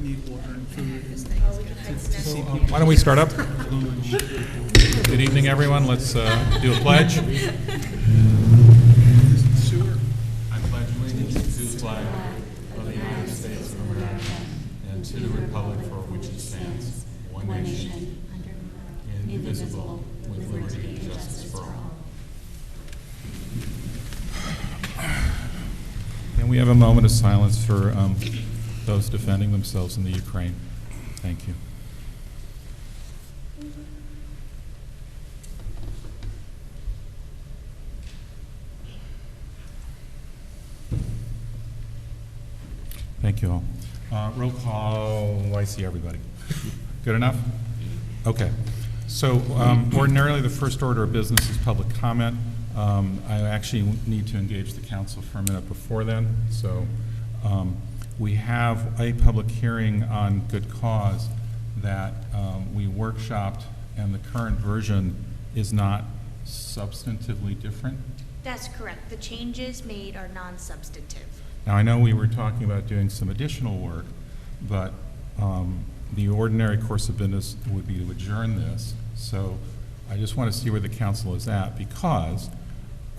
need water and food. So, why don't we start up? Good evening, everyone. Let's do a pledge. Sewer. I pledge allegiance to the flag of the United States of America and to the republic for which it stands, one nation, indivisible, with liberty and justice for all. Can we have a moment of silence for those defending themselves in the Ukraine? Thank you. Thank you all. Roll call. I see everybody. Good enough? Okay. So ordinarily, the first order of business is public comment. I actually need to engage the council for a minute before then. So we have a public hearing on good cause that we workshopped, and the current version is not substantively different. That's correct. The changes made are non-substantive. Now, I know we were talking about doing some additional work, but the ordinary course of business would be to adjourn this. So I just want to see where the council is at, because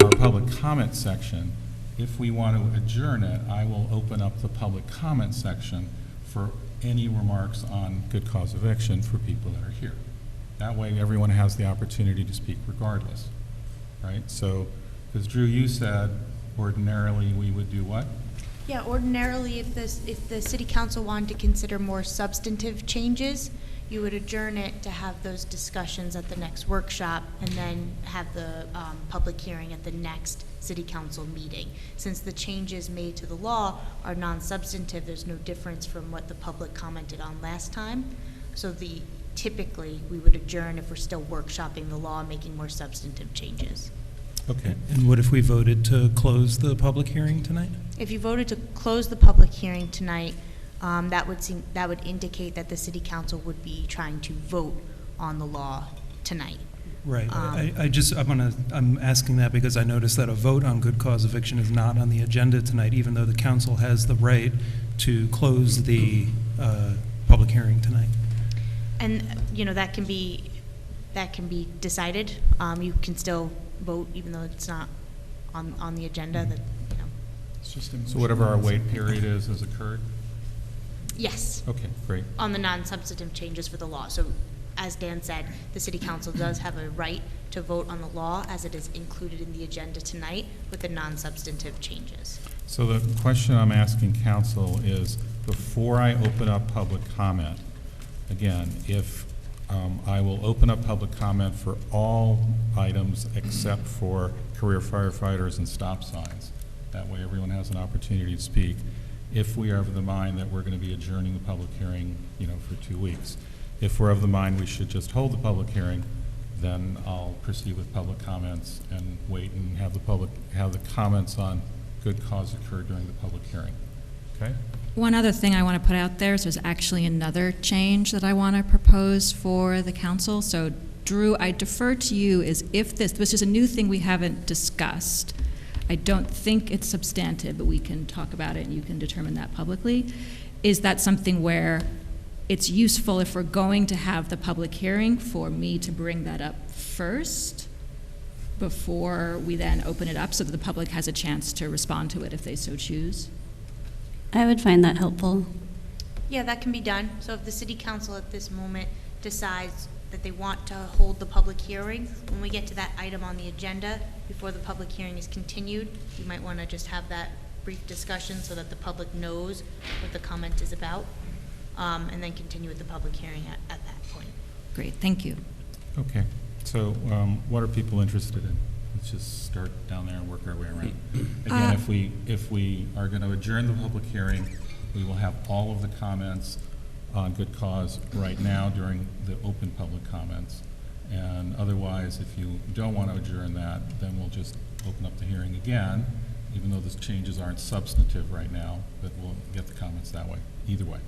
our public comment section, if we want to adjourn it, I will open up the public comment section for any remarks on good cause eviction for people that are here. That way everyone has the opportunity to speak regardless, right? So, because Drew, you said ordinarily we would do what? Yeah, ordinarily, if the city council wanted to consider more substantive changes, you would adjourn it to have those discussions at the next workshop and then have the public hearing at the next city council meeting. Since the changes made to the law are non-substantive, there's no difference from what the public commented on last time. So typically we would adjourn if we're still workshopping the law, making more substantive changes. Okay. And what if we voted to close the public hearing tonight? If you voted to close the public hearing tonight, that would indicate that the city council would be trying to vote on the law tonight. Right. I'm asking that because I noticed that a vote on good cause eviction is not on the agenda tonight, even though the council has the right to close the public hearing tonight. And that can be decided. You can still vote even though it's not on the agenda. That It's just So whatever our wait period is has occurred? Yes. Okay, great. On the non-substantive changes for the law. So as Dan said, the city council does have a right to vote on the law as it is included in the agenda tonight with the non-substantive changes. So the question I'm asking council is, before I open up public comment, again, if I will open up public comment for all items except for career firefighters and stop signs. That way everyone has an opportunity to speak. If we are of the mind that we're going to be adjourning the public hearing, for 2 weeks. If we're of the mind we should just hold the public hearing, then I'll proceed with public comments and wait and have the comments on good cause occur during the public hearing. Okay? One other thing I want to put out there is there's actually another change that I want to propose for the council. So Drew, I defer to you is if this is a new thing we haven't discussed. I don't think it's substantive, but we can talk about it and you can determine that publicly. Is that something where it's useful if we're going to have the public hearing for me to bring that up first before we then open it up so that the public has a chance to respond to it if they so choose? I would find that helpful. Yeah, that can be done. So if the city council at this moment decides that they want to hold the public hearing, when we get to that item on the agenda, before the public hearing is continued, you might want to just have that brief discussion so that the public knows what the comment is about, and then continue with the public hearing at that point. Great, thank you. Okay. So what are people interested in? Let's just start down there and work our way around. Again, if we are going to adjourn the public hearing, we will have all of the comments on good cause right now during the open public comments. And otherwise, if you don't want to adjourn that, then we'll just open up the hearing again, even though the changes aren't substantive right now, but we'll get the comments that way, either way.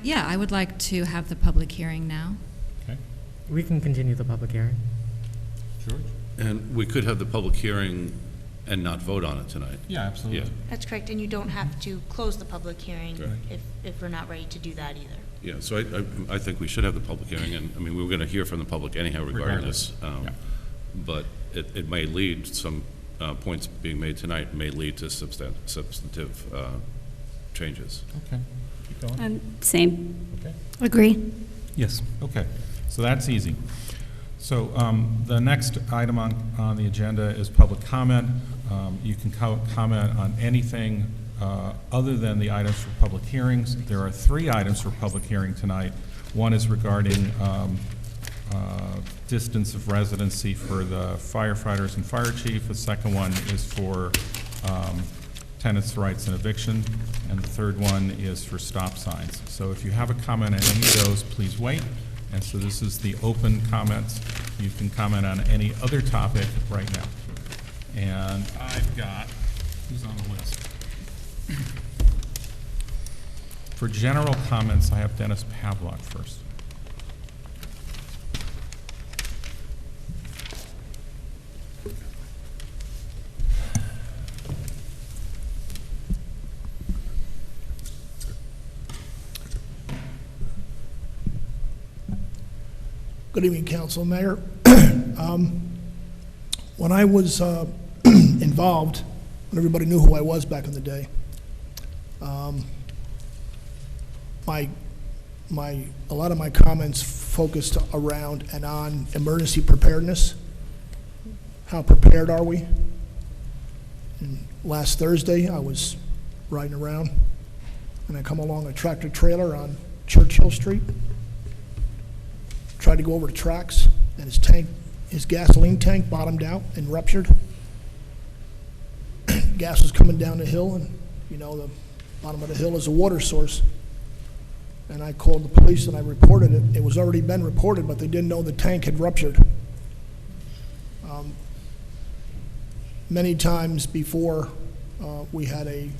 Yeah, I would like to have the public hearing now. Okay. We can continue the public hearing. George? And we could have the public hearing and not vote on it tonight. Yeah, absolutely. Yeah. That's correct, and you don't have to close the public hearing Correct. if we're not ready to do that either. Yeah, so I think we should have the public hearing, and, I mean, we were going to hear from the public anyhow regarding this. Yeah. But it may lead, some points being made tonight may lead to substantive changes. Okay, keep going. Same. Okay. Agree. Yes. Okay, so that's easy. So the next item on the agenda is public comment. You can comment on anything other than the items for public hearings. There are 3 items for public hearing tonight. One is regarding distance of residency for the firefighters and fire chief. The second one is for tenants' rights and eviction. And the third one is for stop signs. So if you have a comment on any of those, please wait. And so this is the open comments. You can comment on any other topic right now. And I've got, who's on the list? For general comments, I have Dennis Pavlock first. Good evening, Council, Mayor. When I was involved, when everybody knew who I was back in the day, a lot of my comments focused around and on emergency preparedness. How prepared are we? And last Thursday, I was riding around, and I come along a tractor trailer on Churchill Street. Tried to go over the tracks, and his gasoline tank bottomed out and ruptured. Gas was coming down the hill, and you know the bottom of the hill is a water source. And I called the police and I reported it. It was already been reported, but they didn't know the tank had ruptured. Many times before, we had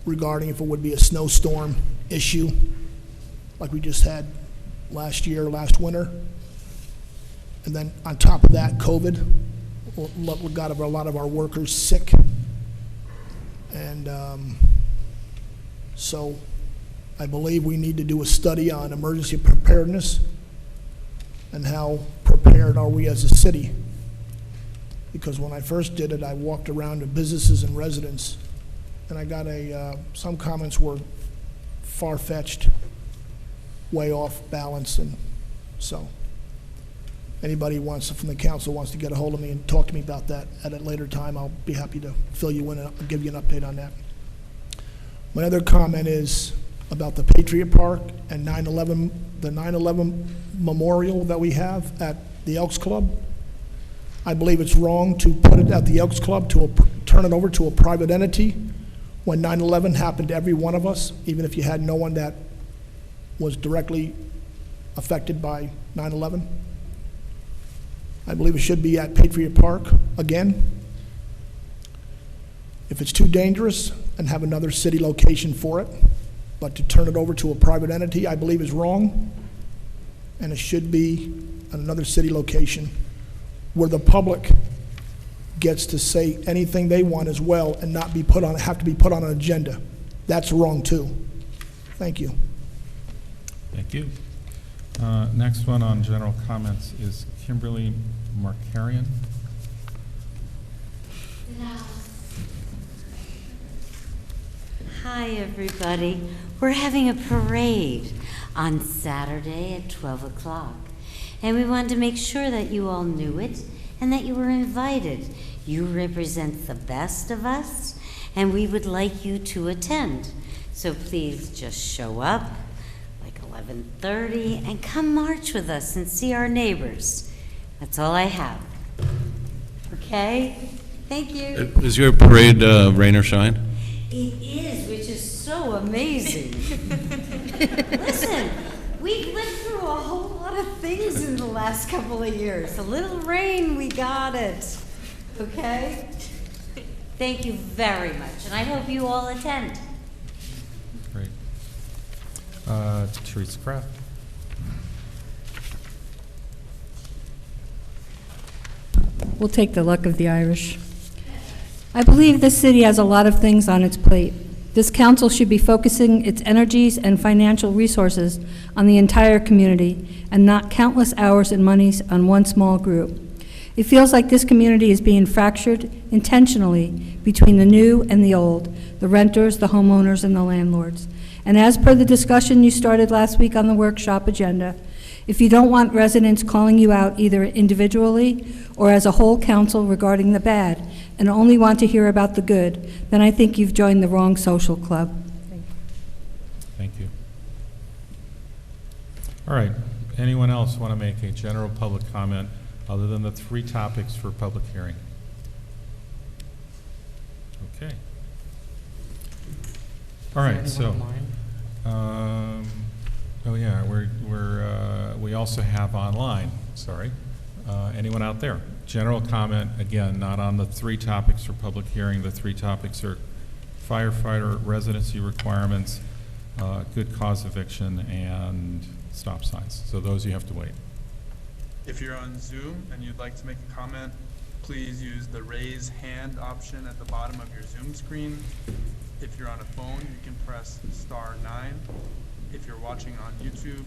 regarding if it would be a snowstorm issue, like we just had last winter. And then on top of that, COVID got a lot of our workers sick. And so I believe we need to do a study on emergency preparedness and how prepared are we as a city. Because when I first did it, I walked around to businesses and residents, and I got some comments were far-fetched, way off balance, and so anybody from the council wants to get a hold of me and talk to me about that at a later time, I'll be happy to fill you in and give you an update on that. My other comment is about the Patriot Park and the 9/11 memorial that we have at the Elks Club. I believe it's wrong to put it at the Elks Club, to turn it over to a private entity when 9/11 happened to every one of us, even if you had no one that was directly affected by 9/11. I believe it should be at Patriot Park again. If it's too dangerous, and have another city location for it, but to turn it over to a private entity, I believe is wrong, and it should be at another city location where the public gets to say anything they want as well and not be have to be put on an agenda. That's wrong too. Thank you. Thank you. Next one on general comments is Kimberly Markarian. Hi, everybody. We're having a parade on Saturday at 12 o'clock. And we wanted to make sure that you all knew it and that you were invited. You represent the best of us, and we would like you to attend. So please just show up like 11:30 and come march with us and see our neighbors. That's all I have. Okay? Thank you. Is your parade rain or shine? It is, which is so amazing. Listen, we've lived through a whole lot of things in the last couple of years. A little rain, we got it. Okay? Thank you very much, and I hope you all attend. Great. Teresa Kraft. We'll take the luck of the Irish. I believe this city has a lot of things on its plate. This council should be focusing its energies and financial resources on the entire community and not countless hours and monies on one small group. It feels like this community is being fractured intentionally between the new and the old, the renters, the homeowners, and the landlords. And as per the discussion you started last week on the workshop agenda, if you don't want residents calling you out either individually or as a whole council regarding the bad and only want to hear about the good, then I think you've joined the wrong social club. Thank you. All right. Anyone else want to make a general public comment other than the 3 topics for public hearing? Okay. All right. So, oh yeah, we also have online. Sorry. Anyone out there? General comment, again, not on the 3 topics for public hearing. The 3 topics are firefighter residency requirements, good cause eviction, and stop signs. So those you have to wait. If you're on Zoom and you'd like to make a comment, please use the raise hand option at the bottom of your Zoom screen. If you're on a phone, you can press *9. If you're watching on YouTube,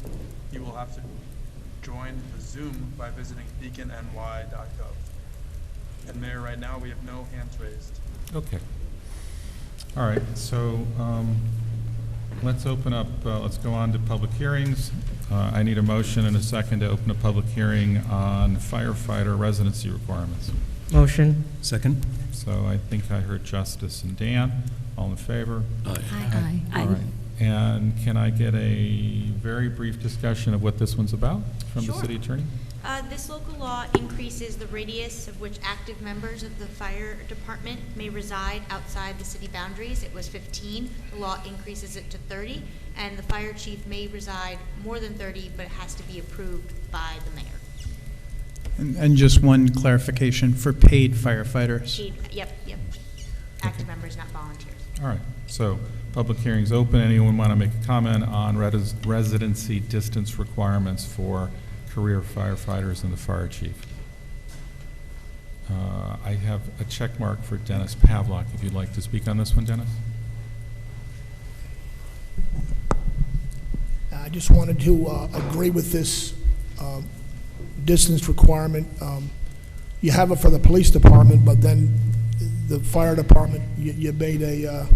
you will have to join the Zoom by visiting beaconny.gov. And Mayor, right now we have no hands raised. Okay. All right. So let's open up. Let's go on to public hearings. I need a motion and a second to open a public hearing on firefighter residency requirements. Motion. Second? So I think I heard Justice and Dan. All in favor? Aye. Aye. All right. And can I get a very brief discussion of what this one's about from the Sure. city attorney? This local law increases the radius of which active members of the fire department may reside outside the city boundaries. It was 15. The law increases it to 30, and the fire chief may reside more than 30, but it has to be approved by the mayor. And just one clarification for paid firefighters. Yep. Active members, not volunteers. All right. So public hearing's open. Anyone want to make a comment on residency distance requirements for career firefighters and the fire chief? I have a check mark for Dennis Pavlock. If you'd like to speak on this one, Dennis. I just wanted to agree with this distance requirement. You have it for the police department, but then the fire department, you made a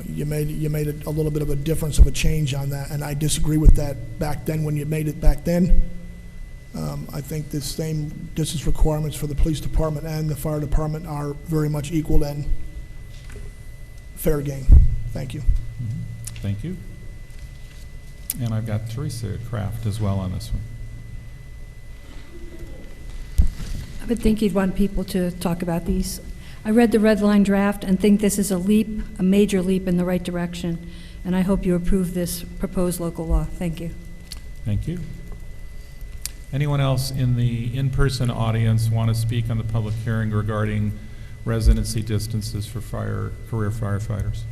you made a little bit of a difference of a change on that, and I disagree with that back then when you made it back then. I think the same distance requirements for the police department and the fire department are very much equal and fair game. Thank you. Mm-hmm. Thank you. And I've got Teresa Kraft as well on this one. I would think you'd want people to talk about these. I read the red line draft and think this is a leap, a major leap in the right direction, and I hope you approve this proposed local law. Thank you. Thank you. Anyone else in the in-person audience want to speak on the public hearing regarding residency distances for career firefighters?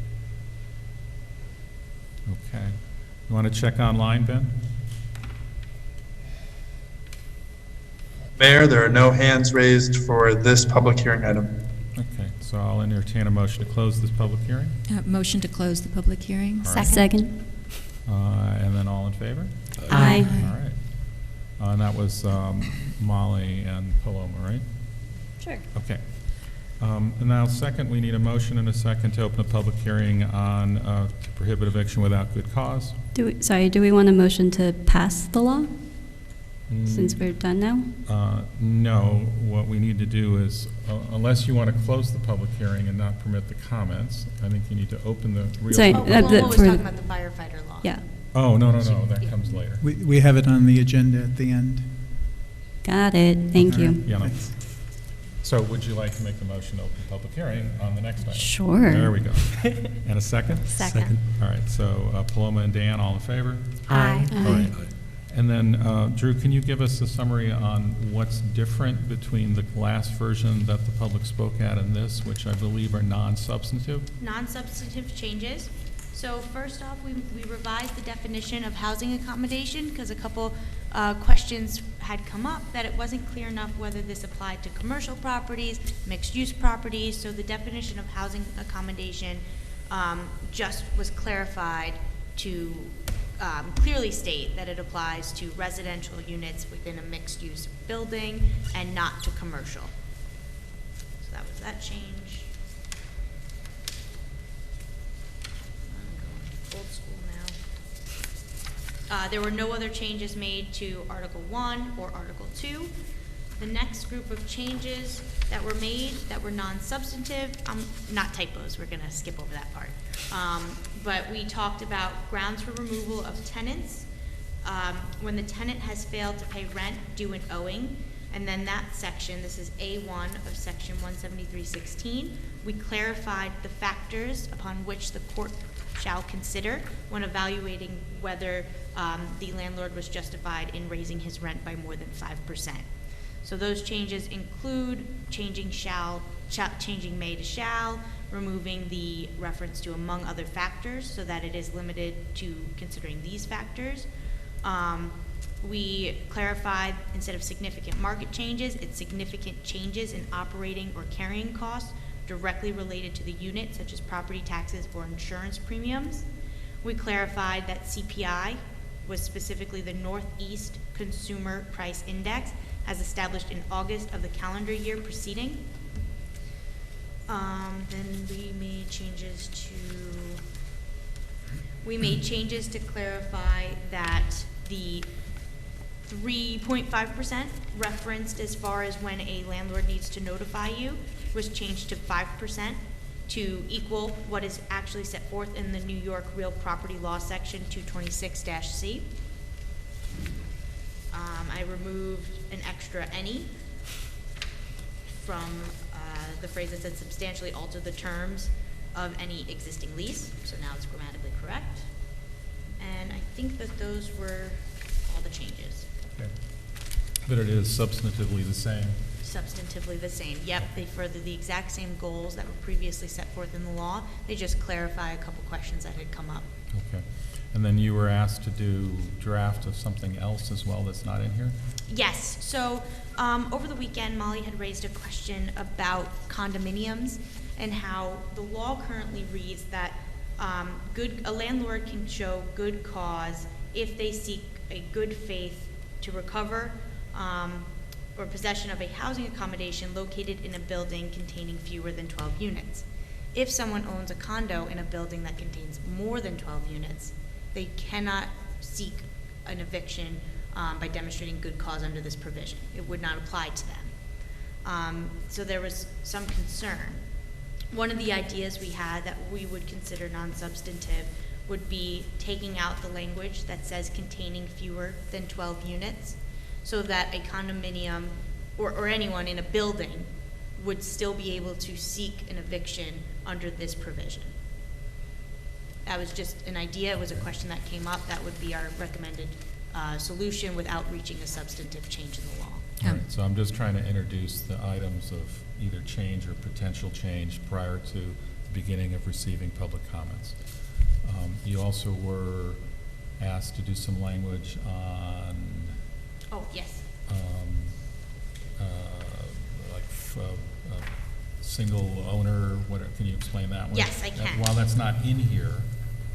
Okay. You want to check online, Ben? Mayor, there are no hands raised for this public hearing item. Okay, so I'll entertain a motion to close this public hearing. Motion to close the public hearing. All right. Second. And then all in favor? Aye. All right. And that was Molly and Paloma, right? Sure. Okay. And now, second, we need a motion and a second to open a public hearing on to prohibit eviction without good cause. Do we want a motion to pass the law since we're done now? No. What we need to do is, unless you want to close the public hearing and not permit the comments, I think you need to open the real. Sorry, public Paloma hearing. was for- talking about the firefighter law. Yeah. Oh, no, that comes later. We have it on the agenda at the end. Got it. Thank All you. right. Yeah, no. So would you like to make the motion to open public hearing on the next item? Sure. There we go. And a second? Second. All right, so Paloma and Dan, all in favor? Aye. All right. And then, Drew, can you give us a summary on what's different between the last version that the public spoke at and this, which I believe are non-substantive? Non-substantive changes. So first off, we revised the definition of housing accommodation because a couple questions had come up that it wasn't clear enough whether this applied to commercial properties, mixed-use properties. So the definition of housing accommodation just was clarified to clearly state that it applies to residential units within a mixed-use building and not to commercial. So that was that change. Old school now. There were no other changes made to Article 1 or Article 2. The next group of changes that were made that were non-substantive, not typos, we're gonna skip over that part. But we talked about grounds for removal of tenants, when the tenant has failed to pay rent due and owing, and then that section, this is A1 of section 173.16, we clarified the factors upon which the court shall consider when evaluating whether the landlord was justified in raising his rent by more than 5%. So those changes include changing changing may to shall, removing the reference to among other factors so that it is limited to considering these factors. We clarified instead of significant market changes, it's significant changes in operating or carrying costs directly related to the unit, such as property taxes or insurance premiums. We clarified that CPI was specifically the Northeast Consumer Price Index as established in August of the calendar year preceding. Then we made changes to clarify that the 3.5% referenced as far as when a landlord needs to notify you was changed to 5% to equal what is actually set forth in the New York Real Property Law section 226-C. I removed an extra any from the phrase that said substantially alter the terms of any existing lease, so now it's grammatically correct. And I think that those were all the changes. Okay. But it is substantively the same. Substantively the same. Yep, they further the exact same goals that were previously set forth in the law. They just clarify a couple questions that had come up. Okay. And then you were asked to do draft of something else as well that's not in here? Yes. So over the weekend, Molly had raised a question about condominiums and how the law currently reads that a landlord can show good cause if they seek a good faith to recover or possession of a housing accommodation located in a building containing fewer than 12 units. If someone owns a condo in a building that contains more than 12 units, they cannot seek an eviction by demonstrating good cause under this provision. It would not apply to them. So there was some concern. One of the ideas we had that we would consider non-substantive would be taking out the language that says containing fewer than 12 units so that a condominium or anyone in a building would still be able to seek an eviction under this provision. That was just an idea. It was a question that came up. That would be our recommended solution without reaching a substantive change in the law. All right, so I'm just trying to introduce the items of either change or potential change prior to the beginning of receiving public comments. You also were asked to do some language on Oh, yes. Single owner, can you explain that one? Yes, I can. While that's not in here,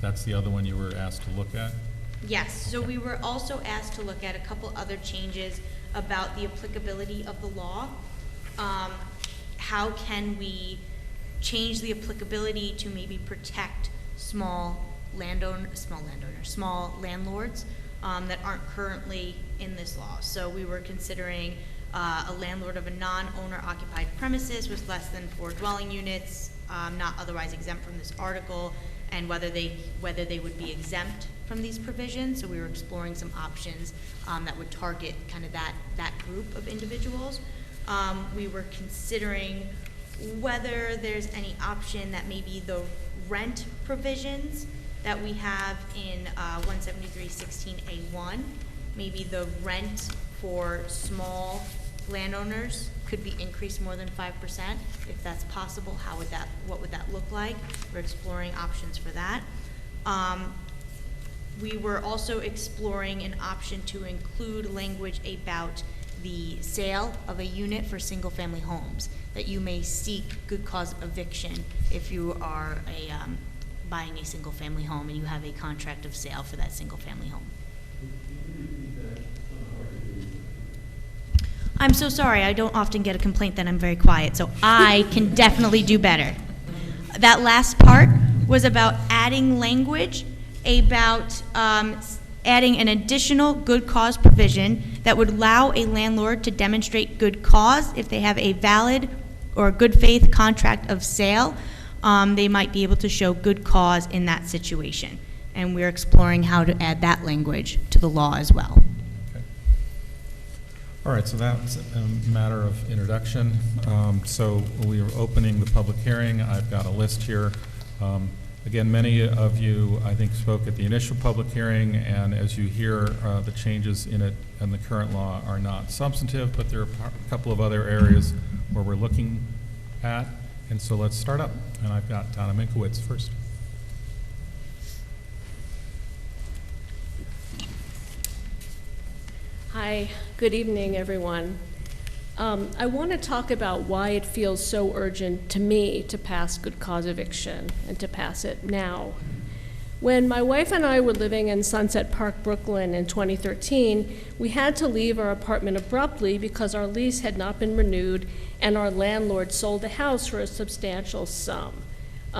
that's the other one you were asked to look at? Yes, so Okay. we were also asked to look at a couple other changes about the applicability of the law. How can we change the applicability to maybe protect small landlords that aren't currently in this law? So we were considering a landlord of a non-owner occupied premises with less than 4 dwelling units, not otherwise exempt from this article, and whether they would be exempt from these provisions. So we were exploring some options that would target kind of that group of individuals. We were considering whether there's any option that maybe the rent provisions that we have in 173.16A1, maybe the rent for small landowners could be increased more than 5%. If that's possible, what would that look like? We're exploring options for that. We were also exploring an option to include language about the sale of a unit for single-family homes, that you may seek good cause eviction if you are buying a single-family home and you have a contract of sale for that single-family home. I'm so sorry, I don't often get a complaint that I'm very quiet, so I can definitely do better. That last part was about adding language about adding an additional good cause provision that would allow a landlord to demonstrate good cause if they have a valid or good faith contract of sale. They might be able to show good cause in that situation. And we're exploring how to add that language to the law as well. Okay. All right, so that's a matter of introduction. So we are opening the public hearing. I've got a list here. Again, many of you, I think, spoke at the initial public hearing, and as you hear, the changes in it and the current law are not substantive, but there are a couple of other areas where we're looking at, and so let's start up. And I've got Donna Minkowitz first. Hi, good evening, everyone. I want to talk about why it feels so urgent to me to pass good cause eviction and to pass it now. When my wife and I were living in Sunset Park, Brooklyn in 2013, we had to leave our apartment abruptly because our lease had not been renewed and our landlord sold the house for a substantial sum.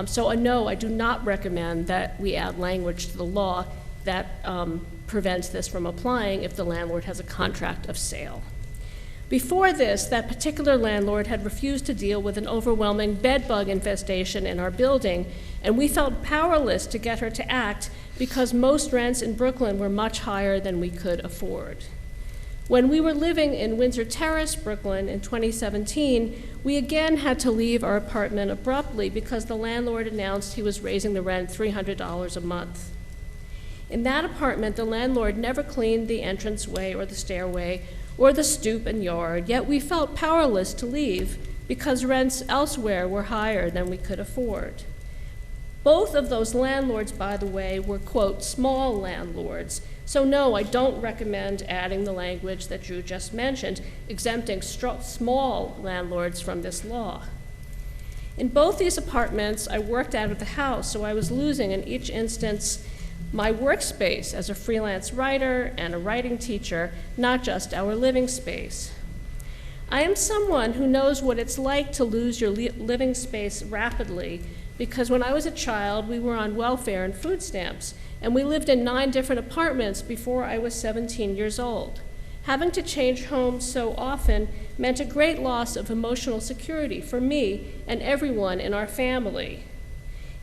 So no, I do not recommend that we add language to the law that prevents this from applying if the landlord has a contract of sale. Before this, that particular landlord had refused to deal with an overwhelming bedbug infestation in our building, and we felt powerless to get her to act because most rents in Brooklyn were much higher than we could afford. When we were living in Windsor Terrace, Brooklyn in 2017, we again had to leave our apartment abruptly because the landlord announced he was raising the rent $300 a month. In that apartment, the landlord never cleaned the entranceway or the stairway or the stoop and yard, yet we felt powerless to leave because rents elsewhere were higher than we could afford. Both of those landlords, by the way, were, quote, small landlords. So no, I don't recommend adding the language that Drew just mentioned, exempting small landlords from this law. In both these apartments, I worked out of the house, so I was losing in each instance my workspace as a freelance writer and a writing teacher, not just our living space. I am someone who knows what it's like to lose your living space rapidly because when I was a child, we were on welfare and food stamps, and we lived in 9 different apartments before I was 17 years old. Having to change homes so often meant a great loss of emotional security for me and everyone in our family.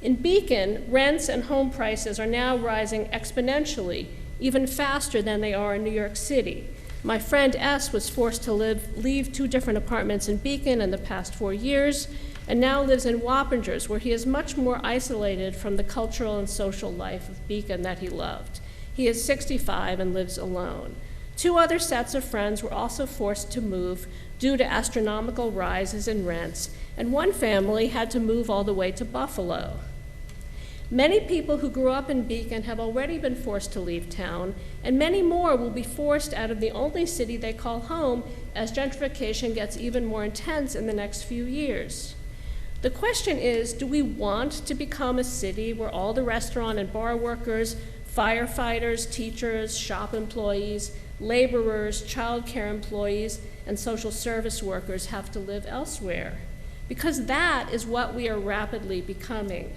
In Beacon, rents and home prices are now rising exponentially, even faster than they are in New York City. My friend S was forced to leave 2 different apartments in Beacon in the past 4 years, and now lives in Wappingers, where he is much more isolated from the cultural and social life of Beacon that he loved. He is 65 and lives alone. 2 other sets of friends were also forced to move due to astronomical rises in rents, and one family had to move all the way to Buffalo. Many people who grew up in Beacon have already been forced to leave town, and many more will be forced out of the only city they call home as gentrification gets even more intense in the next few years. The question is, do we want to become a city where all the restaurant and bar workers, firefighters, teachers, shop employees, laborers, childcare employees, and social service workers have to live elsewhere? Because that is what we are rapidly becoming.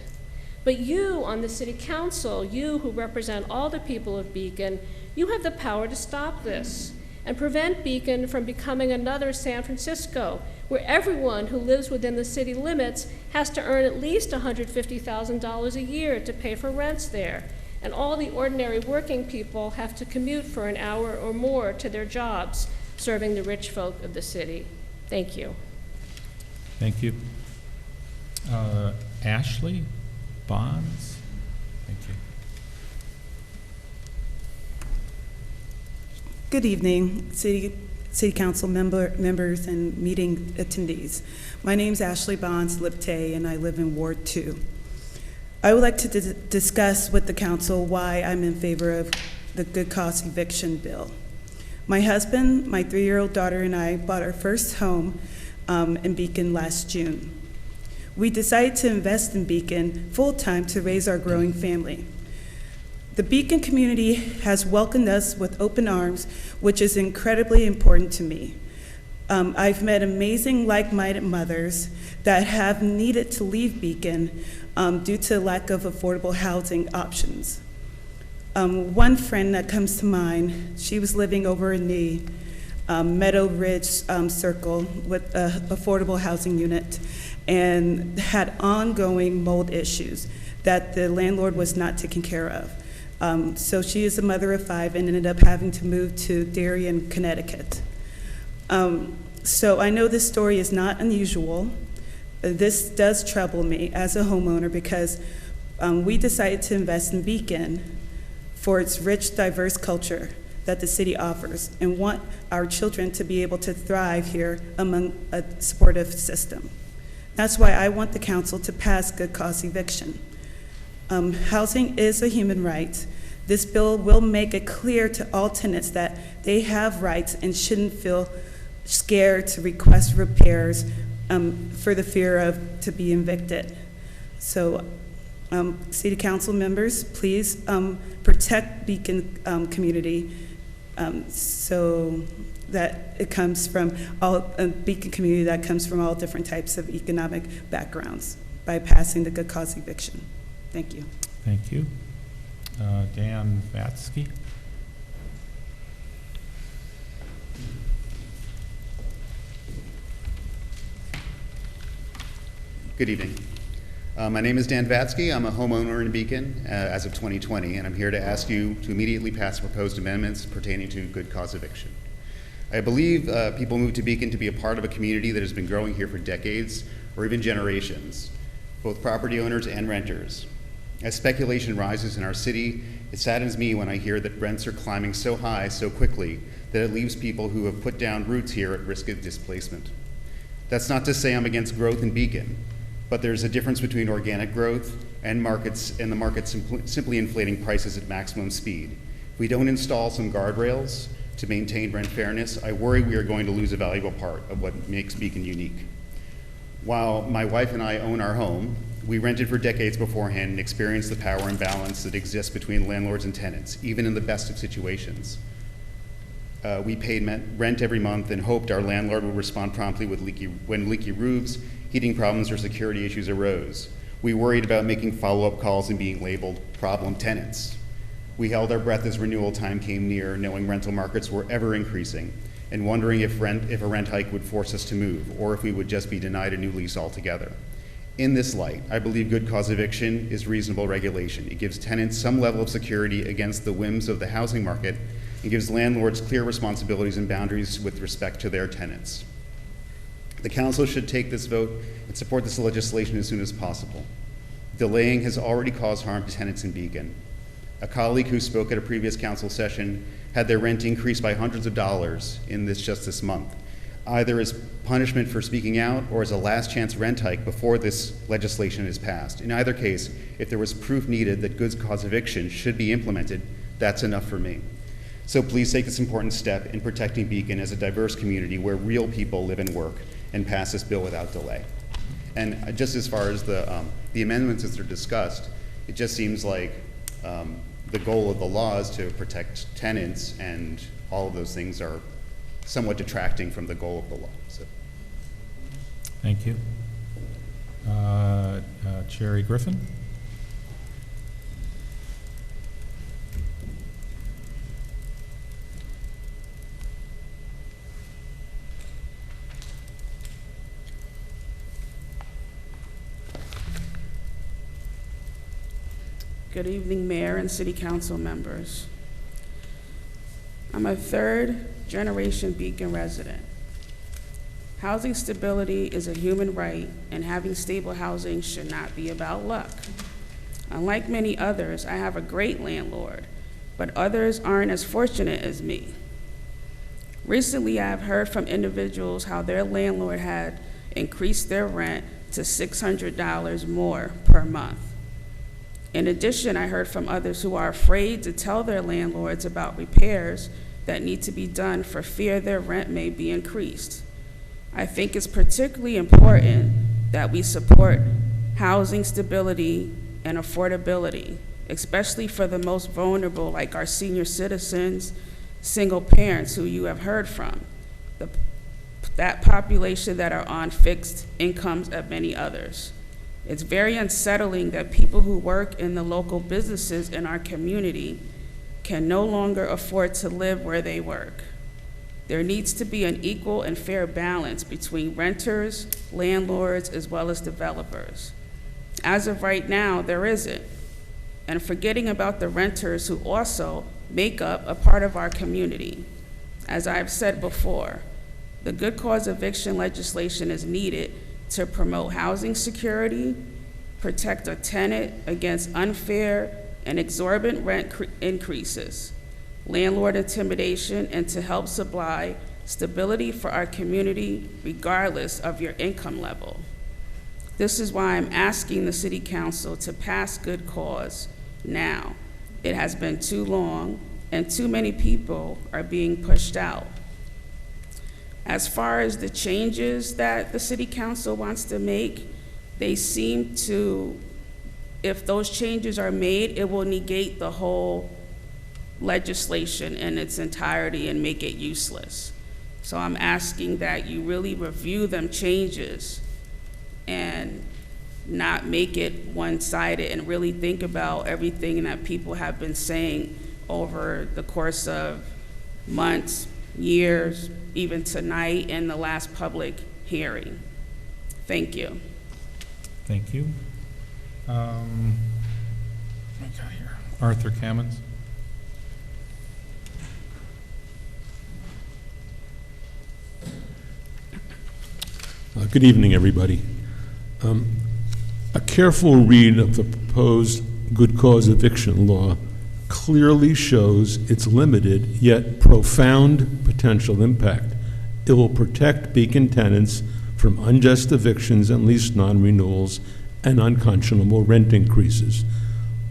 But you on the city council, you who represent all the people of Beacon, you have the power to stop this and prevent Beacon from becoming another San Francisco, where everyone who lives within the city limits has to earn at least $150,000 a year to pay for rents there, and all the ordinary working people have to commute for an hour or more to their jobs, serving the rich folk of the city. Thank you. Thank you. Ashley Bonds? Thank you. Good evening, City Council members and meeting attendees. My name is Ashley Bonds Liptay, and I live in Ward 2. I would like to discuss with the council why I'm in favor of the good cause eviction bill. My husband, my 3-year-old daughter, and I bought our first home in Beacon last June. We decided to invest in Beacon full-time to raise our growing family. The Beacon community has welcomed us with open arms, which is incredibly important to me. I've met amazing like-minded mothers that have needed to leave Beacon due to lack of affordable housing options. One friend that comes to mind, she was living over in the Meadow Ridge Circle with an affordable housing unit and had ongoing mold issues that the landlord was not taking care of. So she is a mother of 5 and ended up having to move to Darien, Connecticut. So I know this story is not unusual. This does trouble me as a homeowner because we decided to invest in Beacon for its rich, diverse culture that the city offers and want our children to be able to thrive here among a supportive system. That's why I want the council to pass good cause eviction. Housing is a human right. This bill will make it clear to all tenants that they have rights and shouldn't feel scared to request repairs for the fear of to be evicted. So city council members, please protect Beacon community so that it comes from all Beacon community that comes from all different types of economic backgrounds by passing the good cause eviction. Thank you. Thank you. Dan Vatsky. Good evening. My name is Dan Vatsky. I'm a homeowner in Beacon as of 2020, and I'm here to ask you to immediately pass proposed amendments pertaining to good cause eviction. I believe people move to Beacon to be a part of a community that has been growing here for decades or even generations, both property owners and renters. As speculation rises in our city, it saddens me when I hear that rents are climbing so high so quickly that it leaves people who have put down roots here at risk of displacement. That's not to say I'm against growth in Beacon, but there's a difference between organic growth and the market simply inflating prices at maximum speed. If we don't install some guardrails to maintain rent fairness, I worry we are going to lose a valuable part of what makes Beacon unique. While my wife and I own our home, we rented for decades beforehand and experienced the power imbalance that exists between landlords and tenants, even in the best of situations. We paid rent every month and hoped our landlord would respond promptly when leaky roofs, heating problems, or security issues arose. We worried about making follow-up calls and being labeled problem tenants. We held our breath as renewal time came near, knowing rental markets were ever increasing, and wondering if a rent hike would force us to move, or if we would just be denied a new lease altogether. In this light, I believe good cause eviction is reasonable regulation. It gives tenants some level of security against the whims of the housing market and gives landlords clear responsibilities and boundaries with respect to their tenants. The council should take this vote and support this legislation as soon as possible. Delaying has already caused harm to tenants in Beacon. A colleague who spoke at a previous council session had their rent increased by hundreds of dollars in just this month, either as punishment for speaking out or as a last chance rent hike before this legislation is passed. In either case, if there was proof needed that good cause eviction should be implemented, that's enough for me. So please take this important step in protecting Beacon as a diverse community where real people live and work, and pass this bill without delay. And just as far as the amendments as they're discussed, it just seems like the goal of the law is to protect tenants, and all of those things are somewhat detracting from the goal of the law. So. Thank you. Cherry Griffin. Good evening, Mayor and City Council members. I'm a third-generation Beacon resident. Housing stability is a human right, and having stable housing should not be about luck. Unlike many others, I have a great landlord, but others aren't as fortunate as me. Recently, I have heard from individuals how their landlord had increased their rent to $600 more per month. In addition, I heard from others who are afraid to tell their landlords about repairs that need to be done for fear their rent may be increased. I think it's particularly important that we support housing stability and affordability, especially for the most vulnerable, like our senior citizens, single parents who you have heard from, that population that are on fixed incomes and many others. It's very unsettling that people who work in the local businesses in our community can no longer afford to live where they work. There needs to be an equal and fair balance between renters, landlords, as well as developers. As of right now, there isn't. And forgetting about the renters who also make up a part of our community. As I've said before, the good cause eviction legislation is needed to promote housing security, protect a tenant against unfair and exorbitant rent increases, landlord intimidation, and to help supply stability for our community regardless of your income level. This is why I'm asking the City Council to pass good cause now. It has been too long and too many people are being pushed out. As far as the changes that the City Council wants to make, they seem to, if those changes are made, it will negate the whole legislation in its entirety and make it useless. So I'm asking that you really review them changes and not make it one-sided and really think about everything that people have been saying over the course of months, years, even tonight in the last public hearing. Thank you. Thank you. What we got here? Arthur Kamens. Good evening, everybody. A careful read of the proposed good cause eviction law clearly shows its limited yet profound potential impact. It will protect Beacon tenants from unjust evictions and lease non-renewals and unconscionable rent increases.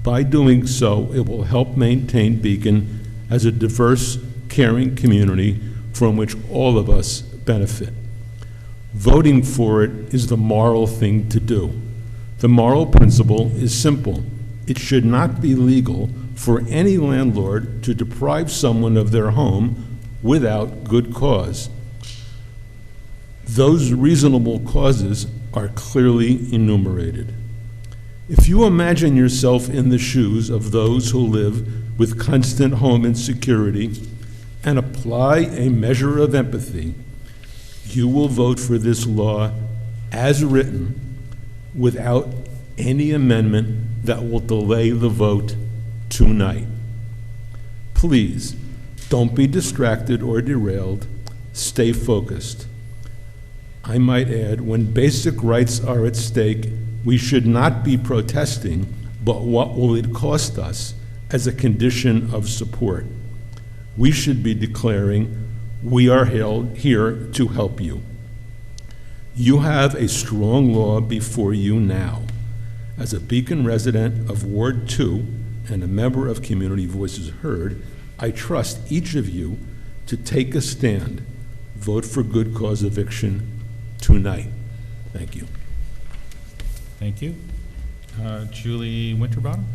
By doing so, it will help maintain Beacon as a diverse, caring community from which all of us benefit. Voting for it is the moral thing to do. The moral principle is simple. It should not be legal for any landlord to deprive someone of their home without good cause. Those reasonable causes are clearly enumerated. If you imagine yourself in the shoes of those who live with constant home insecurity and apply a measure of empathy, you will vote for this law as written without any amendment that will delay the vote tonight. Please, don't be distracted or derailed. Stay focused. I might add, when basic rights are at stake, we should not be protesting, but what will it cost us as a condition of support? We should be declaring, we are here to help you. You have a strong law before you now. As a Beacon resident of Ward 2 and a member of Community Voices Heard, I trust each of you to take a stand. Vote for good cause eviction tonight. Thank you. Thank you. Julie Winterbottom.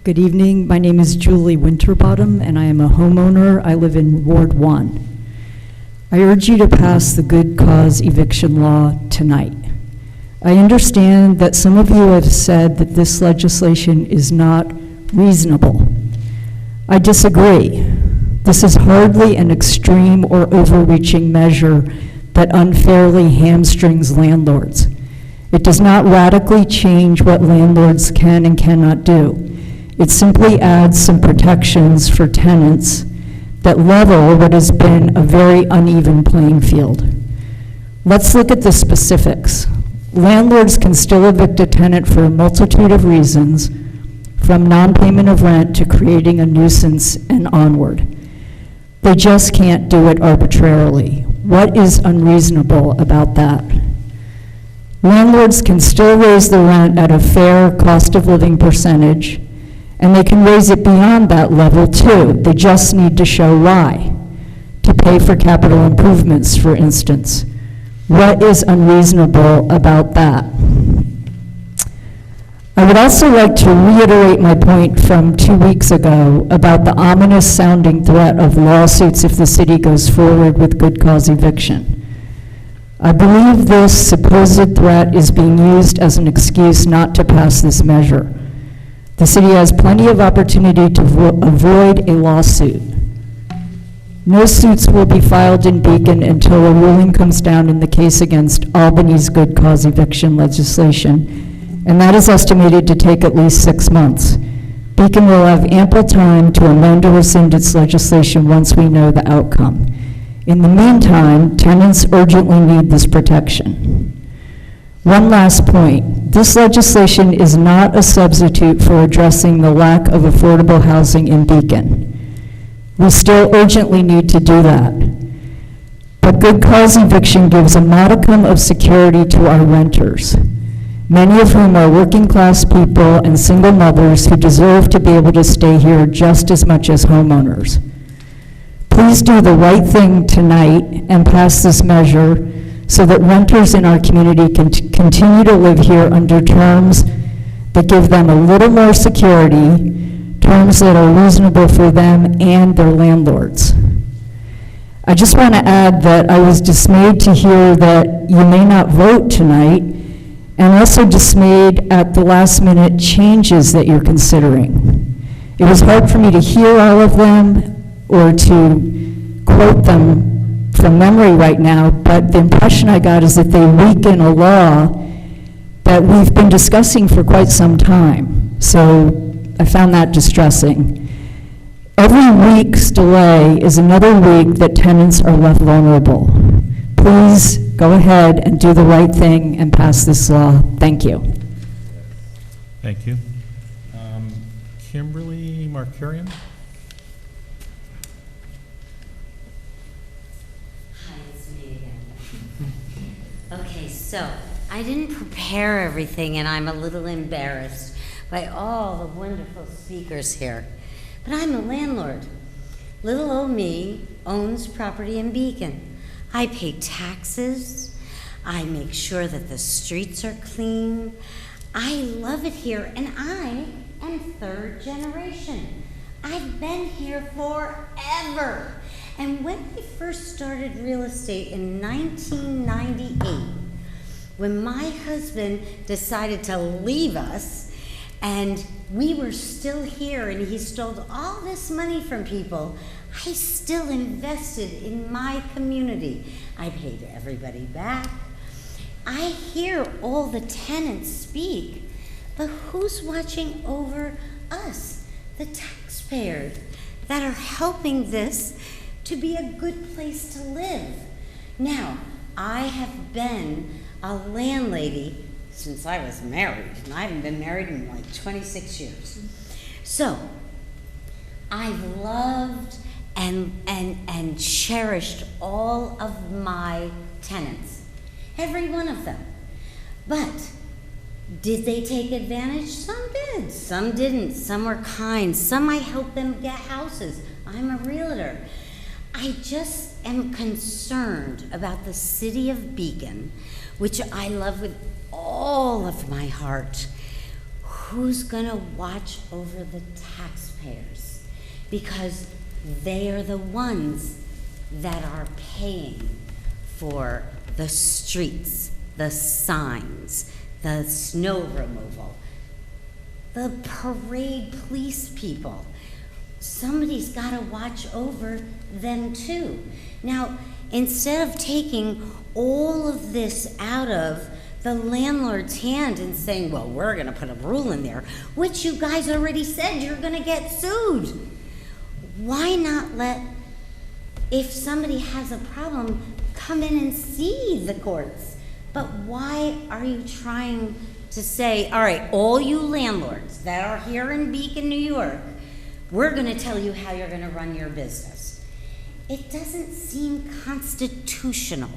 Good evening. My name is Julie Winterbottom, and I am a homeowner. I live in Ward 1. I urge you to pass the good cause eviction law tonight. I understand that some of you have said that this legislation is not reasonable. I disagree. This is hardly an extreme or overreaching measure that unfairly hamstrings landlords. It does not radically change what landlords can and cannot do. It simply adds some protections for tenants that level what has been a very uneven playing field. Let's look at the specifics. Landlords can still evict a tenant for a multitude of reasons, from non-payment of rent to creating a nuisance and onward. They just can't do it arbitrarily. What is unreasonable about that? Landlords can still raise the rent at a fair cost of living percentage, and they can raise it beyond that level too. They just need to show why. To pay for capital improvements, for instance. What is unreasonable about that? I would also like to reiterate my point from 2 weeks ago about the ominous sounding threat of lawsuits if the city goes forward with good cause eviction. I believe this supposed threat is being used as an excuse not to pass this measure. The city has plenty of opportunity to avoid a lawsuit. No suits will be filed in Beacon until a ruling comes down in the case against Albany's good cause eviction legislation, and that is estimated to take at least 6 months. Beacon will have ample time to amend or rescind its legislation once we know the outcome. In the meantime, tenants urgently need this protection. One last point. This legislation is not a substitute for addressing the lack of affordable housing in Beacon. We still urgently need to do that. But good cause eviction gives a modicum of security to our renters, many of whom are working class people and single mothers who deserve to be able to stay here just as much as homeowners. Please do the right thing tonight and pass this measure so that renters in our community can continue to live here under terms that give them a little more security, terms that are reasonable for them and their landlords. I just want to add that I was dismayed to hear that you may not vote tonight, and also dismayed at the last minute changes that you're considering. It was hard for me to hear all of them or to quote them from memory right now, but the impression I got is that they weaken a law that we've been discussing for quite some time. So I found that distressing. Every week's delay is another week that tenants are left vulnerable. Please go ahead and do the right thing and pass this law. Thank you. Thank you. Kimberly Markarian? Hi, it's me again. Okay, so I didn't prepare everything, and I'm a little embarrassed by all the wonderful speakers here. But I'm a landlord. Little old me owns property in Beacon. I pay taxes. I make sure that the streets are clean. I love it here, and I am third generation. I've been here forever. And when I first started real estate in 1998, when my husband decided to leave us, and we were still here, and he stole all this money from people, I still invested in my community. I paid everybody back. I hear all the tenants speak, but who's watching over us, the taxpayers, that are helping this to be a good place to live? Now, I have been a landlady since I was married, and I haven't been married in like 26 years. So, I've loved and cherished all of my tenants, every one of them. But did they take advantage? Some did, some didn't. Some were kind, some I helped them get houses. I'm a realtor. I just am concerned about the city of Beacon, which I love with all of my heart. Who's gonna watch over the taxpayers? Because they are the ones that are paying for the streets, the signs, the snow removal, the parade police people. Somebody's gotta watch over them too. Now, instead of taking all of this out of the landlord's hand and saying, well, we're gonna put a rule in there, which you guys already said you're gonna get sued. Why not let, if somebody has a problem, come in and see the courts? But why are you trying to say, all right, all you landlords that are here in Beacon, New York, we're gonna tell you how you're gonna run your business? It doesn't seem constitutional.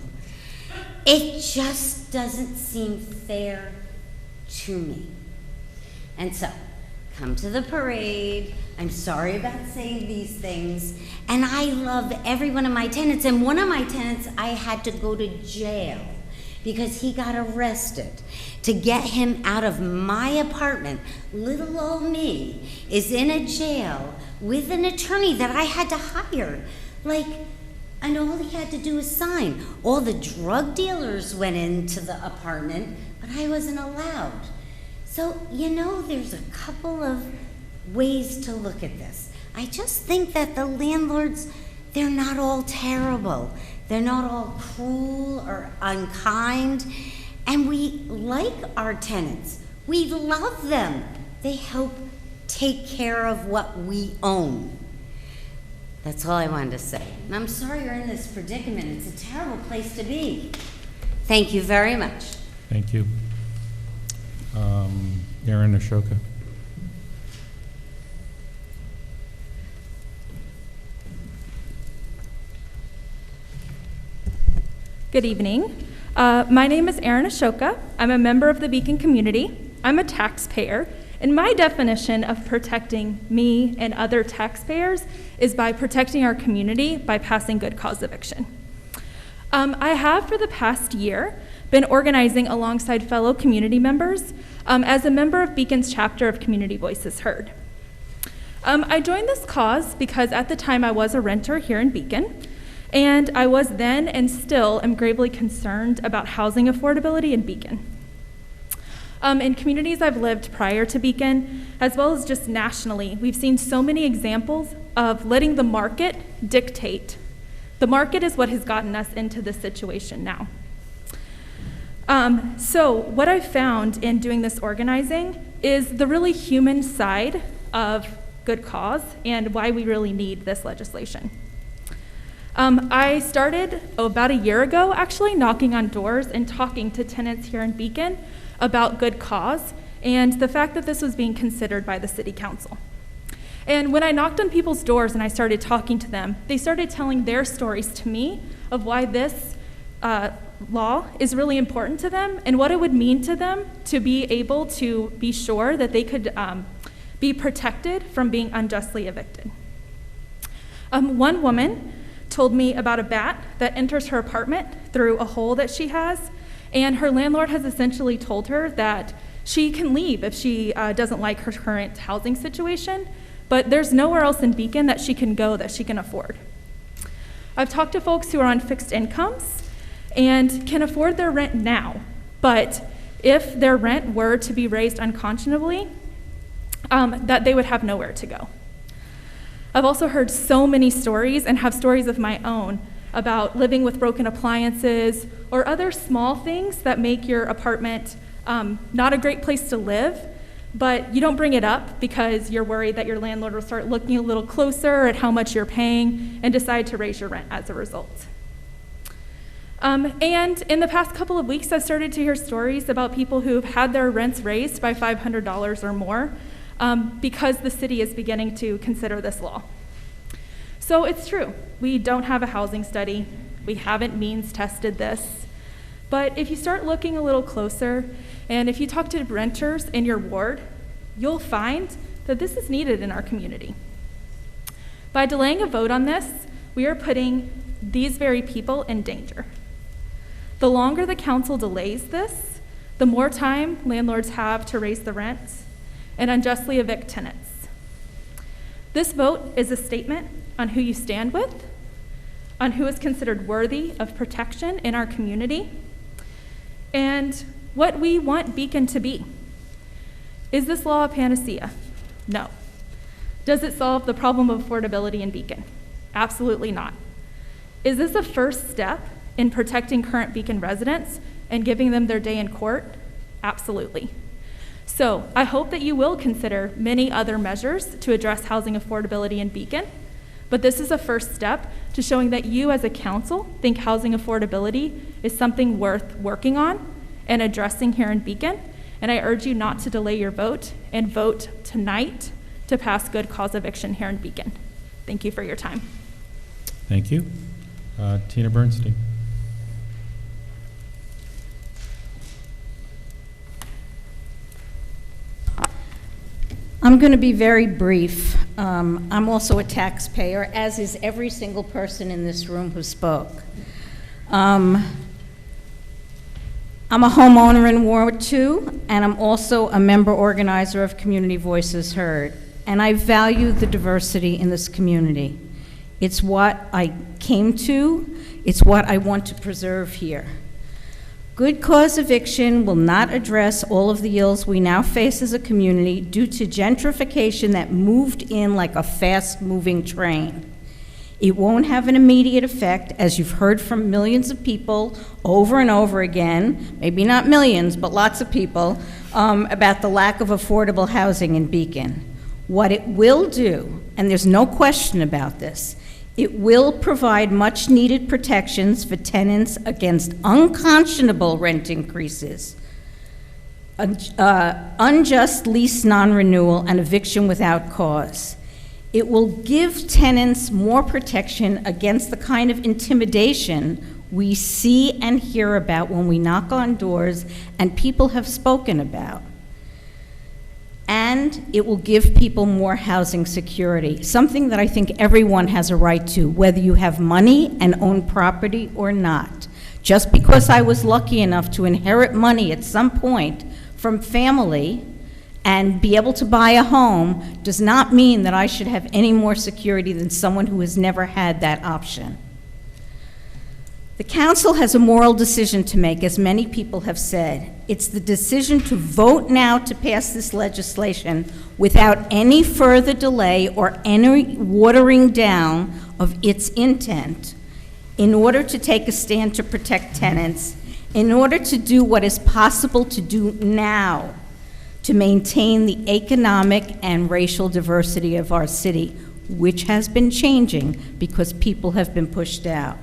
It just doesn't seem fair to me. And so, come to the parade. I'm sorry about saying these things. And I love every one of my tenants. And one of my tenants, I had to go to jail because he got arrested. To get him out of my apartment, little old me is in a jail with an attorney that I had to hire. And all he had to do was sign. All the drug dealers went into the apartment, but I wasn't allowed. So, there's a couple of ways to look at this. I just think that the landlords, they're not all terrible. They're not all cruel or unkind. And we like our tenants. We love them. They help take care of what we own. That's all I wanted to say. And I'm sorry you're in this predicament. It's a terrible place to be. Thank you very much. Thank you. Aaron Ashoka. Good evening. My name is Erin Ashoka. I'm a member of the Beacon community. I'm a taxpayer, and my definition of protecting me and other taxpayers is by protecting our community by passing good cause eviction. I have for the past year been organizing alongside fellow community members as a member of Beacon's chapter of Community Voices Heard. I joined this cause because at the time I was a renter here in Beacon, and I was then and still am gravely concerned about housing affordability in Beacon. In communities I've lived prior to Beacon, as well as just nationally, we've seen so many examples of letting the market dictate. The market is what has gotten us into this situation now. So what I've found in doing this organizing is the really human side of good cause and why we really need this legislation. I started about a year ago, actually, knocking on doors and talking to tenants here in Beacon about good cause and the fact that this was being considered by the city council. And when I knocked on people's doors and I started talking to them, they started telling their stories to me of why this law is really important to them and what it would mean to them to be able to be sure that they could be protected from being unjustly evicted. One woman told me about a bat that enters her apartment through a hole that she has, and her landlord has essentially told her that she can leave if she doesn't like her current housing situation, but there's nowhere else in Beacon that she can go that she can afford. I've talked to folks who are on fixed incomes and can afford their rent now, but if their rent were to be raised unconscionably, that they would have nowhere to go. I've also heard so many stories and have stories of my own about living with broken appliances or other small things that make your apartment not a great place to live, but you don't bring it up because you're worried that your landlord will start looking a little closer at how much you're paying and decide to raise your rent as a result. And in the past couple of weeks, I've started to hear stories about people who've had their rents raised by $500 or more because the city is beginning to consider this law. So it's true, we don't have a housing study, we haven't means tested this, but if you start looking a little closer, and if you talk to renters in your ward, you'll find that this is needed in our community. By delaying a vote on this, we are putting these very people in danger. The longer the council delays this, the more time landlords have to raise the rent and unjustly evict tenants. This vote is a statement on who you stand with, on who is considered worthy of protection in our community, and what we want Beacon to be. Is this law a panacea? No. Does it solve the problem of affordability in Beacon? Absolutely not. Is this a first step in protecting current Beacon residents and giving them their day in court? Absolutely. So I hope that you will consider many other measures to address housing affordability in Beacon, but this is a first step to showing that you as a council think housing affordability is something worth working on and addressing here in Beacon, and I urge you not to delay your vote and vote tonight to pass good cause eviction here in Beacon. Thank you for your time. Thank you. Tina Bernstein. I'm going to be very brief. I'm also a taxpayer, as is every single person in this room who spoke. I'm a homeowner in Ward 2, and I'm also a member organizer of Community Voices Heard. And I value the diversity in this community. It's what I came to. It's what I want to preserve here. Good cause eviction will not address all of the ills we now face as a community due to gentrification that moved in like a fast-moving train. It won't have an immediate effect, as you've heard from millions of people over and over again, maybe not millions, but lots of people, about the lack of affordable housing in Beacon. What it will do, and there's no question about this, it will provide much-needed protections for tenants against unconscionable rent increases, unjust lease non-renewal, and eviction without cause. It will give tenants more protection against the kind of intimidation we see and hear about when we knock on doors and people have spoken about. And it will give people more housing security, something that I think everyone has a right to, whether you have money and own property or not. Just because I was lucky enough to inherit money at some point from family and be able to buy a home does not mean that I should have any more security than someone who has never had that option. The council has a moral decision to make, as many people have said. It's the decision to vote now to pass this legislation without any further delay or any watering down of its intent, in order to take a stand to protect tenants, in order to do what is possible to do now to maintain the economic and racial diversity of our city, which has been changing because people have been pushed out.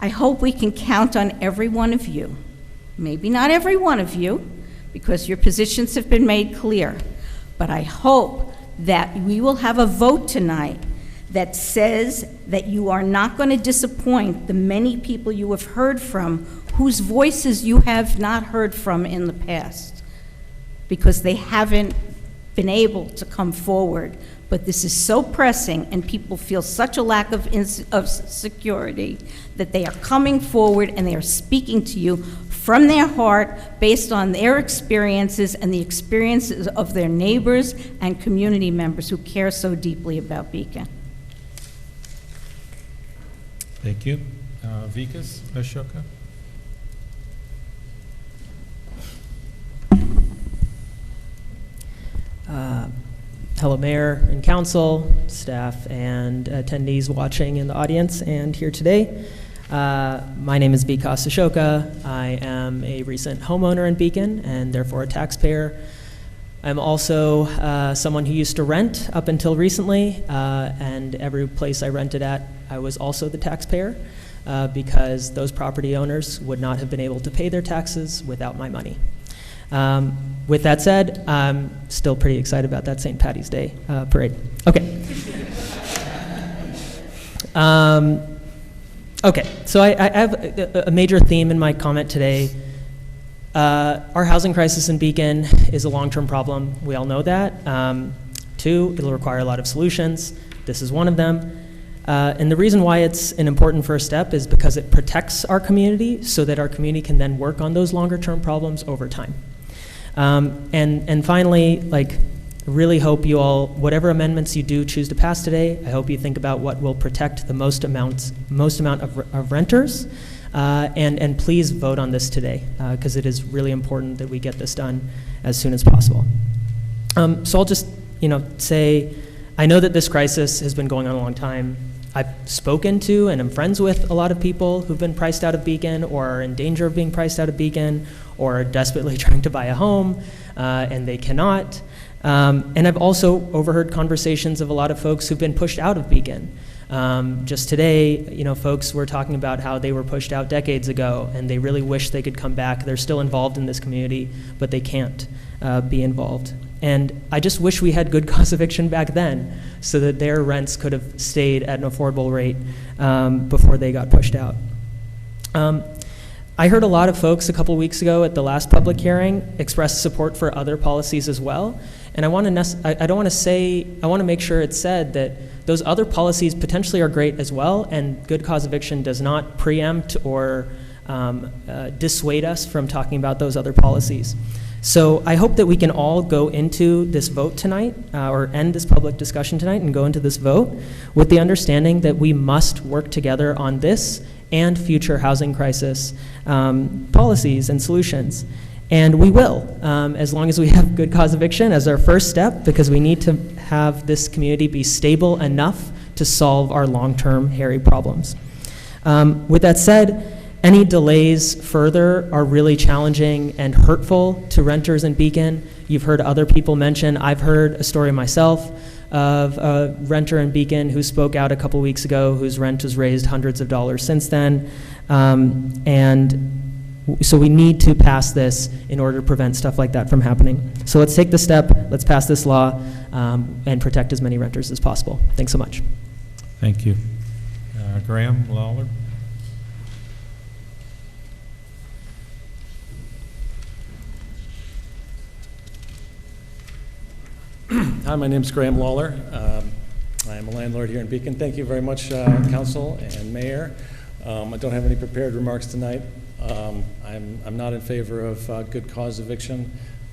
I hope we can count on every one of you, maybe not every one of you, because your positions have been made clear, but I hope that we will have a vote tonight that says that you are not going to disappoint the many people you have heard from whose voices you have not heard from in the past, because they haven't been able to come forward. But this is so pressing, and people feel such a lack of security that they are coming forward and they are speaking to you from their heart based on their experiences and the experiences of their neighbors and community members who care so deeply about Beacon. Thank you. Vikas Ashoka. Hello, Mayor and Council, staff, and attendees watching in the audience and here today. My name is Vikas Ashoka. I am a recent homeowner in Beacon and therefore a taxpayer. I'm also someone who used to rent up until recently, and every place I rented at, I was also the taxpayer because those property owners would not have been able to pay their taxes without my money. With that said, I'm still pretty excited about that St. Paddy's Day parade. Okay. Okay, so I have a major theme in my comment today. Our housing crisis in Beacon is a long-term problem. We all know that. Two, it'll require a lot of solutions. This is one of them. And the reason why it's an important first step is because it protects our community so that our community can then work on those longer-term problems over time. And finally, like, really hope you all, whatever amendments you do choose to pass today, I hope you think about what will protect the most amount of renters, and please vote on this today, because it is really important that we get this done as soon as possible. So I'll just, say, I know that this crisis has been going on a long time. I've spoken to and am friends with a lot of people who've been priced out of Beacon or are in danger of being priced out of Beacon or are desperately trying to buy a home and they cannot. And I've also overheard conversations of a lot of folks who've been pushed out of Beacon. Just today, folks were talking about how they were pushed out decades ago and they really wish they could come back. They're still involved in this community, but they can't be involved. And I just wish we had good cause eviction back then so that their rents could have stayed at an affordable rate before they got pushed out. I heard a lot of folks a couple weeks ago at the last public hearing express support for other policies as well. And I want to make sure it's said that those other policies potentially are great as well, and good cause eviction does not preempt or dissuade us from talking about those other policies. So I hope that we can all go into this vote tonight, or end this public discussion tonight and go into this vote with the understanding that we must work together on this and future housing crisis policies and solutions. And we will, as long as we have good cause eviction as our first step, because we need to have this community be stable enough to solve our long-term hairy problems. With that said, any delays further are really challenging and hurtful to renters in Beacon. You've heard other people mention, I've heard a story myself of a renter in Beacon who spoke out a couple weeks ago, whose rent has raised hundreds of dollars since then. So we need to pass this in order to prevent stuff like that from happening. So let's take the step, let's pass this law, and protect as many renters as possible. Thanks so much. Thank you. Graham Lawler. Hi, my name is Graham Lawler. I am a landlord here in Beacon. Thank you very much, Council and Mayor. I don't have any prepared remarks tonight. I'm not in favor of good cause eviction.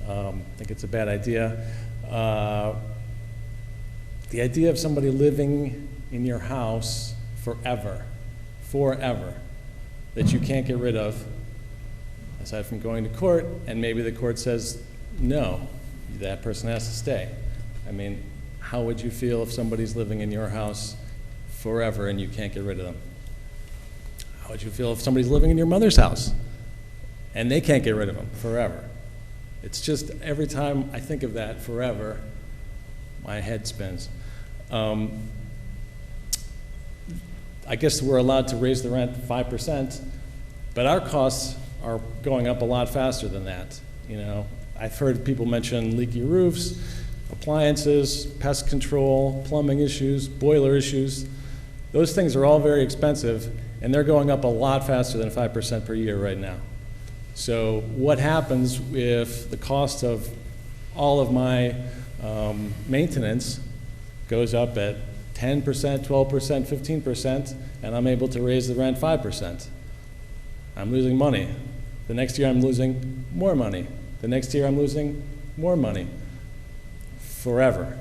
I think it's a bad idea. The idea of somebody living in your house forever, that you can't get rid of, aside from going to court, and maybe the court says, no, that person has to stay. I mean, how would you feel if somebody's living in your house forever and you can't get rid of them? How would you feel if somebody's living in your mother's house and they can't get rid of them forever? It's just every time I think of that forever, my head spins. I guess we're allowed to raise the rent 5%, but our costs are going up a lot faster than that. You know, I've heard people mention leaky roofs, appliances, pest control, plumbing issues, boiler issues. Those things are all very expensive, and they're going up a lot faster than 5% per year right now. So what happens if the cost of all of my maintenance goes up at 10%, 12%, 15%, and I'm able to raise the rent 5%? I'm losing money. The next year I'm losing more money. The next year I'm losing more money. Forever.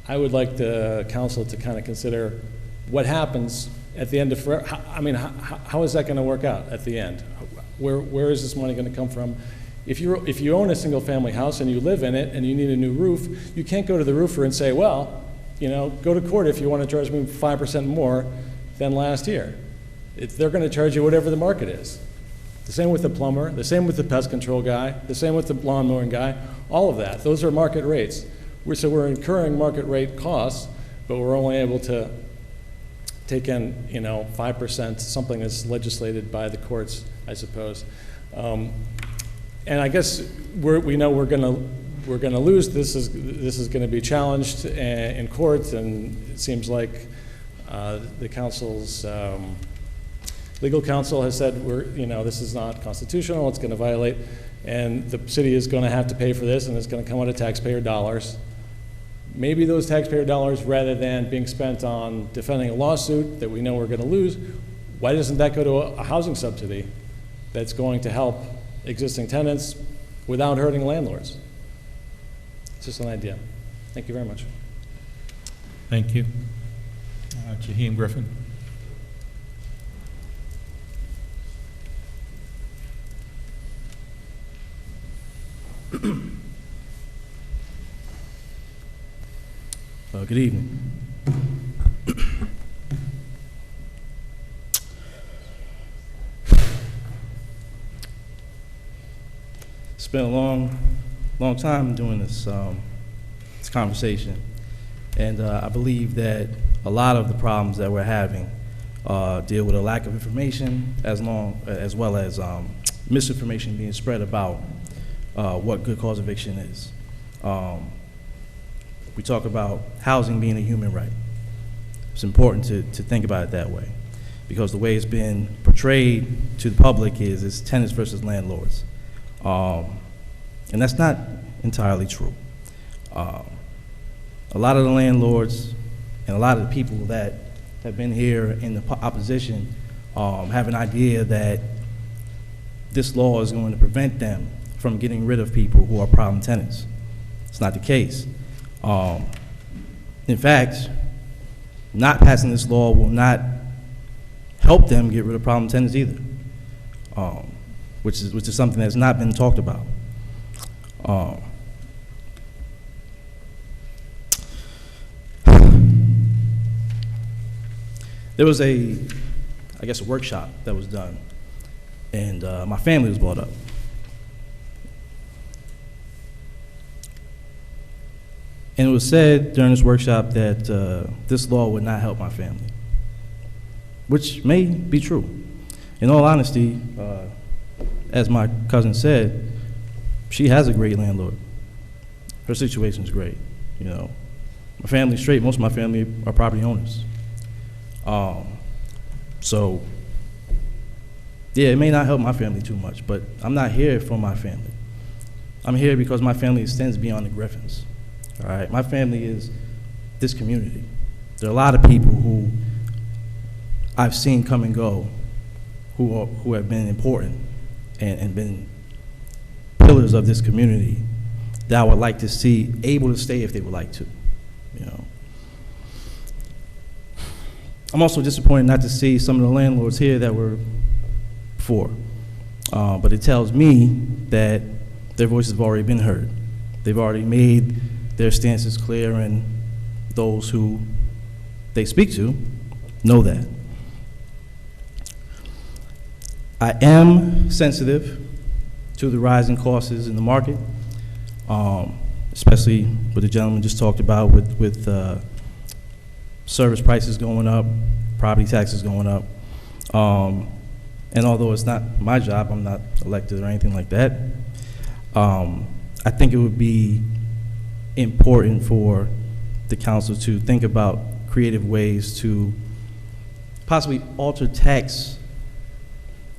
I would like the council to kind of consider what happens at the end of forever. I mean, how is that going to work out at the end? Where is this money going to come from? If you own a single family house and you live in it and you need a new roof, you can't go to the roofer and say, well, you know, go to court if you want to charge me 5% more than last year. They're going to charge you whatever the market is. The same with the plumber, the same with the pest control guy, the same with the lawn mowing guy, all of that. Those are market rates. So we're incurring market rate costs, but we're only able to take in, 5%, something that's legislated by the courts, I suppose. And I guess we know we're going to lose. This is going to be challenged in court, and it seems like the council's legal counsel has said this is not constitutional. It's going to violate, and the city is going to have to pay for this, and it's going to come out of taxpayer dollars. Maybe those taxpayer dollars, rather than being spent on defending a lawsuit that we know we're going to lose, why doesn't that go to a housing subsidy that's going to help existing tenants without hurting landlords? It's just an idea. Thank you very much. Thank you. Jaheim Griffin. Good evening. It's been a long time doing this conversation, and I believe that a lot of the problems that we're having deal with a lack of information, as well as misinformation being spread about what good cause eviction is. We talk about housing being a human right. It's important to think about it that way, because the way it's been portrayed to the public is it's tenants versus landlords. And that's not entirely true. A lot of the landlords and a lot of the people that have been here in the opposition have an idea that this law is going to prevent them from getting rid of people who are problem tenants. It's not the case. In fact, not passing this law will not help them get rid of problem tenants either, which is something that's not been talked about. There was a workshop that was done, and my family was brought up. And it was said during this workshop that this law would not help my family, which may be true. In all honesty, as my cousin said, she has a great landlord. Her situation's great, you know. My family's straight. Most of my family are property owners. So, yeah, it may not help my family too much, but I'm not here for my family. I'm here because my family extends beyond the Griffins. All right, my family is this community. There are a lot of people who I've seen come and go who have been important and been pillars of this community that I would like to see able to stay if they would like to, you know. I'm also disappointed not to see some of the landlords here that were before, but it tells me that their voices have already been heard. They've already made their stances clear, and those who they speak to know that. I am sensitive to the rising costs in the market, especially what the gentleman just talked about with service prices going up, property taxes going up. And although it's not my job, I'm not elected or anything like that, I think it would be important for the council to think about creative ways to possibly alter tax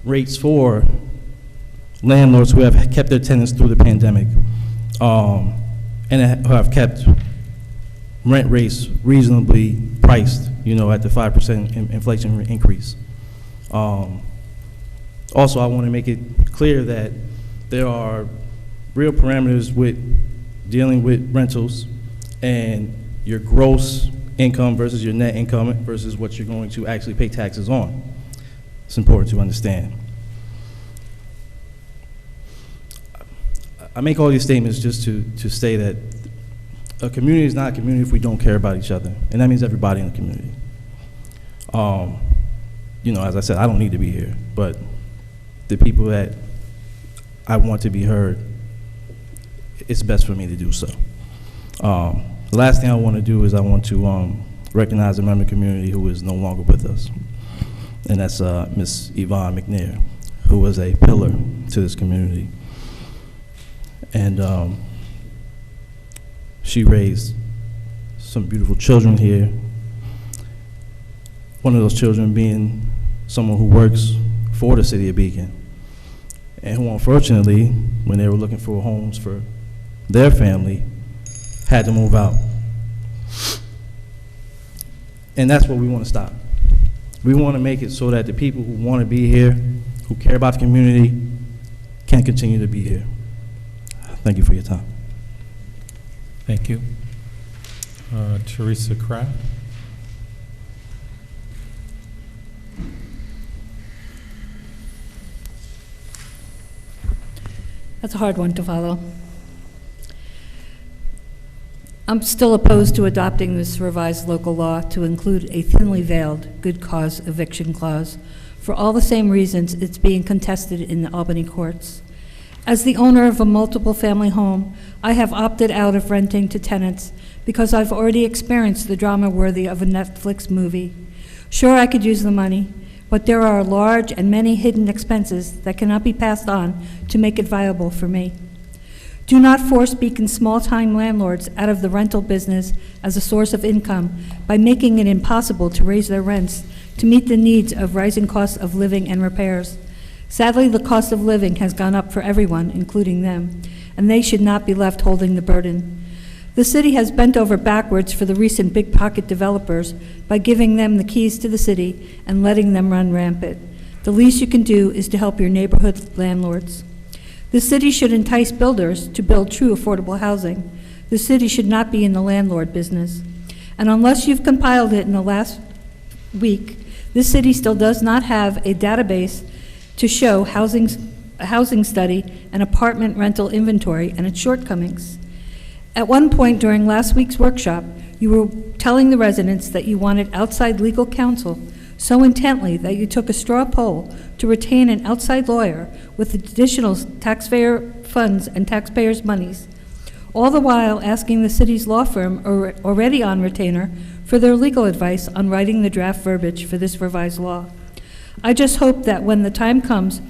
rates for landlords who have kept their tenants through the pandemic, and who have kept rent rates reasonably priced, you know, at the 5% inflation increase. Also, I want to make it clear that there are real parameters with dealing with rentals and your gross income versus your net income versus what you're going to actually pay taxes on. It's important to understand. I make all these statements just to say that a community is not a community if we don't care about each other, and that means everybody in the community. You know, as I said, I don't need to be here, but the people that I want to be heard, it's best for me to do so. The last thing I want to do is I want to recognize a member of the community who is no longer with us, and that's Miss Yvonne McNair, who was a pillar to this community. And she raised some beautiful children here. One of those children being someone who works for the city of Beacon, and who unfortunately, when they were looking for homes for their family, had to move out. And that's what we want to stop. We want to make it so that the people who want to be here, who care about the community, can continue to be here. Thank you for your time. Thank you. Teresa Kraft. That's a hard one to follow. I'm still opposed to adopting this revised local law to include a thinly veiled good cause eviction clause for all the same reasons it's being contested in the Albany courts. As the owner of a multiple family home, I have opted out of renting to tenants because I've already experienced the drama worthy of a Netflix movie. Sure, I could use the money, but there are large and many hidden expenses that cannot be passed on to make it viable for me. Do not force Beacon's small-time landlords out of the rental business as a source of income by making it impossible to raise their rents to meet the needs of rising costs of living and repairs. Sadly, the cost of living has gone up for everyone, including them, and they should not be left holding the burden. The city has bent over backwards for the recent big pocket developers by giving them the keys to the city and letting them run rampant. The least you can do is to help your neighborhood landlords. The city should entice builders to build true affordable housing. The city should not be in the landlord business. And unless you've compiled it in the last week, this city still does not have a database to show a housing study and apartment rental inventory and its shortcomings. At one point during last week's workshop, you were telling the residents that you wanted outside legal counsel so intently that you took a straw poll to retain an outside lawyer with additional taxpayer funds and taxpayers' monies, all the while asking the city's law firm, already on retainer, for their legal advice on writing the draft verbiage for this revised law. I just hope that when the time comes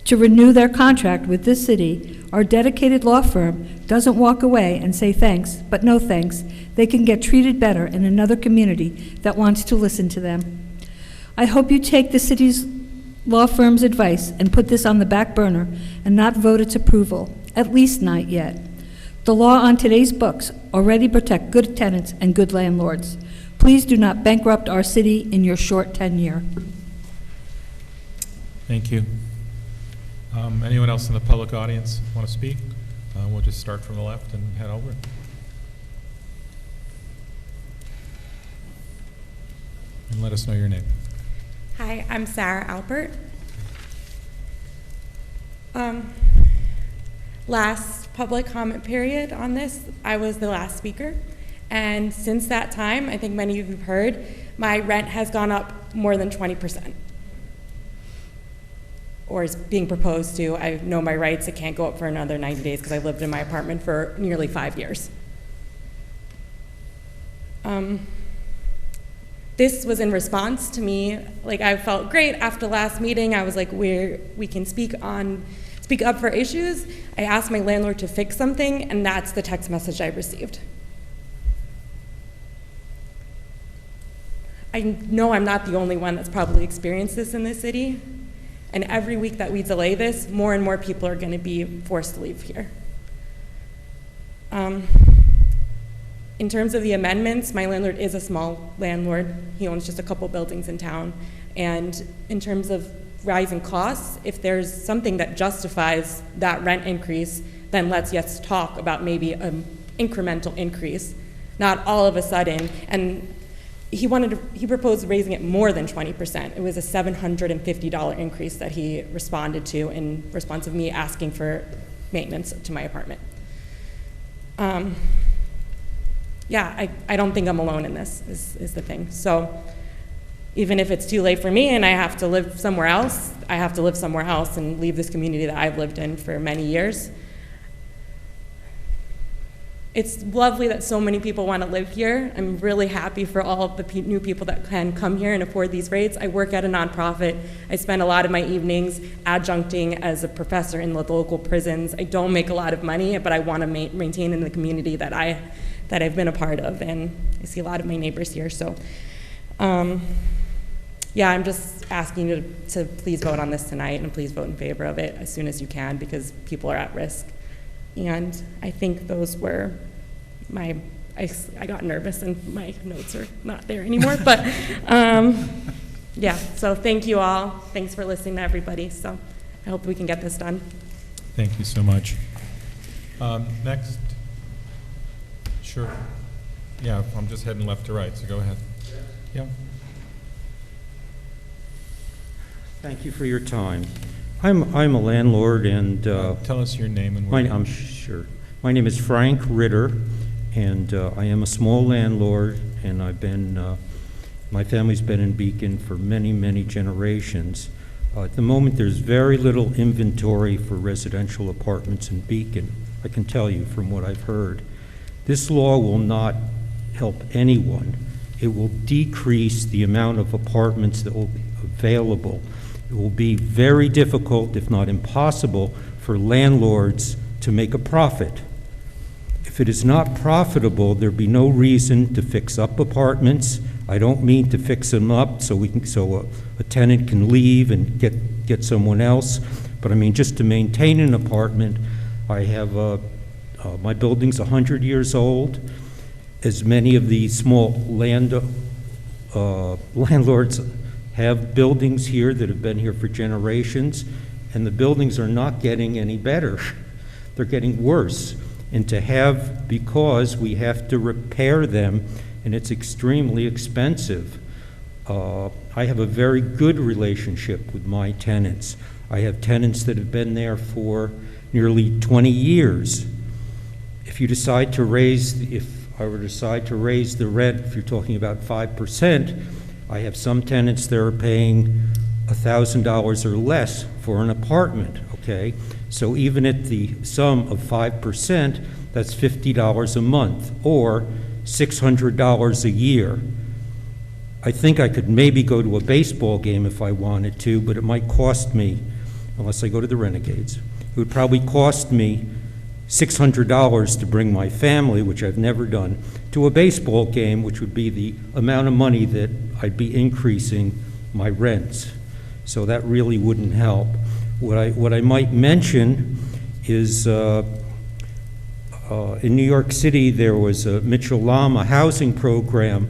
to renew their contract with this city, our dedicated law firm doesn't walk away and say thanks, but no thanks. They can get treated better in another community that wants to listen to them. I hope you take the city's law firm's advice and put this on the back burner and not vote its approval, at least not yet. The law on today's books already protect good tenants and good landlords. Please do not bankrupt our city in your short tenure. Thank you. Anyone else in the public audience want to speak? We'll just start from the left and head over. And let us know your name. Hi, I'm Sarah Alpert. Last public comment period on this, I was the last speaker. And since that time, I think many of you have heard, my rent has gone up more than 20%. Or is being proposed to. I know my rights, it can't go up for another 90 days because I lived in my apartment for nearly 5 years. This was in response to me, like I felt great after last meeting. I was like, we can speak up for issues. I asked my landlord to fix something, and that's the text message I received. I know I'm not the only one that's probably experienced this in this city. And every week that we delay this, more and more people are going to be forced to leave here. In terms of the amendments, my landlord is a small landlord. He owns just a couple buildings in town. And in terms of rising costs, if there's something that justifies that rent increase, then let's talk about maybe an incremental increase, not all of a sudden. And he proposed raising it more than 20%. It was a $750 increase that he responded to in response of me asking for maintenance to my apartment. Yeah, I don't think I'm alone in this, is the thing. So even if it's too late for me and I have to live somewhere else, I have to live somewhere else and leave this community that I've lived in for many years. It's lovely that so many people want to live here. I'm really happy for all of the new people that can come here and afford these rates. I work at a nonprofit. I spend a lot of my evenings adjuncting as a professor in the local prisons. I don't make a lot of money, but I want to maintain in the community that I've been a part of, and I see a lot of my neighbors here. So, yeah, I'm just asking you to please vote on this tonight, and please vote in favor of it as soon as you can, because people are at risk. And I think those were I got nervous and my notes are not there anymore, but yeah, so thank you all. Thanks for listening to everybody. So I hope we can get this done. Thank you so much. Next. Sure. Yeah, I'm just heading left to right, so go ahead. Yeah. Thank you for your time. I'm a landlord, and tell us your name and where. I'm sure. My name is Frank Ritter, and I am a small landlord, and I've been. My family's been in Beacon for many, many generations. At the moment, there's very little inventory for residential apartments in Beacon. I can tell you from what I've heard. This law will not help anyone. It will decrease the amount of apartments that will be available. It will be very difficult, if not impossible, for landlords to make a profit. If it is not profitable, there'd be no reason to fix up apartments. I don't mean to fix them up so a tenant can leave and get someone else, but I mean just to maintain an apartment. I have my building's 100 years old. As many of the small landlords have buildings here that have been here for generations, and the buildings are not getting any better. They're getting worse. And because we have to repair them, and it's extremely expensive. I have a very good relationship with my tenants. I have tenants that have been there for nearly 20 years. If I were to decide to raise the rent, if you're talking about 5%, I have some tenants that are paying $1,000 or less for an apartment, okay? So even at the sum of 5%, that's $50 a month, or $600 a year. I think I could maybe go to a baseball game if I wanted to, but it might cost me, unless I go to the Renegades, it would probably cost me $600 to bring my family, which I've never done, to a baseball game, which would be the amount of money that I'd be increasing my rents. So that really wouldn't help. What I might mention is in New York City, there was a Mitchell-Lama housing program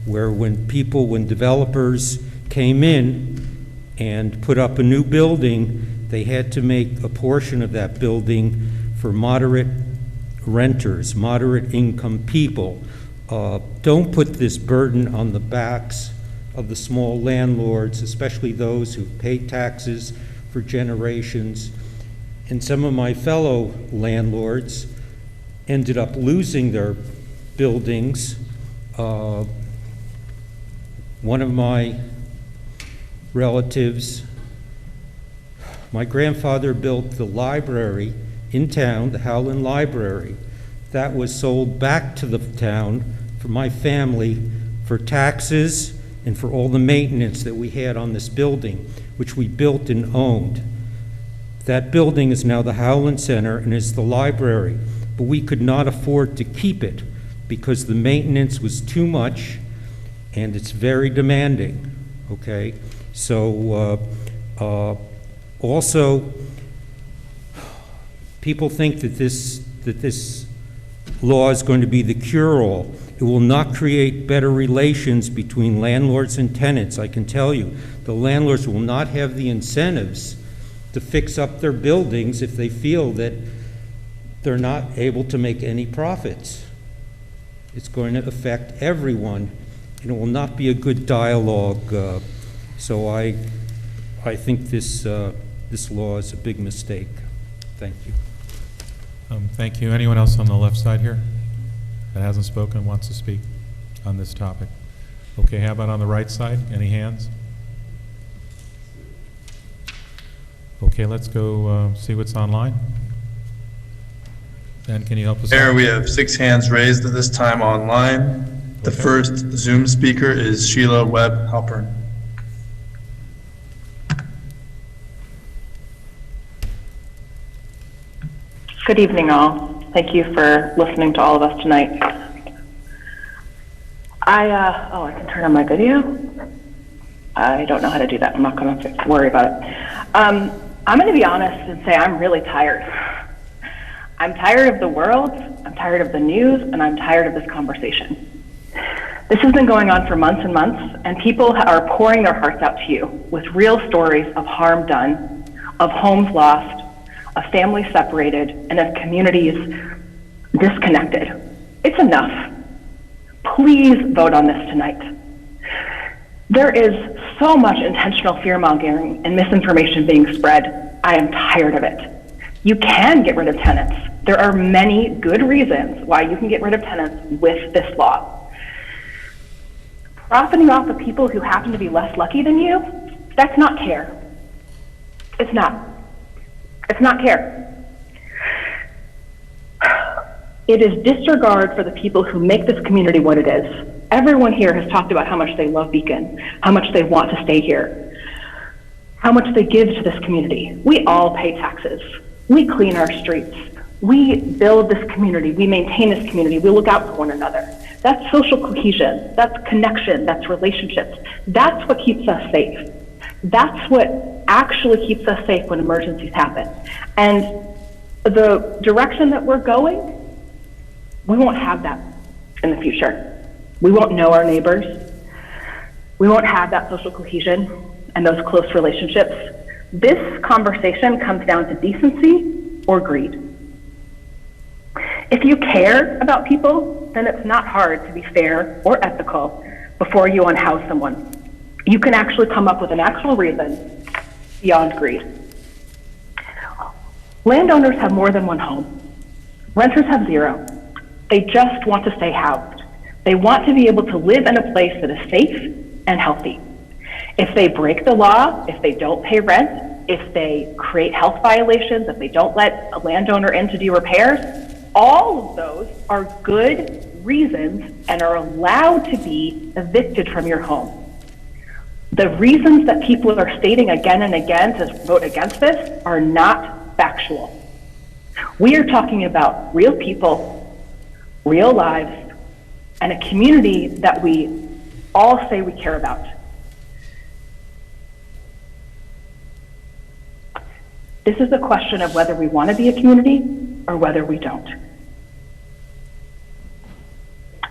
where when developers came in and put up a new building, they had to make a portion of that building for moderate renters, moderate income people. Don't put this burden on the backs of the small landlords, especially those who've paid taxes for generations. And some of my fellow landlords ended up losing their buildings. One of my relatives, my grandfather built the library in town, the Howland Library. That was sold back to the town for my family for taxes and for all the maintenance that we had on this building, which we built and owned. That building is now the Howland Center and is the library, but we could not afford to keep it because the maintenance was too much and it's very demanding, okay? So also, people think that this law is going to be the cure-all. It will not create better relations between landlords and tenants. I can tell you, the landlords will not have the incentives to fix up their buildings if they feel that they're not able to make any profits. It's going to affect everyone, and it will not be a good dialogue. So I think this law is a big mistake. Thank you. Thank you. Anyone else on the left side here that hasn't spoken, wants to speak on this topic? Okay, how about on the right side? Any hands? Okay, let's go see what's online. Ben, can you help us Mayor, out? we have 6 hands raised at this time online. The first Zoom speaker is Sheila Webb Halpern. Good evening, all. Thank you for listening to all of us tonight. I can turn on my video. I don't know how to do that. I'm not going to worry about it. I'm going to be honest and say I'm really tired. I'm tired of the world, I'm tired of the news, and I'm tired of this conversation. This has been going on for months and months, and people are pouring their hearts out to you with real stories of harm done, of homes lost, of families separated, and of communities disconnected. It's enough. Please vote on this tonight. There is so much intentional fear-mongering and misinformation being spread. I am tired of it. You can get rid of tenants. There are many good reasons why you can get rid of tenants with this law. Profiting off of people who happen to be less lucky than you, that's not care. It's not. It's not care. It is disregard for the people who make this community what it is. Everyone here has talked about how much they love Beacon, how much they want to stay here, how much they give to this community. We all pay taxes. We clean our streets. We build this community, we maintain this community, we look out for one another. That's social cohesion, that's connection, that's relationships. That's what keeps us safe. That's what actually keeps us safe when emergencies happen. And the direction that we're going, we won't have that in the future. We won't know our neighbors. We won't have that social cohesion and those close relationships. This conversation comes down to decency or greed. If you care about people, then it's not hard to be fair or ethical before you unhouse someone. You can actually come up with an actual reason beyond greed. Landowners have more than one home. Renters have zero. They just want to stay housed. They want to be able to live in a place that is safe and healthy. If they break the law, if they don't pay rent, if they create health violations, if they don't let a landowner in to do repairs, all of those are good reasons and are allowed to be evicted from your home. The reasons that people are stating again and again to vote against this are not factual. We are talking about real people, real lives, and a community that we all say we care about. This is a question of whether we want to be a community or whether we don't.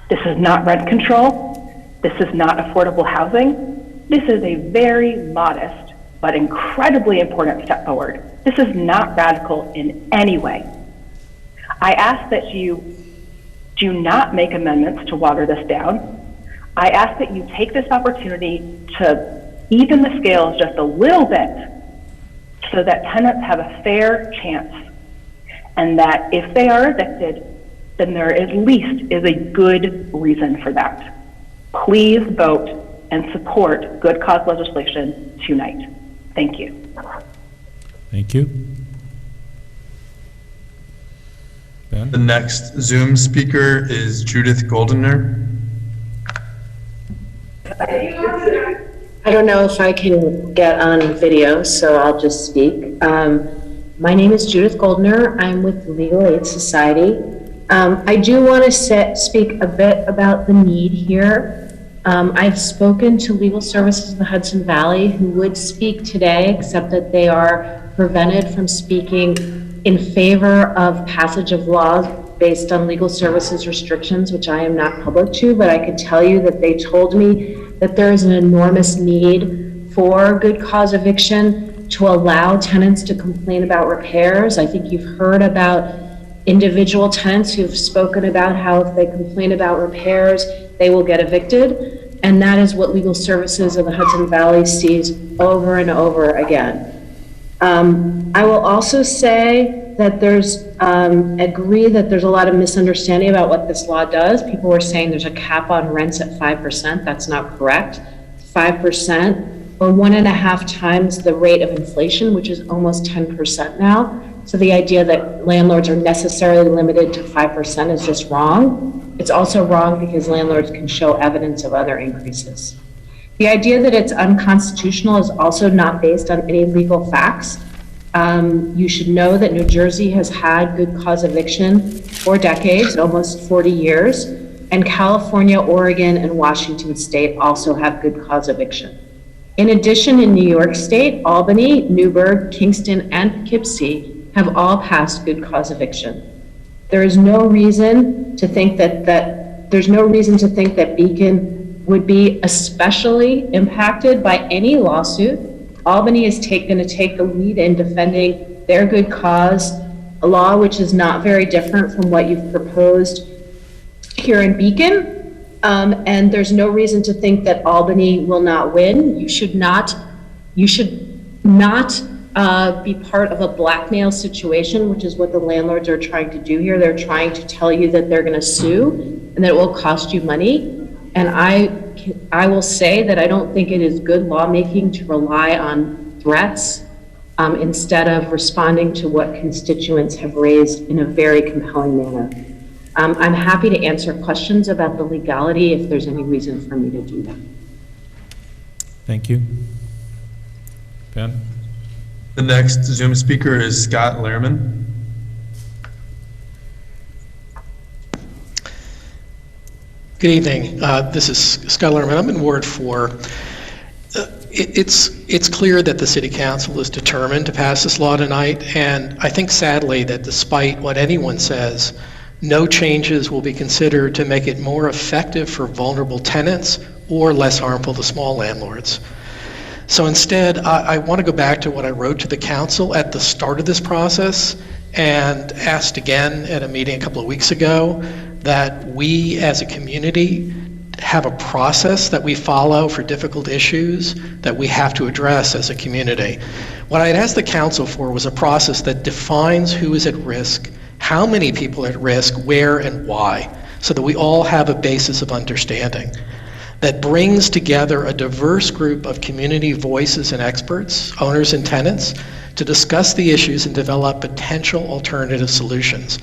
This is not rent control. This is not affordable housing. This is a very modest but incredibly important step forward. This is not radical in any way. I ask that you do not make amendments to water this down. I ask that you take this opportunity to even the scales just a little bit so that tenants have a fair chance, and that if they are evicted, then there at least is a good reason for that. Please vote and support good cause legislation tonight. Thank you. Thank you. Ben? The next Zoom speaker is Judith Goldener. I don't know if I can get on video, so I'll just speak. My name is Judith Goldner. I'm with the Legal Aid Society. I do want to speak a bit about the need here. I've spoken to Legal Services of the Hudson Valley who would speak today, except that they are prevented from speaking in favor of passage of laws based on legal services restrictions, which I am not public to, but I can tell you that they told me that there is an enormous need for good cause eviction to allow tenants to complain about repairs. I think you've heard about individual tenants who've spoken about how if they complain about repairs, they will get evicted. And that is what Legal Services of the Hudson Valley sees over and over again. I will also say that agree that there's a lot of misunderstanding about what this law does. People were saying there's a cap on rents at 5%. That's not correct. 5% or 1.5 times the rate of inflation, which is almost 10% now. So the idea that landlords are necessarily limited to 5% is just wrong. It's also wrong because landlords can show evidence of other increases. The idea that it's unconstitutional is also not based on any legal facts. You should know that New Jersey has had good cause eviction for decades, almost 40 years, and California, Oregon, and Washington State also have good cause eviction. In addition, in New York State, Albany, Newburgh, Kingston, and Poughkeepsie have all passed good cause eviction. There is no reason to think that Beacon would be especially impacted by any lawsuit. Albany is going to take the lead in defending their good cause, a law which is not very different from what you've proposed here in Beacon. And there's no reason to think that Albany will not win. You should not be part of a blackmail situation, which is what the landlords are trying to do here. They're trying to tell you that they're going to sue and that it will cost you money. And I will say that I don't think it is good lawmaking to rely on threats instead of responding to what constituents have raised in a very compelling manner. I'm happy to answer questions about the legality if there's any reason for me to do that. Thank you. Ben? The next Zoom speaker is Scott Lehrman. Good evening. This is Scott Lerman. I'm in Ward 4. It's clear that the City Council is determined to pass this law tonight, and I think sadly that despite what anyone says, no changes will be considered to make it more effective for vulnerable tenants or less harmful to small landlords. So instead, I want to go back to what I wrote to the council at the start of this process and asked again at a meeting a couple of weeks ago that we as a community have a process that we follow for difficult issues that we have to address as a community. What I'd asked the council for was a process that defines who is at risk, how many people are at risk, where and why, so that we all have a basis of understanding that brings together a diverse group of community voices and experts, owners and tenants, to discuss the issues and develop potential alternative solutions.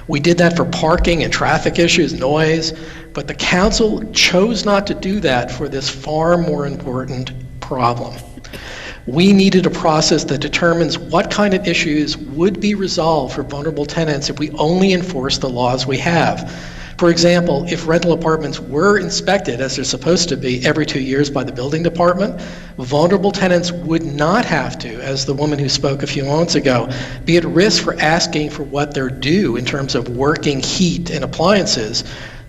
We did that for parking and traffic issues, noise, but the council chose not to do that for this far more important problem. We needed a process that determines what kind of issues would be resolved for vulnerable tenants if we only enforce the laws we have. For example, if rental apartments were inspected, as they're supposed to be, every 2 years by the building department, vulnerable tenants would not have to, as the woman who spoke a few moments ago, be at risk for asking for what they're due in terms of working heat and appliances.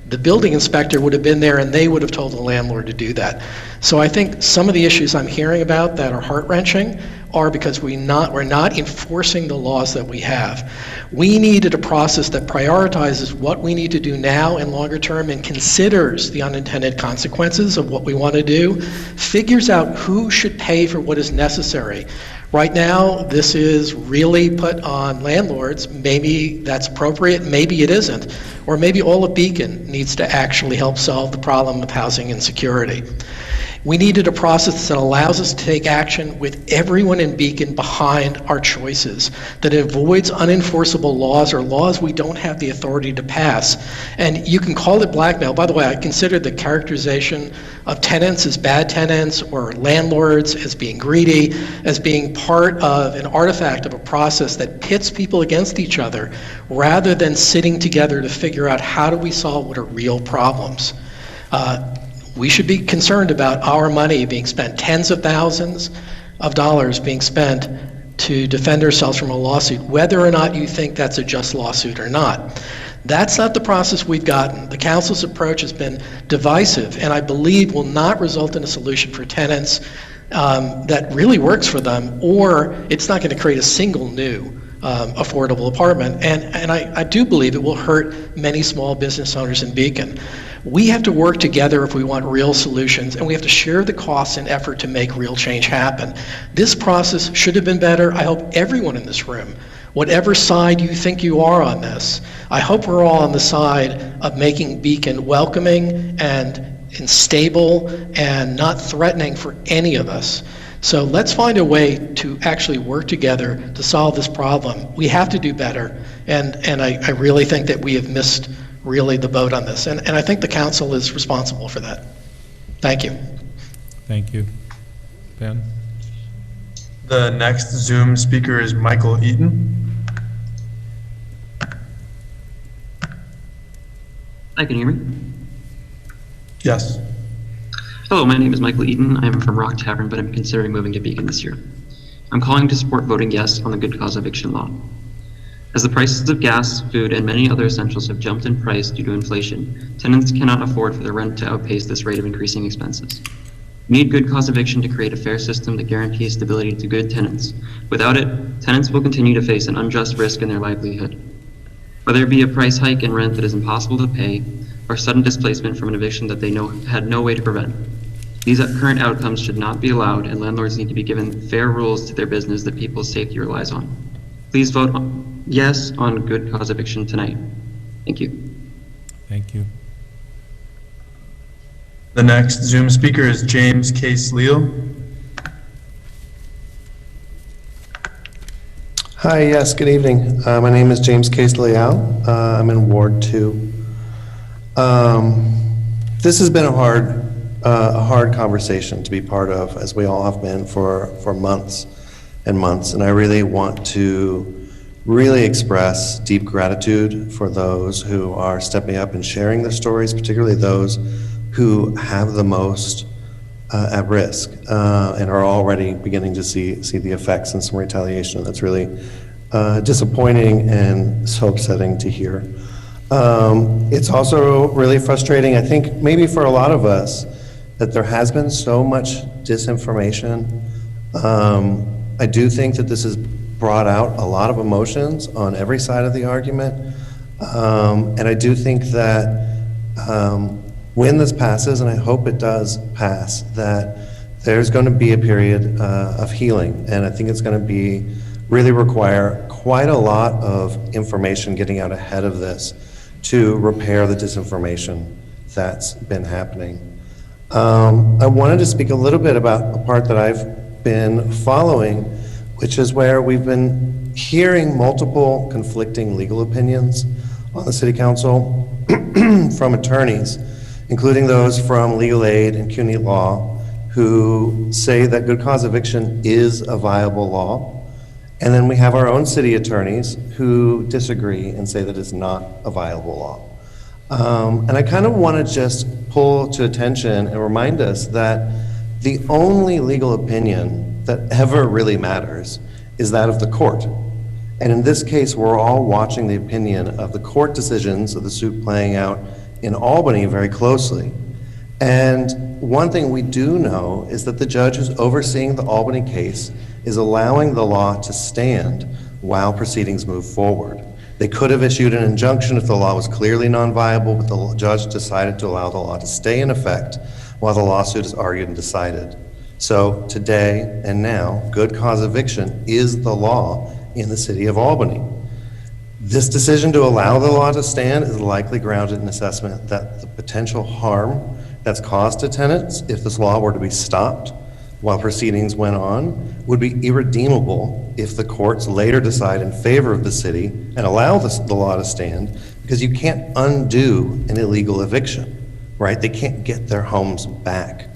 The building inspector would have been there and they would have told the landlord to do that. So I think some of the issues I'm hearing about that are heart-wrenching are because we're not enforcing the laws that we have. We needed a process that prioritizes what we need to do now and longer term and considers the unintended consequences of what we want to do, figures out who should pay for what is necessary. Right now, this is really put on landlords. Maybe that's appropriate, maybe it isn't. Or maybe all of Beacon needs to actually help solve the problem of housing insecurity. We needed a process that allows us to take action with everyone in Beacon behind our choices, that avoids unenforceable laws or laws we don't have the authority to pass. And you can call it blackmail. By the way, I consider the characterization of tenants as bad tenants or landlords as being greedy, as being part of an artifact of a process that pits people against each other rather than sitting together to figure out how do we solve what are real problems. We should be concerned about our money being spent, tens of thousands of dollars being spent to defend ourselves from a lawsuit, whether or not you think that's a just lawsuit or not. That's not the process we've gotten. The council's approach has been divisive and I believe will not result in a solution for tenants that really works for them, or it's not going to create a single new affordable apartment. And I do believe it will hurt many small business owners in Beacon. We have to work together if we want real solutions, and we have to share the costs and effort to make real change happen. This process should have been better. I hope everyone in this room, whatever side you think you are on this, I hope we're all on the side of making Beacon welcoming and stable and not threatening for any of us. So let's find a way to actually work together to solve this problem. We have to do better, and I really think that we have missed really the boat on this, and I think the council is responsible for that. Thank you. Thank you. Ben? The next Zoom speaker is Michael Eaton. Hi, can you hear me? Yes. Hello, my name is Michael Eaton. I'm from Rock Tavern, but I'm considering moving to Beacon this year. I'm calling to support voting yes on the good cause eviction law. As the prices of gas, food, and many other essentials have jumped in price due to inflation, tenants cannot afford for their rent to outpace this rate of increasing expenses. We need good cause eviction to create a fair system that guarantees stability to good tenants. Without it, tenants will continue to face an unjust risk in their livelihood. Whether it be a price hike in rent that is impossible to pay, or sudden displacement from an eviction that they had no way to prevent. These current outcomes should not be allowed, and landlords need to be given fair rules to their business that people's safety relies on. Please vote yes on good cause eviction tonight. Thank you. Thank you. The next Zoom speaker is James Case-Leal. Hi, yes, good evening. My name is James Case-Leal. I'm in Ward 2. This has been a hard conversation to be part of, as we all have been for months and months, and I really want to really express deep gratitude for those who are stepping up and sharing their stories, particularly those who have the most at risk and are already beginning to see the effects and some retaliation. That's really disappointing and so upsetting to hear. It's also really frustrating, I think, maybe for a lot of us, that there has been so much disinformation. I do think that this has brought out a lot of emotions on every side of the argument. And I do think that when this passes, and I hope it does pass, that there's going to be a period of healing. And I think it's going to really require quite a lot of information getting out ahead of this to repair the disinformation that's been happening. I wanted to speak a little bit about a part that I've been following, which is where we've been hearing multiple conflicting legal opinions on the City Council from attorneys, including those from legal aid and CUNY law, who say that good cause eviction is a viable law. And then we have our own city attorneys who disagree and say that it's not a viable law. And I kind of want to just pull to attention and remind us that the only legal opinion that ever really matters is that of the court. And in this case, we're all watching the opinion of the court decisions of the suit playing out in Albany very closely. And one thing we do know is that the judge who's overseeing the Albany case is allowing the law to stand while proceedings move forward. They could have issued an injunction if the law was clearly non-viable, but the judge decided to allow the law to stay in effect while the lawsuit is argued and decided. So today and now, good cause eviction is the law in the city of Albany. This decision to allow the law to stand is likely grounded in assessment that the potential harm that's caused to tenants if this law were to be stopped while proceedings went on would be irredeemable if the courts later decide in favor of the city and allow the law to stand, because you can't undo an illegal eviction, right? They can't get their homes back.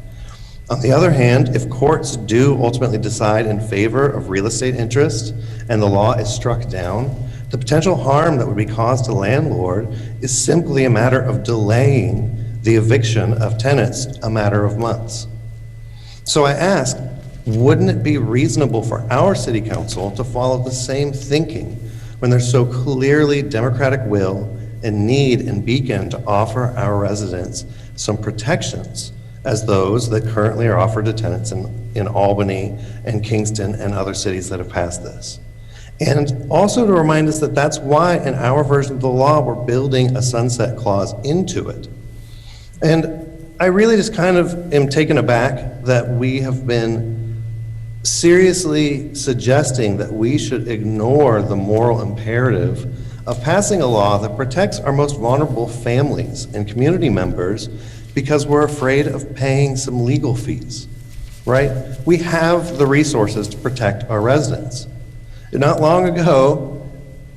On the other hand, if courts do ultimately decide in favor of real estate interest and the law is struck down, the potential harm that would be caused to landlord is simply a matter of delaying the eviction of tenants a matter of months. So I ask, wouldn't it be reasonable for our city council to follow the same thinking when there's so clearly democratic will and need in Beacon to offer our residents some protections as those that currently are offered to tenants in Albany and Kingston and other cities that have passed this? And also to remind us that that's why in our version of the law we're building a sunset clause into it. And I really just kind of am taken aback that we have been seriously suggesting that we should ignore the moral imperative of passing a law that protects our most vulnerable families and community members because we're afraid of paying some legal fees, right? We have the resources to protect our residents. Not long ago,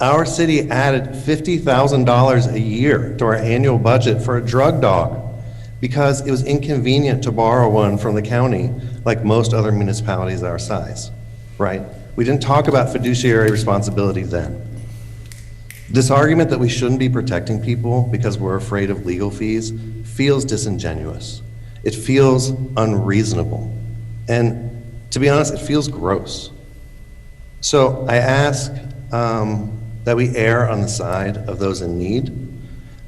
our city added $50,000 a year to our annual budget for a drug dog because it was inconvenient to borrow one from the county like most other municipalities our size, right? We didn't talk about fiduciary responsibility then. This argument that we shouldn't be protecting people because we're afraid of legal fees feels disingenuous. It feels unreasonable. And to be honest, it feels gross. So I ask that we err on the side of those in need,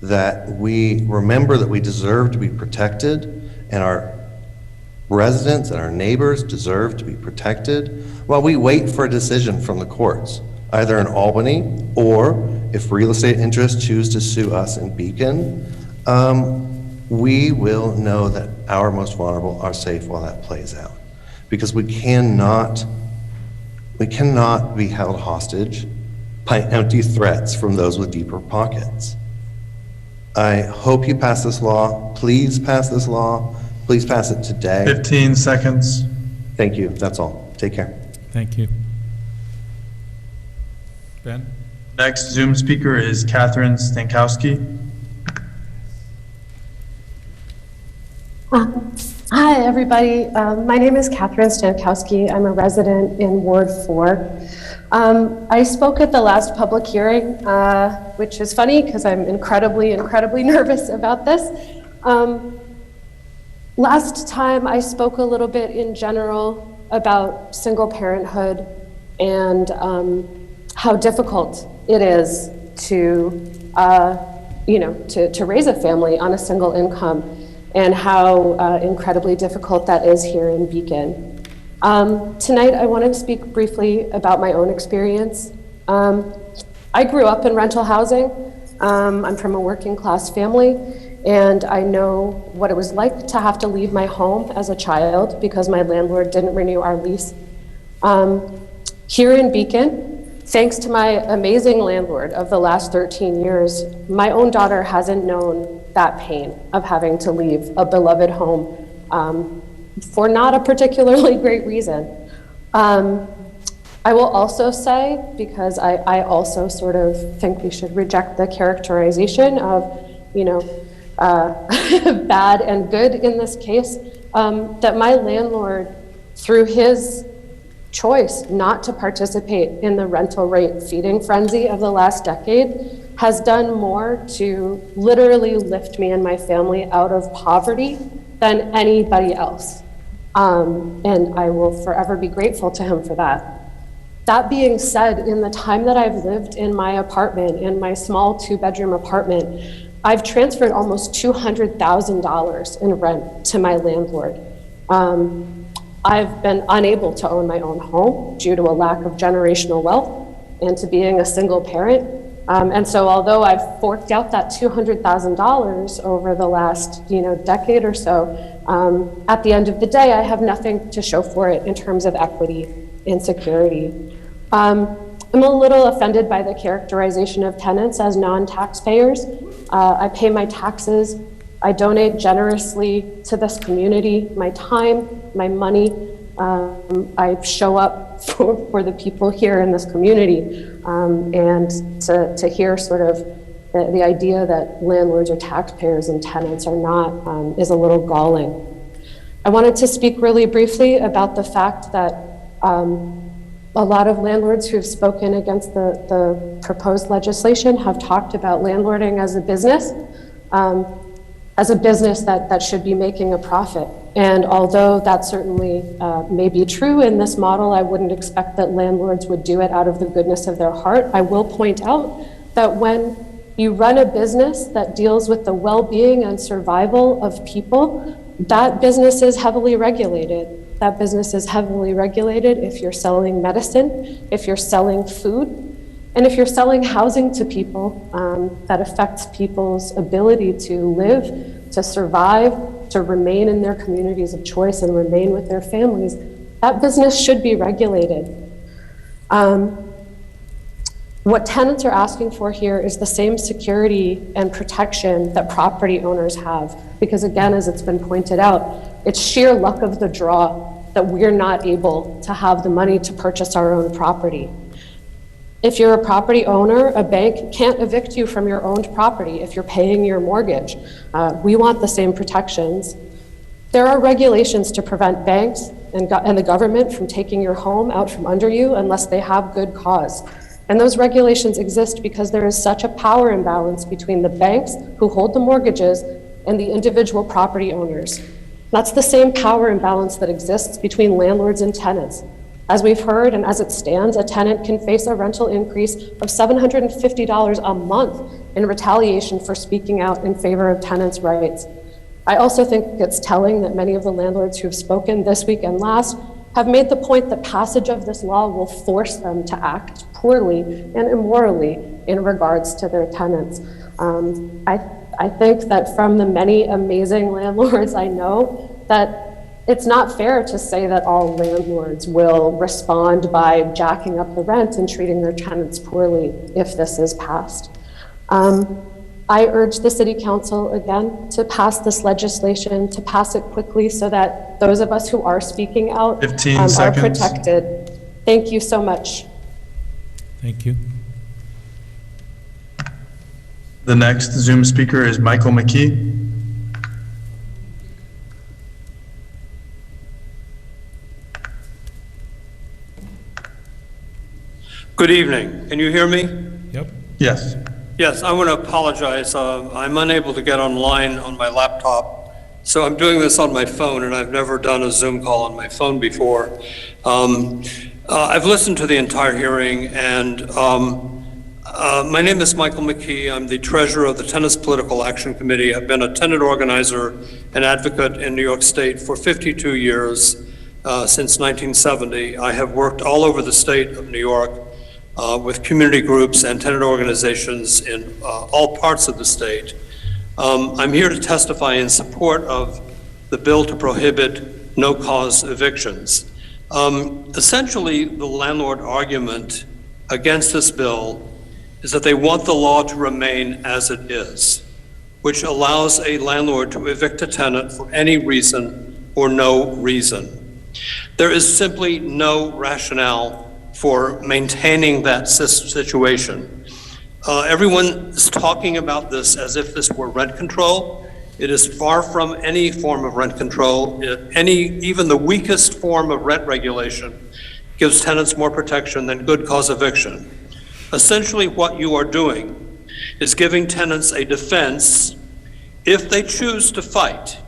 that we remember that we deserve to be protected and our residents and our neighbors deserve to be protected while we wait for a decision from the courts, either in Albany or if real estate interests choose to sue us in Beacon, we will know that our most vulnerable are safe while that plays out. Because we cannot be held hostage by empty threats from those with deeper pockets. I hope you pass this law. Please pass this law. Please pass it today. 15 seconds. Thank you. That's all. Take care. Thank you. Ben? Next Zoom speaker is Catherine Stankowski. Hi, everybody. My name is Catherine Stankowski. I'm a resident in Ward 4. I spoke at the last public hearing, which is funny because I'm incredibly nervous about this. Last time I spoke a little bit in general about single parenthood and how difficult it is to, to raise a family on a single income, and how incredibly difficult that is here in Beacon. Tonight, I want to speak briefly about my own experience. I grew up in rental housing. I'm from a working class family, and I know what it was like to have to leave my home as a child because my landlord didn't renew our lease. Here in Beacon, thanks to my amazing landlord of the last 13 years, my own daughter hasn't known that pain of having to leave a beloved home for not a particularly great reason. I will also say, because I also sort of think we should reject the characterization of, bad and good in this case, that my landlord, through his choice not to participate in the rental rate feeding frenzy of the last decade, has done more to literally lift me and my family out of poverty than anybody else. And I will forever be grateful to him for that. That being said, in the time that I've lived in my apartment, in my small 2-bedroom apartment, I've transferred almost $200,000 in rent to my landlord. I've been unable to own my own home due to a lack of generational wealth and to being a single parent. And so although I've forked out that $200,000 over the last decade or so, at the end of the day, I have nothing to show for it in terms of equity and security. I'm a little offended by the characterization of tenants as non-taxpayers. I pay my taxes. I donate generously to this community, my time, my money. I show up for the people here in this community. And to hear sort of the idea that landlords are taxpayers and tenants are not is a little galling. I wanted to speak really briefly about the fact that a lot of landlords who have spoken against the proposed legislation have talked about landlording as a business that should be making a profit. And although that certainly may be true in this model, I wouldn't expect that landlords would do it out of the goodness of their heart. I will point out that when you run a business that deals with the well-being and survival of people, that business is heavily regulated. That business is heavily regulated if you're selling medicine, if you're selling food, and if you're selling housing to people that affects people's ability to live, to survive, to remain in their communities of choice and remain with their families, that business should be regulated. What tenants are asking for here is the same security and protection that property owners have. Because again, as it's been pointed out, it's sheer luck of the draw that we're not able to have the money to purchase our own property. If you're a property owner, a bank can't evict you from your owned property if you're paying your mortgage. We want the same protections. There are regulations to prevent banks and the government from taking your home out from under you unless they have good cause. And those regulations exist because there is such a power imbalance between the banks who hold the mortgages and the individual property owners. That's the same power imbalance that exists between landlords and tenants. As we've heard, and as it stands, a tenant can face a rental increase of $750 a month in retaliation for speaking out in favor of tenants' rights. I also think it's telling that many of the landlords who have spoken this week and last have made the point that passage of this law will force them to act poorly and immorally in regards to their tenants. I think that from the many amazing landlords I know, that it's not fair to say that all landlords will respond by jacking up the rent and treating their tenants poorly if this is passed. I urge the City Council again to pass this legislation, to pass it quickly so that those of us who are speaking out 15 are seconds. protected. Thank you so much. Thank you. The next Zoom speaker is Michael McKee. Good evening. Can you hear me? Yep. Yes. Yes, I want to apologize. I'm unable to get online on my laptop, so I'm doing this on my phone, and I've never done a Zoom call on my phone before. I've listened to the entire hearing, and my name is Michael McKee. I'm the treasurer of the Tenants Political Action Committee. I've been a tenant organizer and advocate in New York State for 52 years, since 1970. I have worked all over the state of New York with community groups and tenant organizations in all parts of the state. I'm here to testify in support of the bill to prohibit no-cause evictions. Essentially, the landlord argument against this bill is that they want the law to remain as it is, which allows a landlord to evict a tenant for any reason or no reason. There is simply no rationale for maintaining that situation. Everyone is talking about this as if this were rent control. It is far from any form of rent control. Even the weakest form of rent regulation gives tenants more protection than good cause eviction. Essentially, what you are doing is giving tenants a defense if they choose to fight.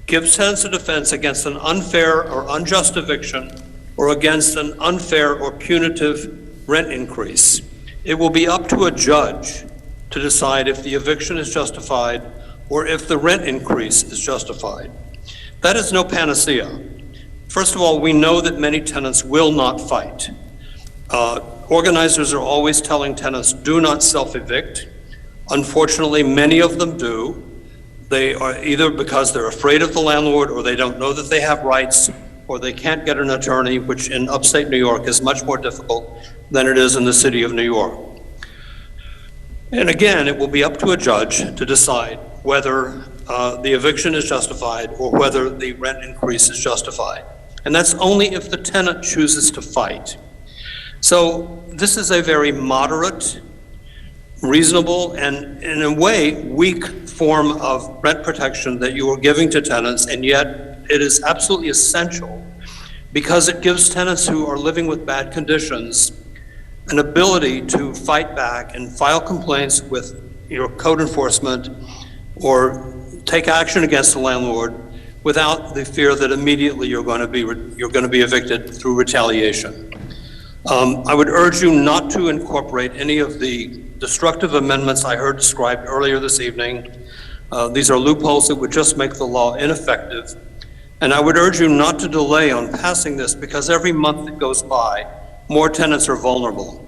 Gives tenants a defense against an unfair or unjust eviction or against an unfair or punitive rent increase. It will be up to a judge to decide if the eviction is justified or if the rent increase is justified. That is no panacea. First of all, we know that many tenants will not fight. Organizers are always telling tenants, do not self-evict. Unfortunately, many of them do. They are either because they're afraid of the landlord, or they don't know that they have rights, or they can't get an attorney, which in upstate New York is much more difficult than it is in the city of New York. And again, it will be up to a judge to decide whether the eviction is justified or whether the rent increase is justified. And that's only if the tenant chooses to fight. So this is a very moderate, reasonable, and in a way, weak form of rent protection that you are giving to tenants, and yet it is absolutely essential because it gives tenants who are living with bad conditions an ability to fight back and file complaints with your code enforcement or take action against the landlord without the fear that immediately you're going to be evicted through retaliation. I would urge you not to incorporate any of the destructive amendments I heard described earlier this evening. These are loopholes that would just make the law ineffective. And I would urge you not to delay on passing this because every month that goes by, more tenants are vulnerable.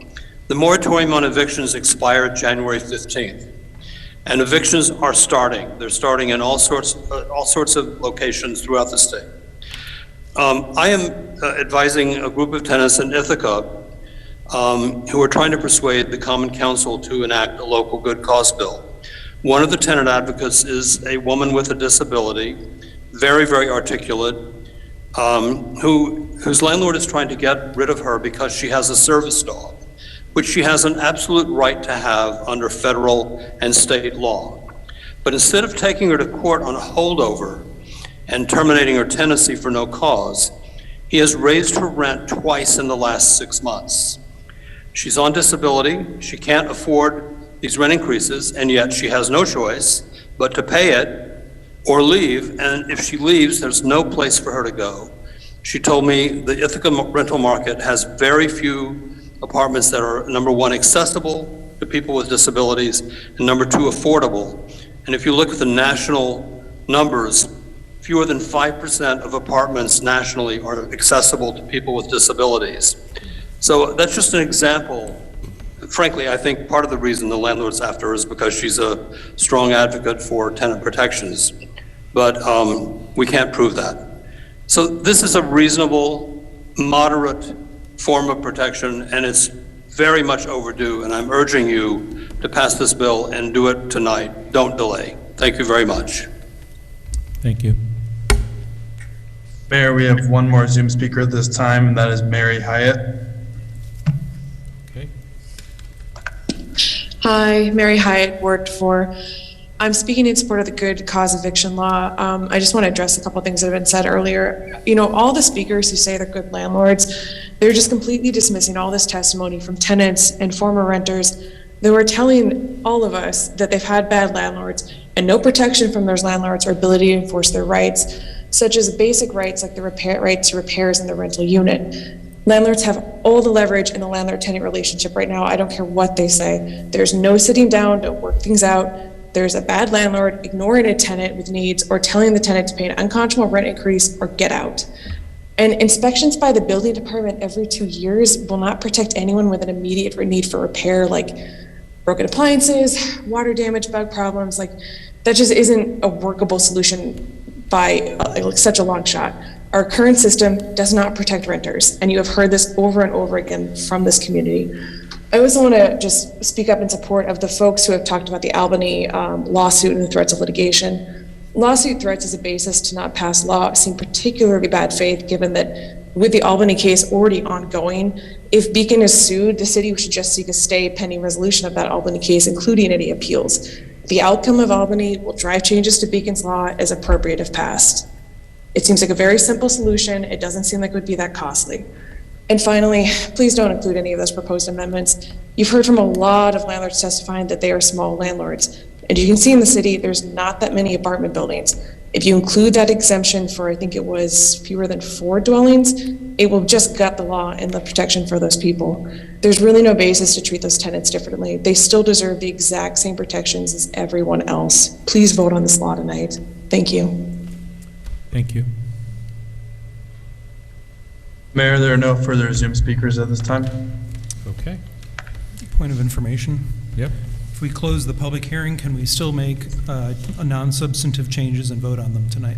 The moratorium on evictions expired January 15th. And evictions are starting. They're starting in all sorts of locations throughout the state. I am advising a group of tenants in Ithaca who are trying to persuade the Common Council to enact a local good cause bill. One of the tenant advocates is a woman with a disability, very, very articulate, whose landlord is trying to get rid of her because she has a service dog, which she has an absolute right to have under federal and state law. But instead of taking her to court on a holdover and terminating her tenancy for no cause, he has raised her rent twice in the last 6 months. She's on disability, she can't afford these rent increases, and yet she has no choice but to pay it or leave, and if she leaves, there's no place for her to go. She told me the Ithaca rental market has very few apartments that are, number one, accessible to people with disabilities, and number two, affordable. And if you look at the national numbers, fewer than 5% of apartments nationally are accessible to people with disabilities. So that's just an example. Frankly, I think part of the reason the landlord's after her is because she's a strong advocate for tenant protections, but we can't prove that. So this is a reasonable, moderate form of protection, and it's very much overdue, and I'm urging you to pass this bill and do it tonight. Don't delay. Thank you very much. Thank you. Mayor, we have one more Zoom speaker at this time, and that is Mary Hyatt. Okay. Hi, Mary Hyatt, Ward 4. I'm speaking in support of the good cause eviction law. I just want to address a couple of things that have been said earlier. You know, all the speakers who say they're good landlords, they're just completely dismissing all this testimony from tenants and former renters. They were telling all of us that they've had bad landlords and no protection from those landlords or ability to enforce their rights, such as basic rights like the right to repairs in the rental unit. Landlords have all the leverage in the landlord-tenant relationship right now. I don't care what they say. There's no sitting down to work things out. There's a bad landlord ignoring a tenant with needs or telling the tenant to pay an unconscionable rent increase or get out. And inspections by the building department every 2 years will not protect anyone with an immediate need for repair, like broken appliances, water damage, bug problems. Like, that just isn't a workable solution by such a long shot. Our current system does not protect renters, and you have heard this over and over again from this community. I also want to just speak up in support of the folks who have talked about the Albany lawsuit and the threats of litigation. Lawsuit threats as a basis to not pass law seem particularly bad faith, given that with the Albany case already ongoing, if Beacon is sued, the city should just seek a stay pending resolution of that Albany case, including any appeals. The outcome of Albany will drive changes to Beacon's law as appropriate if passed. It seems like a very simple solution. It doesn't seem like it would be that costly. And finally, please don't include any of those proposed amendments. You've heard from a lot of landlords testifying that they are small landlords. And you can see in the city, there's not that many apartment buildings. If you include that exemption for, I think it was fewer than 4 dwellings, it will just gut the law and the protection for those people. There's really no basis to treat those tenants differently. They still deserve the exact same protections as everyone else. Please vote on this law tonight. Thank you. Thank you. Mayor, there are no further Zoom speakers at this time. Okay. Point of information. Yep. If we close the public hearing, can we still make a non-substantive changes and vote on them tonight?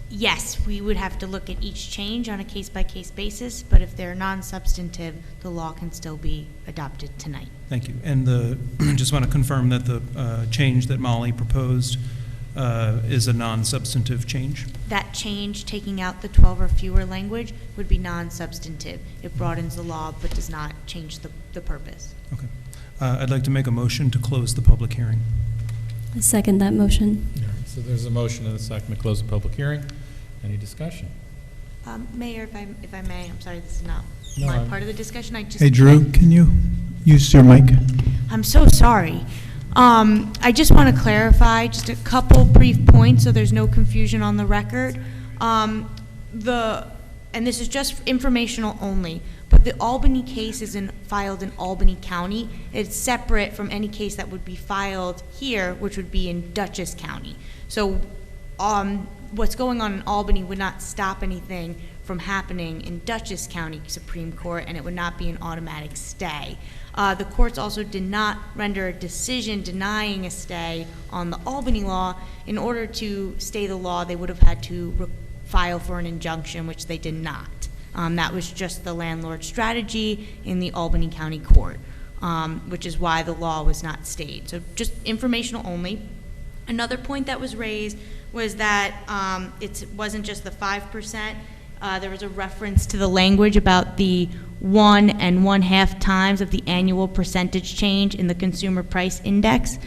Yes, we would have to look at each change on a case-by-case basis, but if they're non-substantive, the law can still be adopted tonight. Thank you. And just want to confirm that the change that Molly proposed is a non-substantive change? That change, taking out the 12 or fewer language, would be non-substantive. It broadens the law but does not change the purpose. Okay. I'd like to make a motion to close the public hearing. I second that motion. All right, so there's a motion and a second to close the public hearing. Any discussion? Mayor, if I may, I'm sorry, this is not part of the discussion. Hey, Drew, can you use your mic? I'm so sorry. I just want to clarify just a couple brief points so there's no confusion on the record. And this is just informational only, but the Albany case is filed in Albany County. It's separate from any case that would be filed here, which would be in Dutchess County. So what's going on in Albany would not stop anything from happening in Dutchess County Supreme Court, and it would not be an automatic stay. The courts also did not render a decision denying a stay on the Albany law. In order to stay the law, they would have had to file for an injunction, which they did not. That was just the landlord strategy in the Albany County Court, which is why the law was not stayed. So just informational only. Another point that was raised was that it wasn't just the 5%. There was a reference to the language about the 1 1/2 times of the annual percentage change in the consumer price index.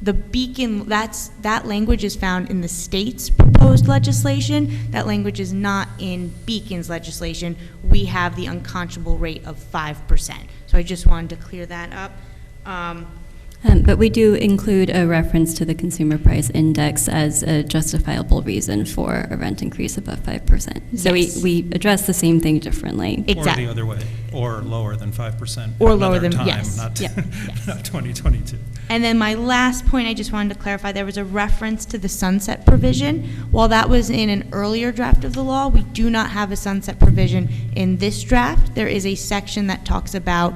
The Beacon, that language is found in the state's proposed legislation. That language is not in Beacon's legislation. We have the unconscionable rate of 5%. So I just wanted to clear that up. But we do include a reference to the consumer price index as a justifiable reason for a rent increase above 5%. So Yes. we address the same thing differently. Exactly. Or the other way, or lower than 5%. Or lower another than, time, yes. Not, Yep. not 2022. And then my last point, I just wanted to clarify, there was a reference to the sunset provision. While that was in an earlier draft of the law, we do not have a sunset provision in this draft. There is a section that talks about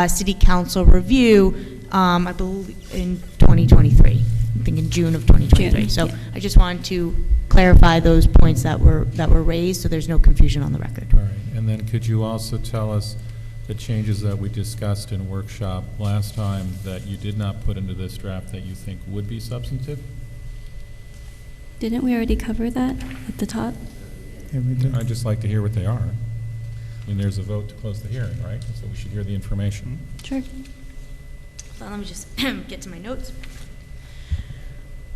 city council review, I believe in 2023, I think in June of 2023. June, so yeah. I just wanted to clarify those points that were raised so there's no confusion on the record. All right, and then could you also tell us the changes that we discussed in workshop last time that you did not put into this draft that you think would be substantive? Didn't we already cover that at the top? Yeah, we did. I'd just like to hear what they are. I mean, there's a vote to close the hearing, right? So we should hear the information. Sure. Well, let me just get to my notes.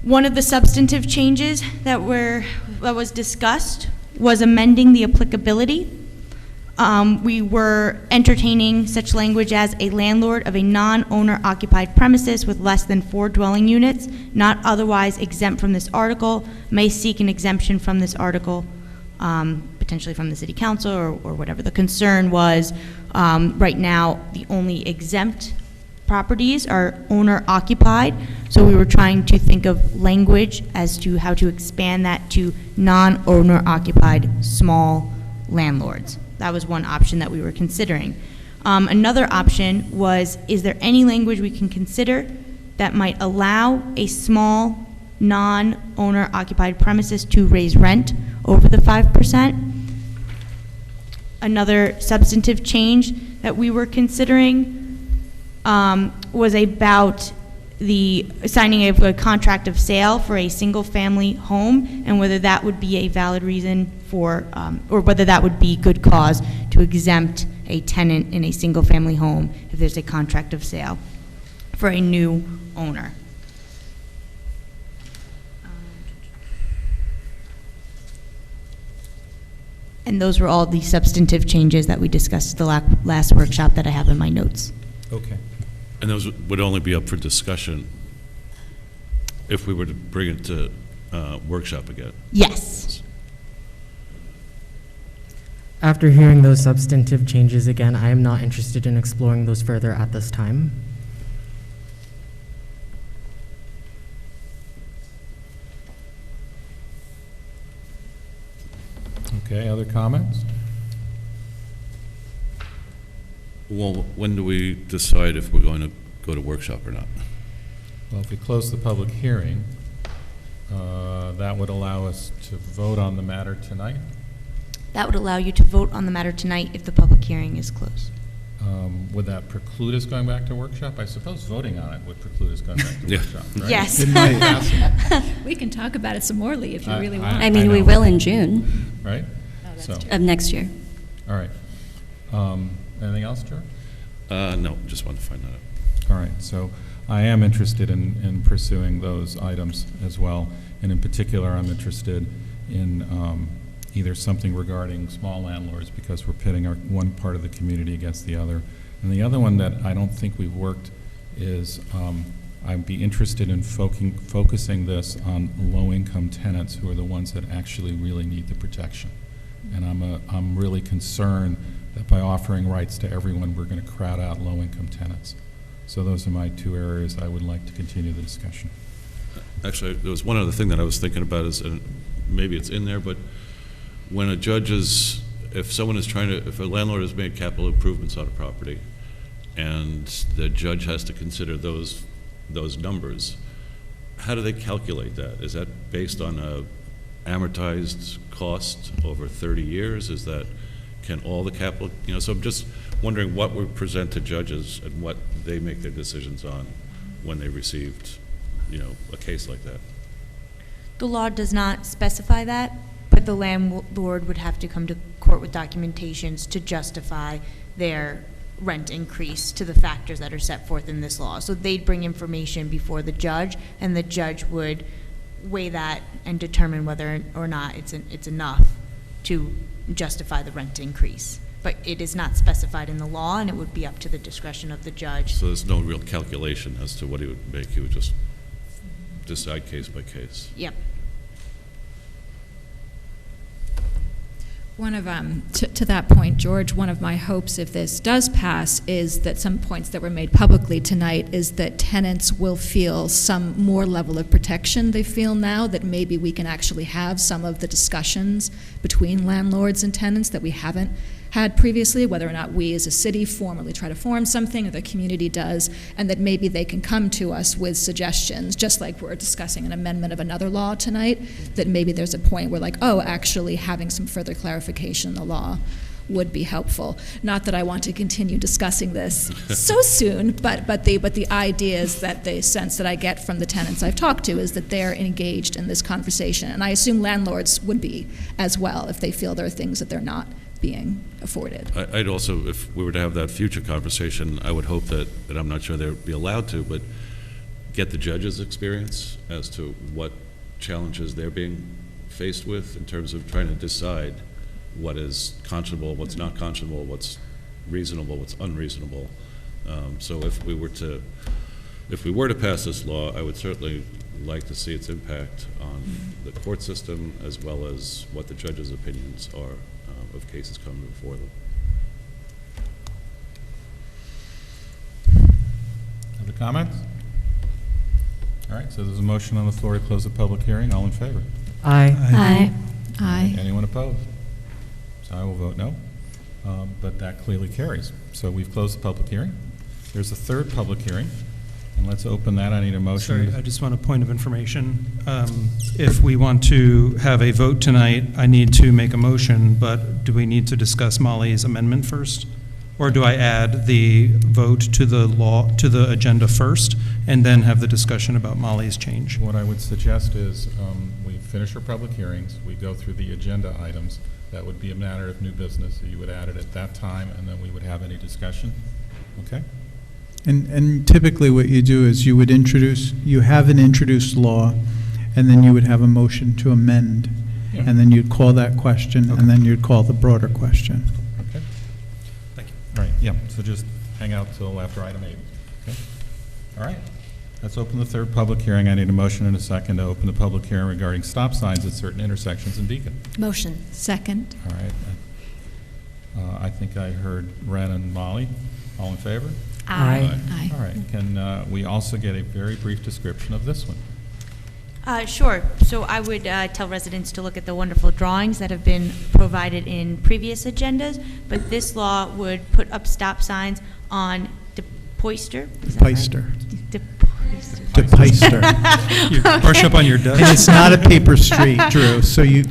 One of the substantive changes that was discussed was amending the applicability. We were entertaining such language as a landlord of a non-owner occupied premises with less than 4 dwelling units, not otherwise exempt from this article, may seek an exemption from this article, potentially from the city council or whatever the concern was. Right now, the only exempt properties are owner occupied, so we were trying to think of language as to how to expand that to non-owner occupied small landlords. That was one option that we were considering. Another option was, is there any language we can consider that might allow a small non-owner occupied premises to raise rent over the 5%? Another substantive change that we were considering was about the signing of a contract of sale for a single-family home, and whether that would be a valid reason for, or whether that would be good cause to exempt a tenant in a single-family home if there's a contract of sale for a new owner. And those were all the substantive changes that we discussed at the last workshop that I have in my notes. Okay. And those would only be up for discussion if we were to bring it to workshop again? Yes. After hearing those substantive changes again, I am not interested in exploring those further at this time. Okay, other comments? Well, when do we decide if we're going to go to workshop or not? Well, if we close the public hearing, that would allow us to vote on the matter tonight. That would allow you to vote on the matter tonight if the public hearing is closed. Would that preclude us going back to workshop? I suppose voting on it would preclude us going back to workshop, right? Yes. It might. We can talk about it some more, Lee, if you really want. I mean, we will in June. Right? Of next year. All right. Anything else, George? No, just wanted to find that out. All right. So I am interested in pursuing those items as well. And in particular, I'm interested in either something regarding small landlords, because we're pitting one part of the community against the other. And the other one that I don't think we've worked is I'd be interested in focusing this on low-income tenants who are the ones that actually really need the protection. And I'm really concerned that by offering rights to everyone, we're going to crowd out low-income tenants. So those are my two areas I would like to continue the discussion. Actually, there was one other thing that I was thinking about is, and maybe it's in there, but when a judge is, if someone is trying to, if a landlord has made capital improvements on a property and the judge has to consider those numbers, how do they calculate that? Is that based on a amortized cost over 30 years? Is that, can all the capital, so I'm just wondering what we present to judges and what they make their decisions on when they received, a case like that. The law does not specify that, but the landlord would have to come to court with documentations to justify their rent increase to the factors that are set forth in this law. So they'd bring information before the judge, and the judge would weigh that and determine whether or not it's enough to justify the rent increase. But it is not specified in the law, and it would be up to the discretion of the judge. So there's no real calculation as to what he would make. He would just decide case by case. Yep. One of, to that point, George, one of my hopes if this does pass is that some points that were made publicly tonight is that tenants will feel some more level of protection they feel now, that maybe we can actually have some of the discussions between landlords and tenants that we haven't had previously, whether or not we as a city formally try to form something or the community does, and that maybe they can come to us with suggestions, just like we're discussing an amendment of another law tonight, that maybe there's a point where like, oh, actually having some further clarification in the law would be helpful. Not that I want to continue discussing this so soon, but the idea is that the sense that I get from the tenants I've talked to is that they're engaged in this conversation, and I assume landlords would be as well if they feel there are things that they're not being afforded. I'd also, if we were to have that future conversation, I would hope that, and I'm not sure they would be allowed to, but get the judge's experience as to what challenges they're being faced with in terms of trying to decide what is conscionable, what's not conscionable, what's reasonable, what's unreasonable. So if we were to pass this law, I would certainly like to see its impact on the court system as well as what the judge's opinions are of cases coming before them. Other comments? All right, so there's a motion on the floor to close the public hearing. All in favor? Aye. Aye. Aye. Anyone opposed? So I will vote no, but that clearly carries. So we've closed the public hearing. There's a third public hearing, and let's open that. I need a motion. Sorry, I just want a point of information. If we want to have a vote tonight, I need to make a motion, but do we need to discuss Molly's amendment first? Or do I add the vote to the agenda first, and then have the discussion about Molly's change? What I would suggest is we finish our public hearings, we go through the agenda items. That would be a matter of new business. You would add it at that time, and then we would have any discussion. Okay? And typically what you do is you have an introduced law, and then you would have a motion to amend, and then you'd call that question, and then you'd call the broader question. Okay. Thank you. All right, yeah, so just hang out till after item 8. Okay? All right. Let's open the third public hearing. I need a motion and a second to open the public hearing regarding stop signs at certain intersections in Beacon. Motion. Second. All right. I think I heard Wren and Molly. All in favor? Aye. Aye. All right. Can we also get a very brief description of this one? Sure. So I would tell residents to look at the wonderful drawings that have been provided in previous agendas, but this law would put up stop signs on DePoyster. DePoyster. You brush up on your Dutch. And it's not a paper street, Drew, so you...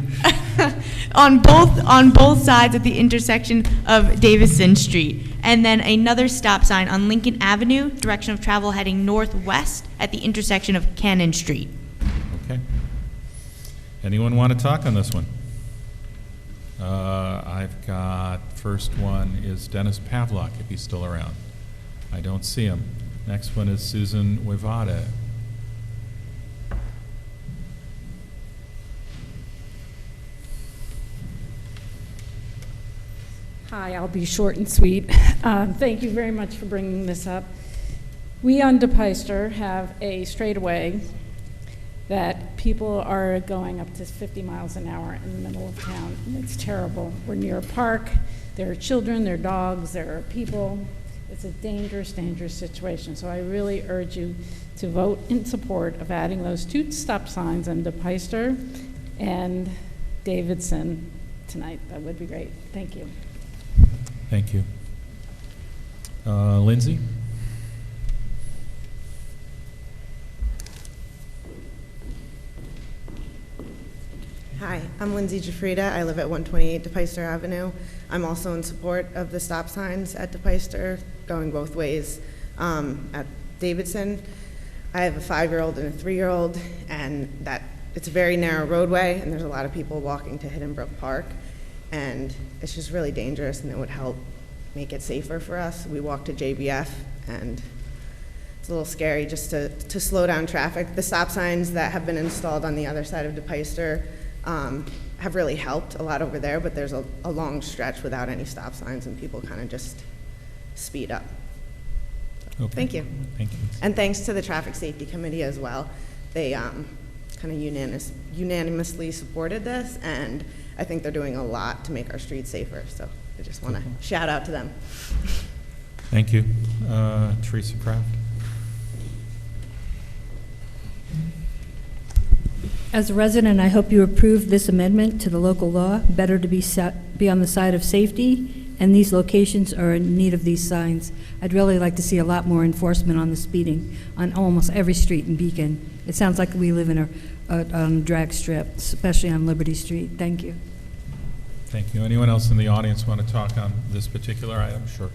on both sides at the intersection of Davison Street. And then another stop sign on Lincoln Avenue, direction of travel heading northwest at the intersection of Cannon Street. Okay. Anyone want to talk on this one? I've got, first one is Dennis Pavlock, if he's still around. I don't see him. Next one is Susan Wivada. Hi, I'll be short and sweet. Thank you very much for bringing this up. We on DePoyster have a straightaway that people are going up to 50 miles an hour in the middle of town, and it's terrible. We're near a park, there are children, there are dogs, there are people. It's a dangerous, dangerous situation. So I really urge you to vote in support of adding those 2 stop signs on DePoyster and Davidson tonight. That would be great. Thank you. Thank you. Lindsay? Hi, I'm Lindsay Jafrida. I live at 128 DePoyster Avenue. I'm also in support of the stop signs at DePoyster, going both ways. At Davidson, I have a 5-year-old and a 3-year-old, and it's a very narrow roadway, and there's a lot of people walking to Hidden Brook Park, and it's just really dangerous, and it would help make it safer for us. We walk to JBF, and it's a little scary just to slow down traffic. The stop signs that have been installed on the other side of DePoyster have really helped a lot over there, but there's a long stretch without any stop signs, and people kind of just speed up. Okay. Thank you. Thank you. And thanks to the Traffic Safety Committee as well. They kind of unanimously supported this, and I think they're doing a lot to make our streets safer, so I just want to shout out to them. Thank you. Teresa Kraft? As a resident, I hope you approve this amendment to the local law. Better to be on the side of safety, and these locations are in need of these signs. I'd really like to see a lot more enforcement on the speeding on almost every street in Beacon. It sounds like we live in a drag strip, especially on Liberty Street. Thank you. Thank you. Anyone else in the audience want to talk on this particular item? Sure.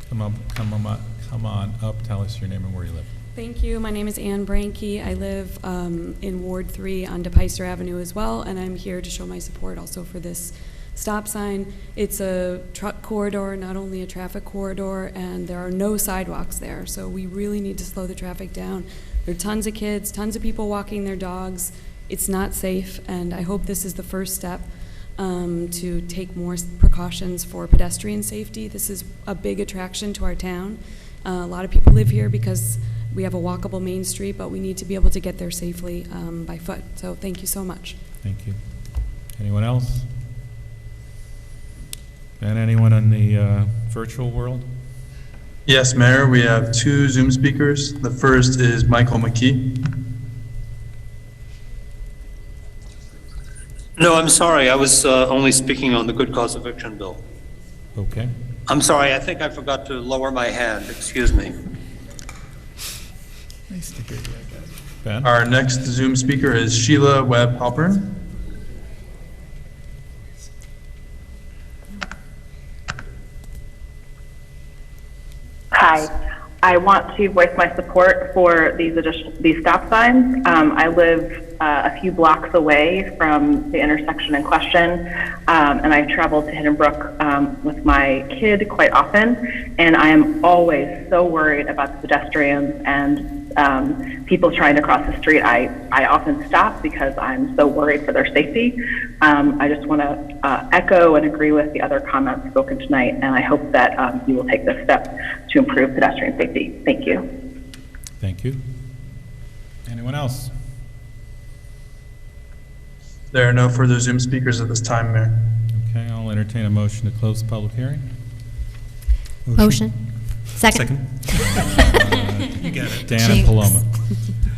Come on up. Tell us your name and where you live. Thank you. My name is Ann Branke. I live in Ward 3 on DePoyster Avenue as well, and I'm here to show my support also for this stop sign. It's a truck corridor, not only a traffic corridor, and there are no sidewalks there. So we really need to slow the traffic down. There are tons of kids, tons of people walking their dogs. It's not safe, and I hope this is the first step to take more precautions for pedestrian safety. This is a big attraction to our town. A lot of people live here because we have a walkable Main Street, but we need to be able to get there safely by foot. So thank you so much. Thank you. Anyone else? And anyone in the virtual world? Yes, Mayor, we have 2 Zoom speakers. The first is Michael McKee. No, I'm sorry. I was only speaking on the good cause eviction bill. Okay. I'm sorry. I think I forgot to lower my hand. Excuse me. Nice to hear you, guys. Ben? Our next Zoom speaker is Sheila Webb Halpern. Hi. I want to voice my support for these stop signs. I live a few blocks away from the intersection in question, and I travel to Hidden Brook with my kid quite often, and I am always so worried about the pedestrians and people trying to cross the street. I often stop because I'm so worried for their safety. I just want to echo and agree with the other comments spoken tonight, and I hope that you will take this step to improve pedestrian safety. Thank you. Thank you. Anyone else? There are no further Zoom speakers at this time, Mayor. Okay, I'll entertain a motion to close the public hearing. Motion. Second. You got it. Dan and Paloma.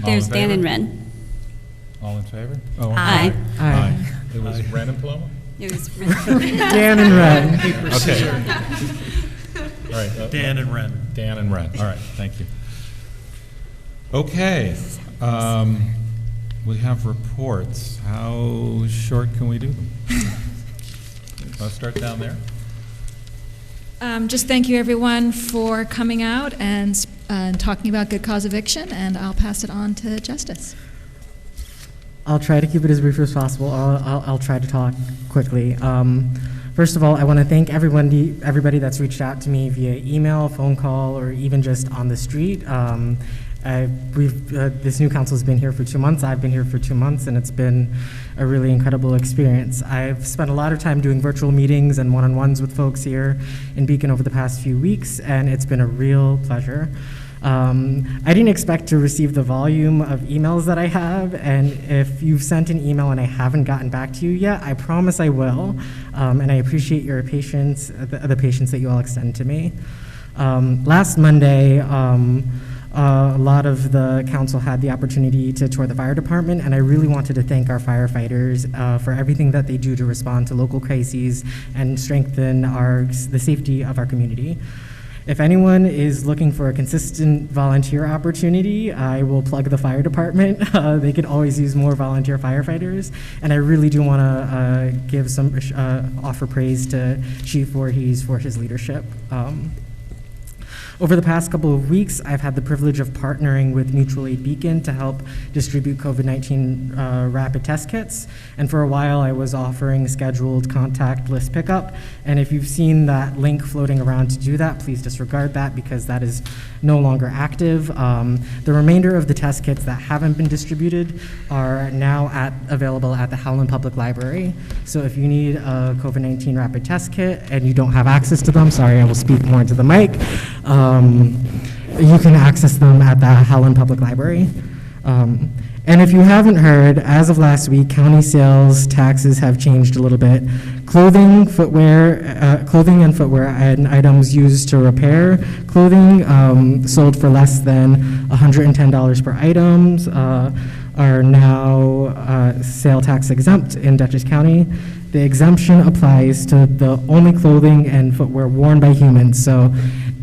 There's Dan and Wren. All in favor? Oh, Aye. Aye. It was Wren and Paloma? It was Dan and Wren. Okay. All right. Dan and Wren. Dan and Wren. All right, thank you. Okay. We have reports. How short can we do them? I'll start down there. Just thank you, everyone, for coming out and talking about good cause eviction, and I'll pass it on to Justice. I'll try to keep it as brief as possible. I'll try to talk quickly. First of all, I want to thank everybody that's reached out to me via email, phone call, or even just on the street. This new council has been here for 2 months. I've been here for 2 months, and it's been a really incredible experience. I've spent a lot of time doing virtual meetings and one-on-ones with folks here in Beacon over the past few weeks, and it's been a real pleasure. I didn't expect to receive the volume of emails that I have, and if you've sent an email and I haven't gotten back to you yet, I promise I will, and I appreciate your patience, the patience that you all extend to me. Last Monday, a lot of the council had the opportunity to tour the fire department, and I really wanted to thank our firefighters for everything that they do to respond to local crises and strengthen the safety of our community. If anyone is looking for a consistent volunteer opportunity, I will plug the fire department. They could always use more volunteer firefighters, and I really do want to give some offer praise to Chief Voorhees for his leadership. Over the past couple of weeks, I've had the privilege of partnering with Mutual Aid Beacon to help distribute COVID-19 rapid test kits. And for a while, I was offering scheduled contactless pickup. And if you've seen that link floating around to do that, please disregard that because that is no longer active. The remainder of the test kits that haven't been distributed are now available at the Howland Public Library. So if you need a COVID-19 rapid test kit and you don't have access to them, sorry, I will speak more into the mic. You can access them at the Howland Public Library. And if you haven't heard, as of last week, county sales taxes have changed a little bit. Clothing and footwear, and items used to repair clothing sold for less than $110 per items are now sale tax exempt in Dutchess County. The exemption applies to the only clothing and footwear worn by humans. So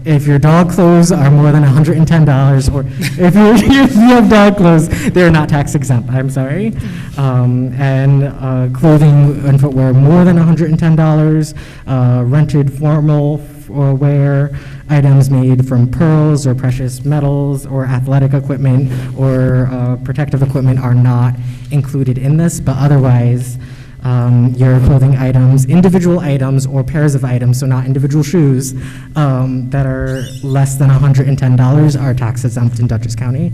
if your dog clothes are more than $110, or if you have dog clothes, they're not tax exempt, I'm sorry. And clothing and footwear more than $110, rented formal wear, items made from pearls or precious metals or athletic equipment or protective equipment are not included in this, but otherwise, your clothing items, individual items or pairs of items, so not individual shoes, that are less than $110 are tax exempt in Dutchess County.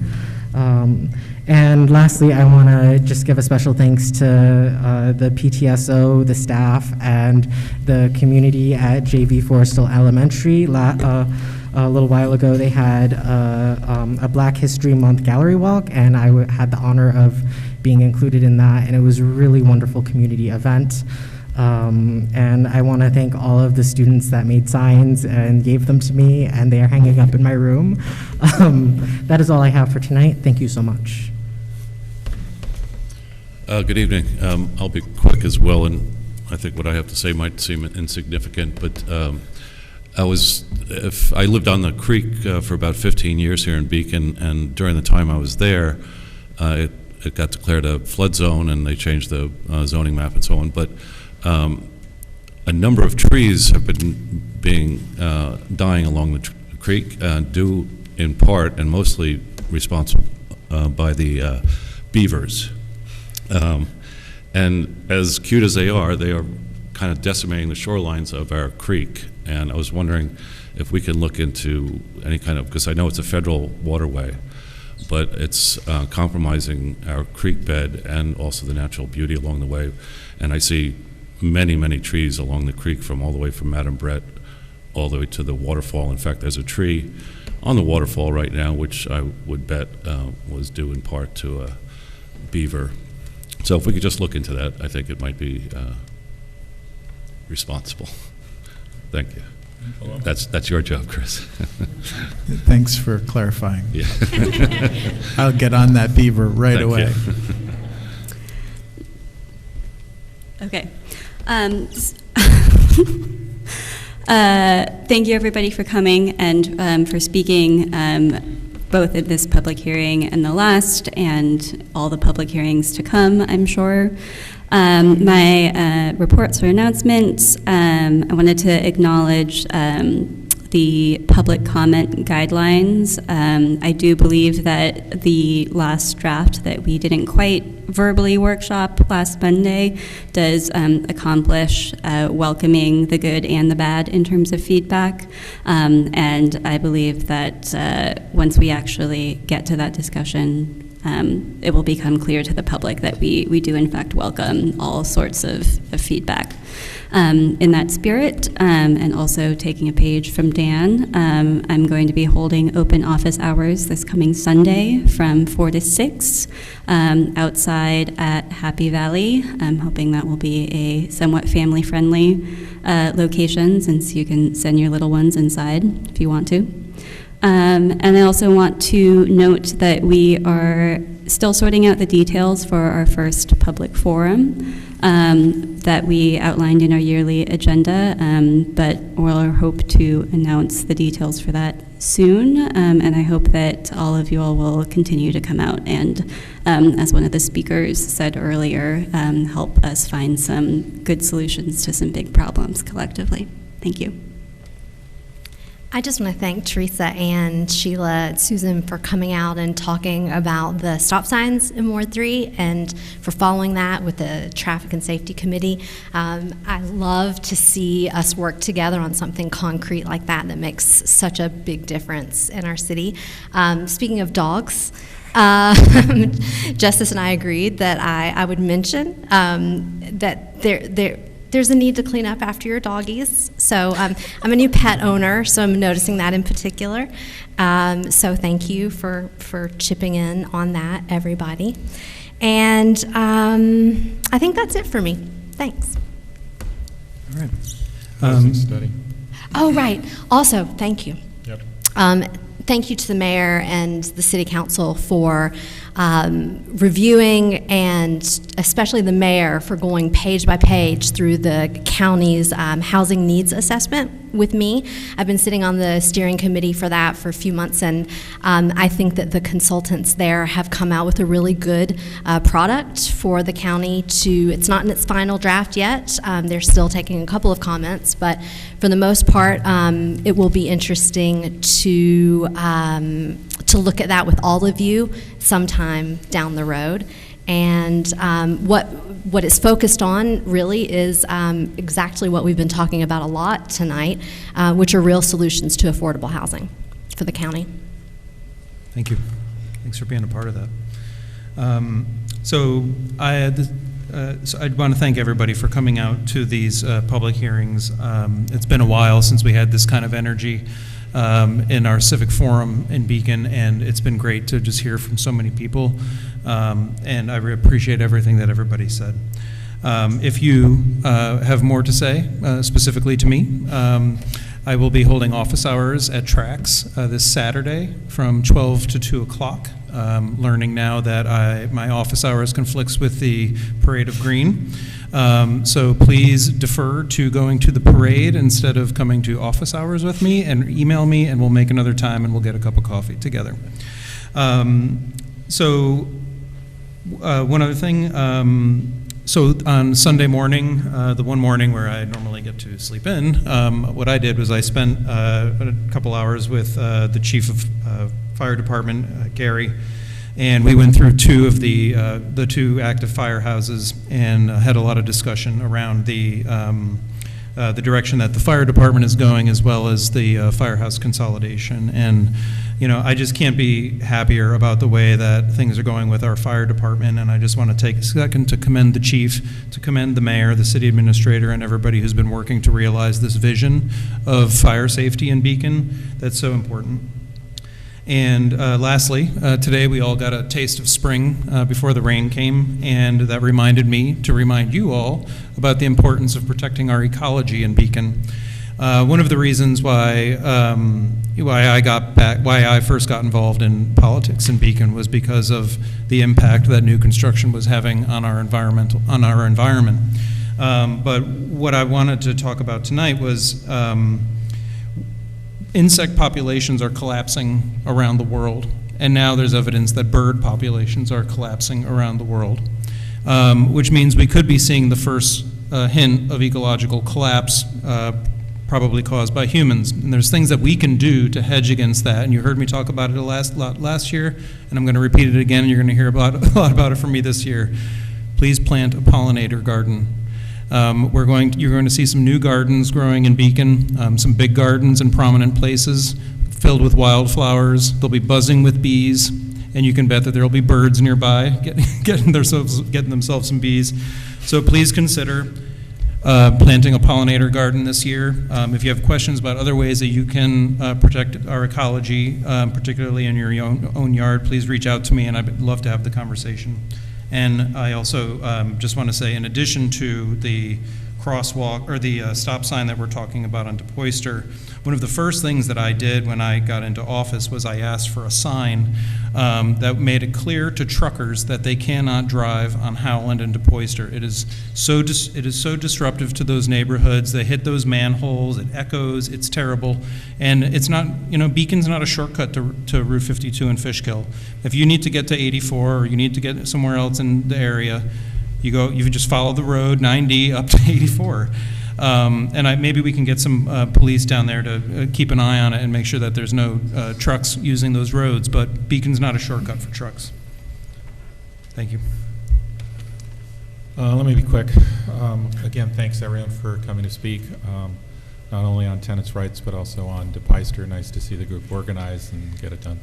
And lastly, I want to just give a special thanks to the PTSO, the staff, and the community at JV Forrestal Elementary. A little while ago, they had a Black History Month gallery walk, and I had the honor of being included in that, and it was a really wonderful community event. And I want to thank all of the students that made signs and gave them to me, and they are hanging up in my room. That is all I have for tonight. Thank you so much. Good evening. I'll be quick as well, and I think what I have to say might seem insignificant, but I lived on the creek for about 15 years here in Beacon, and during the time I was there, it got declared a flood zone, and they changed the zoning map and so on. But a number of trees have been dying along the creek, due in part and mostly responsible by the beavers. And as cute as they are kind of decimating the shorelines of our creek. And I was wondering if we can look into any kind of, because I know it's a federal waterway, but it's compromising our creek bed and also the natural beauty along the way. And I see many, many trees along the creek all the way from Madam Brett all the way to the waterfall. In fact, there's a tree on the waterfall right now, which I would bet was due in part to a beaver. So if we could just look into that, I think it might be responsible. Thank you. That's your job, Chris. Thanks for clarifying. Yeah. I'll get on that beaver right Thank away. You. Okay. Thank you, everybody, for coming and for speaking, both at this public hearing and the last, and all the public hearings to come, I'm sure. My reports or announcements, I wanted to acknowledge the public comment guidelines. I do believe that the last draft that we didn't quite verbally workshop last Monday does accomplish welcoming the good and the bad in terms of feedback. And I believe that once we actually get to that discussion, it will become clear to the public that we do in fact welcome all sorts of feedback. In that spirit, and also taking a page from Dan, I'm going to be holding open office hours this coming Sunday from 4 to 6 outside at Happy Valley. I'm hoping that will be a somewhat family-friendly location, since you can send your little ones inside if you want to. And I also want to note that we are still sorting out the details for our first public forum that we outlined in our yearly agenda, but we'll hope to announce the details for that soon, and I hope that all of you all will continue to come out and, as one of the speakers said earlier, help us find some good solutions to some big problems collectively. Thank you. I just want to thank Teresa and Sheila and Susan for coming out and talking about the stop signs in Ward 3 and for following that with the Traffic and Safety Committee. I love to see us work together on something concrete like that that makes such a big difference in our city. Speaking of dogs, Justice and I agreed that I would mention that there's a need to clean up after your doggies. So I'm a new pet owner, so I'm noticing that in particular. So thank you for chipping in on that, everybody. And I think that's it for me. Thanks. All right. Study. Oh, right. Also, thank you. Yep. Thank you to the mayor and the city council for reviewing, and especially the mayor for going page by page through the county's housing needs assessment with me. I've been sitting on the steering committee for that for a few months, and I think that the consultants there have come out with a really good product for the county to, it's not in its final draft yet. They're still taking a couple of comments, but for the most part, it will be interesting to look at that with all of you sometime down the road. And what it's focused on really is exactly what we've been talking about a lot tonight, which are real solutions to affordable housing for the county. Thank you. Thanks for being a part of that. So I'd want to thank everybody for coming out to these public hearings. It's been a while since we had this kind of energy in our civic forum in Beacon, and it's been great to just hear from so many people. And I appreciate everything that everybody said. If you have more to say, specifically to me, I will be holding office hours at Trax this Saturday from 12 to 2 o'clock. Learning now that my office hours conflicts with the Parade of Green. So please defer to going to the parade instead of coming to office hours with me, and email me and we'll make another time and we'll get a cup of coffee together. So one other thing, so on Sunday morning, the one morning where I normally get to sleep in, what I did was I spent a couple hours with the chief of fire department, Gary, and we went through two of the two active firehouses and had a lot of discussion around the direction that the fire department is going, as well as the firehouse consolidation. And you know, I just can't be happier about the way that things are going with our fire department, and I just want to take a second to commend the chief, to commend the mayor, the city administrator, and everybody who's been working to realize this vision of fire safety in Beacon that's so important. And lastly, today we all got a taste of spring before the rain came, and that reminded me to remind you all about the importance of protecting our ecology in Beacon. One of the reasons why I first got involved in politics in Beacon was because of the impact that new construction was having on our environment. But what I wanted to talk about tonight was insect populations are collapsing around the world, and now there's evidence that bird populations are collapsing around the world, which means we could be seeing the first hint of ecological collapse, probably caused by humans. And there's things that we can do to hedge against that, and you heard me talk about it last year, and I'm going to repeat it again, and you're going to hear a lot about it from me this year. Please plant a pollinator garden. You're going to see some new gardens growing in Beacon, some big gardens in prominent places filled with wildflowers. They'll be buzzing with bees, and you can bet that there will be birds nearby getting themselves some bees. So please consider planting a pollinator garden this year. If you have questions about other ways that you can protect our ecology, particularly in your own yard, please reach out to me, and I'd love to have the conversation. And I also just want to say, in addition to the crosswalk or the stop sign that we're talking about on DePoyster, one of the first things that I did when I got into office was I asked for a sign that made it clear to truckers that they cannot drive on Howland and DePoyster. It is so disruptive to those neighborhoods. They hit those manholes, it echoes, it's terrible. And it's not, you know, Beacon's not a shortcut to Route 52 and Fishkill. If you need to get to 84 or you need to get somewhere else in the area, you just follow the road 9D up to 84. And maybe we can get some police down there to keep an eye on it and make sure that there's no trucks using those roads, but Beacon's not a shortcut for trucks. Thank you. Let me be quick. Again, thanks everyone for coming to speak, not only on tenants' rights, but also on DePoyster. Nice to see the group organized and get it done.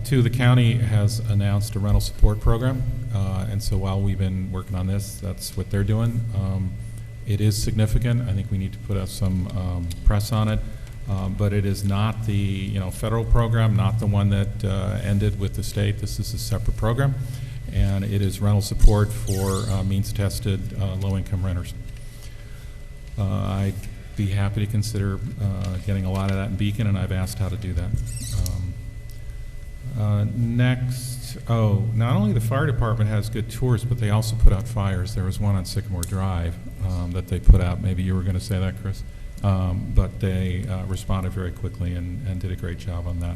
Two, the county has announced a rental support program, and so while we've been working on this, that's what they're doing. It is significant. I think we need to put up some press on it, but it is not the federal program, not the one that ended with the state. This is a separate program, and it is rental support for means-tested low-income renters. I'd be happy to consider getting a lot of that in Beacon, and I've asked how to do that. Next, not only the fire department has good tours, but they also put out fires. There was one on Sycamore Drive that they put out. Maybe you were going to say that, Chris. But they responded very quickly and did a great job on that.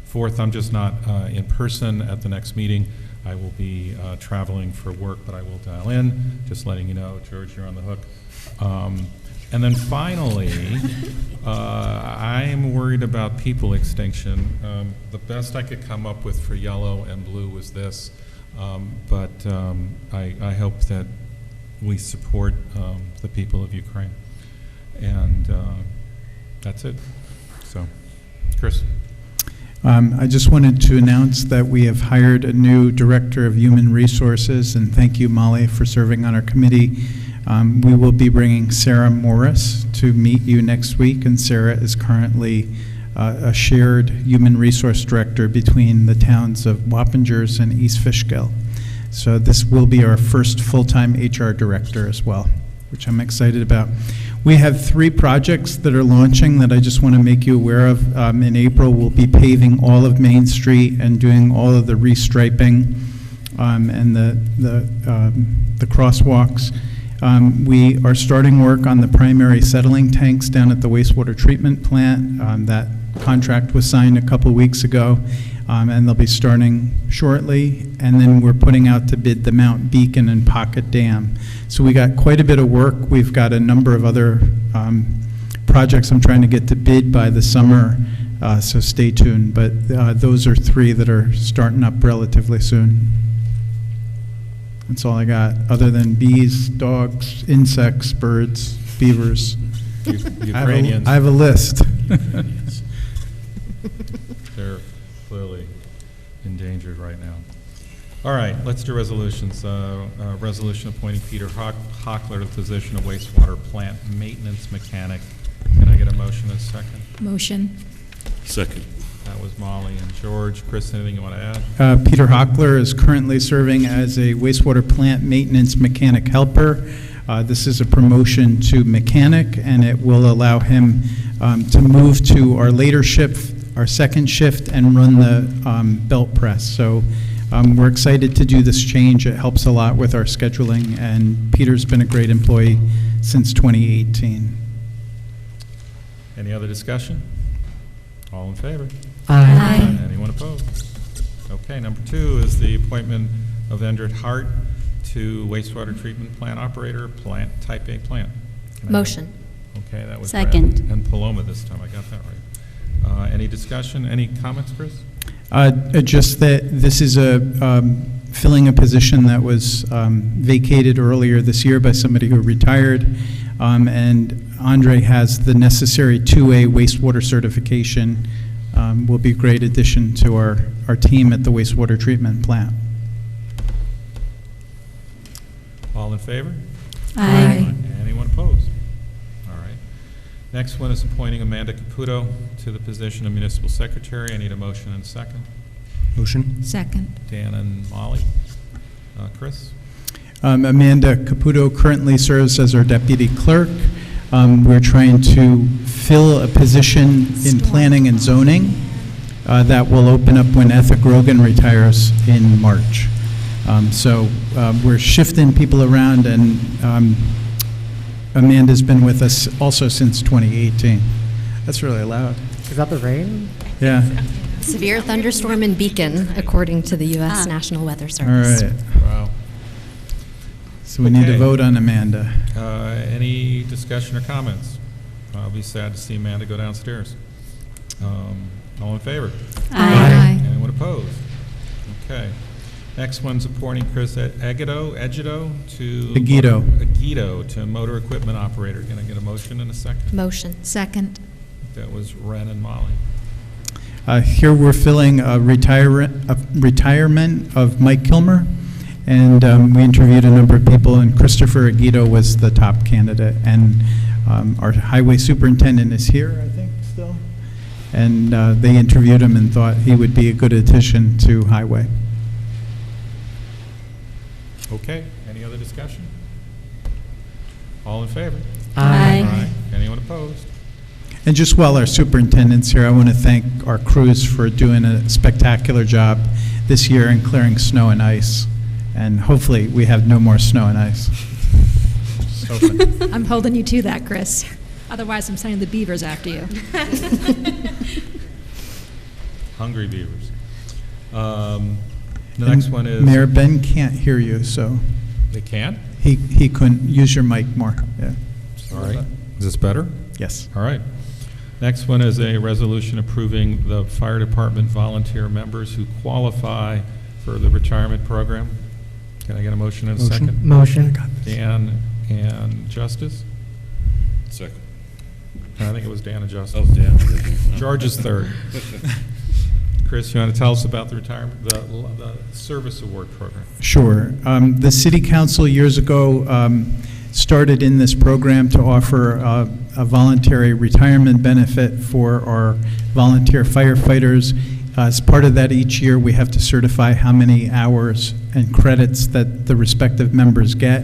Fourth, I'm just not in person at the next meeting. I will be traveling for work, but I will dial in. Just letting you know, George, you're on the hook. And then finally, I am worried about people extinction. The best I could come up with for yellow and blue was this, but I hope that we support the people of Ukraine. And that's it. So, Chris. I just wanted to announce that we have hired a new Director of Human Resources, and thank you, Molly, for serving on our committee. We will be bringing Sarah Morris to meet you next week, and Sarah is currently a shared Human Resource Director between the towns of Wappingers and East Fishkill. So this will be our first full-time HR Director as well, which I'm excited about. We have 3 projects that are launching that I just want to make you aware of. In April, we'll be paving all of Main Street and doing all of the restriping and the crosswalks. We are starting work on the primary settling tanks down at the wastewater treatment plant. That contract was signed a couple weeks ago, and they'll be starting shortly. And then we're putting out to bid the Mount Beacon and Pocket Dam. So we got quite a bit of work. We've got a number of other projects I'm trying to get to bid by the summer, so stay tuned. But those are 3 that are starting up relatively soon. That's all I got, other than bees, dogs, insects, birds, beavers. Ukrainians. I have a list. They're clearly endangered right now. All right, let's do resolutions. Resolution appointing Peter Hockler to the position of wastewater plant maintenance mechanic. Can I get a motion and a second? Motion. Second. That was Molly and George. Chris, anything you want to add? Peter Hockler is currently serving as a wastewater plant maintenance mechanic helper. This is a promotion to mechanic, and it will allow him to move to our later shift, our second shift, and run the belt press. So we're excited to do this change. It helps a lot with our scheduling, and Peter's been a great employee since 2018. Any other discussion? All in favor? Aye. Anyone opposed? Okay, number 2 is the appointment of Endred Hart to wastewater treatment plant operator, type A plant. Motion. Okay, that was Second. Wren and Paloma this time. I got that right. Any discussion? Any comments, Chris? Just that this is filling a position that was vacated earlier this year by somebody who retired, and Andre has the necessary 2A wastewater certification. Will be a great addition to our team at the wastewater treatment plant. All in favor? Aye. Anyone opposed? All right. Next one is appointing Amanda Caputo to the position of municipal secretary. I need a motion and a second. Motion. Second. Dan and Molly. Chris? Amanda Caputo currently serves as our deputy clerk. We're trying to fill a position in planning and zoning that will open up when Ethic Rogan retires in March. So we're shifting people around, and Amanda's been with us also since 2018. That's really loud. Is that the rain? Yeah. Severe thunderstorm in Beacon, according to the U.S. National Weather Service. All right. Wow. So we need to vote on Amanda. Any discussion or comments? I'll be sad to see Amanda go downstairs. All in favor? Aye. Anyone opposed? Okay. Next one's appointing Chris Aguido to motor equipment operator. Can I get a motion in a second? Motion. Second. That was Wren and Molly. Here we're filling a retirement of Mike Kilmer, and we interviewed a number of people, and Christopher Aguido was the top candidate. And our highway superintendent is here, I think, still. And they interviewed him and thought he would be a good addition to highway. Okay. Any other discussion? All in favor? Aye. Anyone opposed? And just while our superintendent's here, I want to thank our crews for doing a spectacular job this year in clearing snow and ice. And hopefully we have no more snow and ice. I'm holding you to that, Chris. Otherwise, I'm sending the beavers after you. Hungry beavers. The next one is... Mayor, Ben can't hear you, so... They can't? He couldn't. Use your mic more. Yeah. Sorry. Is this better? Yes. All right. Next one is a resolution approving the fire department volunteer members who qualify for the retirement program. Can I get a motion and a second? Motion. Dan and Justice? Second. I think it was Dan and Justice. Oh, Dan. George is third. Chris, you want to tell us about the retirement, the service award program? Sure. The city council years ago started in this program to offer a voluntary retirement benefit for our volunteer firefighters. As part of that, each year we have to certify how many hours and credits that the respective members get.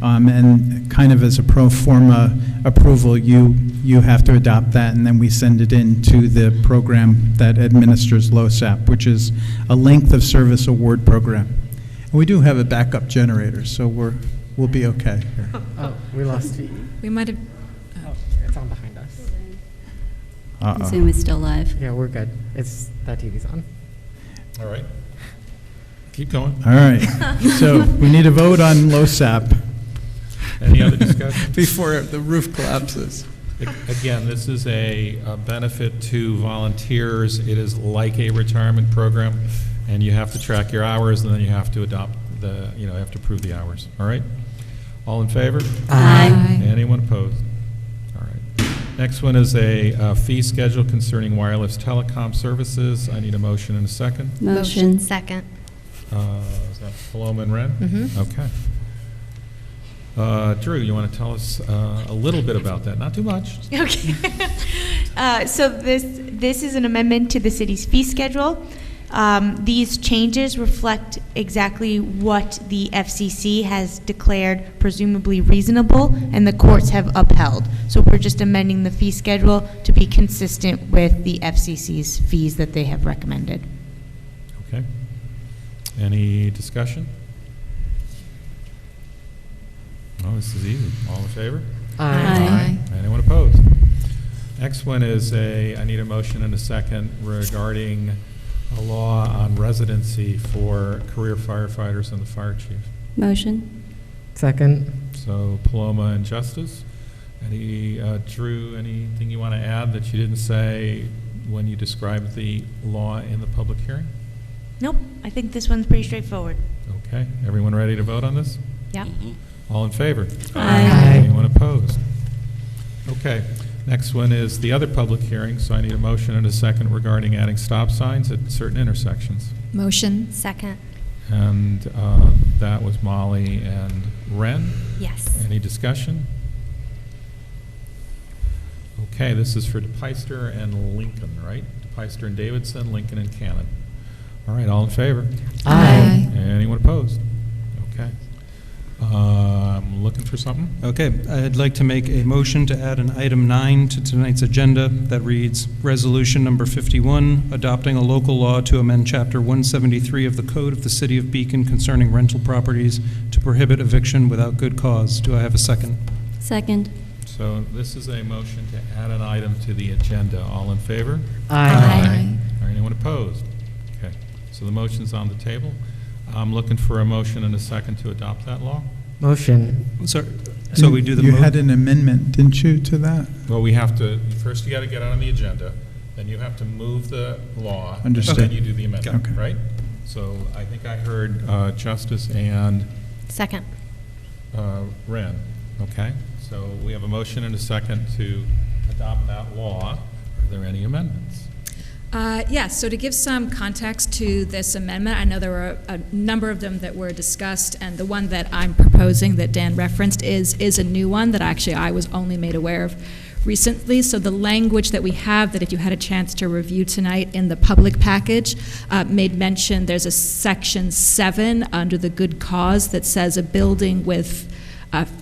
And kind of as a pro forma approval, you have to adopt that, and then we send it in to the program that administers LoSAP, which is a length of service award program. And we do have a backup generator, so we'll be okay here. Oh, we lost Phoebe. We might have. Oh, it's on behind us. Uh-oh. Zoom is still live. Yeah, we're good. That TV's on. All right. Keep going. All right. So we need a vote on LoSAP. Any other discussion? Before the roof collapses. Again, this is a benefit to volunteers. It is like a retirement program, and you have to track your hours, and then you have to adopt you have to approve the hours. All right? All in favor? Aye. Anyone opposed? All right. Next one is a fee schedule concerning wireless telecom services. I need a motion and a second. Motion. Second. Is that Paloma and Wren? Mm-hmm. Okay. Drew, you want to tell us a little bit about that? Not too much. Okay. So this is an amendment to the city's fee schedule. These changes reflect exactly what the FCC has declared presumably reasonable and the courts have upheld. So we're just amending the fee schedule to be consistent with the FCC's fees that they have recommended. Okay. Any discussion? Oh, this is easy. All in favor? Aye. Anyone opposed? Next one is I need a motion and a second regarding a law on residency for career firefighters and the fire chief. Motion. Second. So Paloma and Justice. Drew, anything you want to add that you didn't say when you described the law in the public hearing? Nope, I think this one's pretty straightforward. Okay. Everyone ready to vote on this? Yeah. All in favor? Aye. Anyone opposed? Okay. Next one is the other public hearing, so I need a motion and a second regarding adding stop signs at certain intersections. Motion. Second. And that was Molly and Wren. Yes. Any discussion? Okay, this is for DePeyster and Lincoln, right? DePeyster and Davidson, Lincoln and Cannon. All right, all in favor? Aye. Anyone opposed? Okay. I'm looking for something. Okay, I'd like to make a motion to add an item 9 to tonight's agenda that reads, Resolution number 51, adopting a local law to amend Chapter 173 of the Code of the City of Beacon concerning rental properties to prohibit eviction without good cause. Do I have a second? Second. So this is a motion to add an item to the agenda. All in favor? Aye. Are anyone opposed? Okay, so the motion's on the table. I'm looking for a motion and a second to adopt that law. Motion. Sorry. So we do the. You had an amendment, didn't you, to that? Well, we have to, first you got to get it on the agenda, then you have to move the law. Understood. And then you do the amendment, Okay. right? So I think I heard Justice and Second. Wren, okay? So we have a motion and a second to adopt that law. Are there any amendments? Yes, so to give some context to this amendment, I know there were a number of them that were discussed, and the one that I'm proposing that Dan referenced is a new one that actually I was only made aware of recently. So the language that we have, that if you had a chance to review tonight in the public package, made mention, there's a section 7 under the good cause that says a building with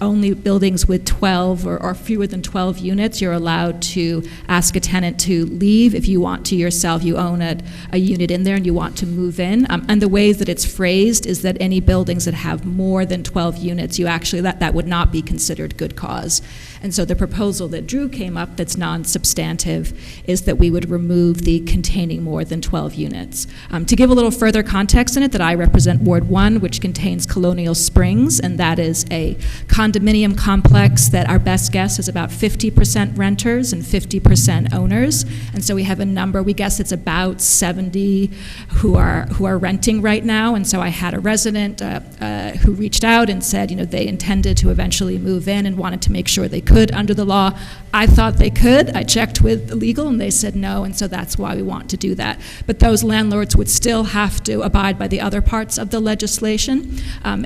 only buildings with 12 or fewer than 12 units, you're allowed to ask a tenant to leave if you want to yourself. You own a unit in there and you want to move in. And the way that it's phrased is that any buildings that have more than 12 units, you actually, that would not be considered good cause. And so the proposal that Drew came up that's non-substantive is that we would remove the containing more than 12 units. To give a little further context in it, that I represent Ward 1, which contains Colonial Springs, and that is a condominium complex that our best guess is about 50% renters and 50% owners. And so we have a number, we guess it's about 70 who are renting right now. And so I had a resident who reached out and said, they intended to eventually move in and wanted to make sure they could under the law. I thought they could. I checked with legal and they said no, and so that's why we want to do that. But those landlords would still have to abide by the other parts of the legislation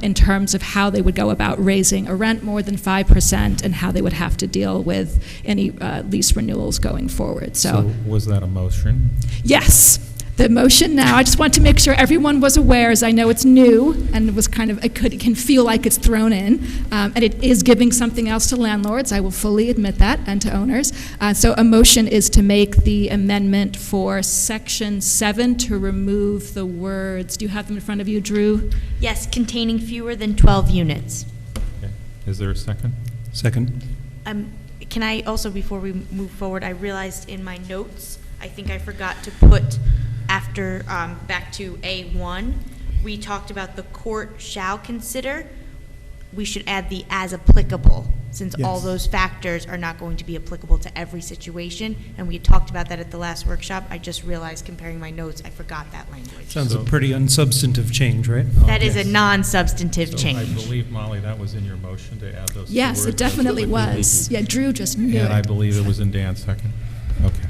in terms of how they would go about raising a rent more than 5% and how they would have to deal with any lease renewals going forward. So was that a motion? Yes. The motion now, I just want to make sure everyone was aware, as I know it's new and it was kind of, it can feel like it's thrown in, and it is giving something else to landlords. I will fully admit that, and to owners. So a motion is to make the amendment for Section 7 to remove the words, do you have them in front of you, Drew? Yes, containing fewer than 12 units. Okay. Is there a second? Second. Can I also, before we move forward, I realized in my notes, I think I forgot to put after, back to A1, we talked about the court shall consider. We should add the as applicable, since all those factors are not going to be applicable to every situation. And we had talked about that at the last workshop. I just realized, comparing my notes, I forgot that language. Sounds a pretty unsubstantive change, right? That is a non-substantive change. I believe, Molly, that was in your motion to add those Yes, two words. it definitely was. Yeah, Drew just knew And it. I believe it was in Dan's second. Okay.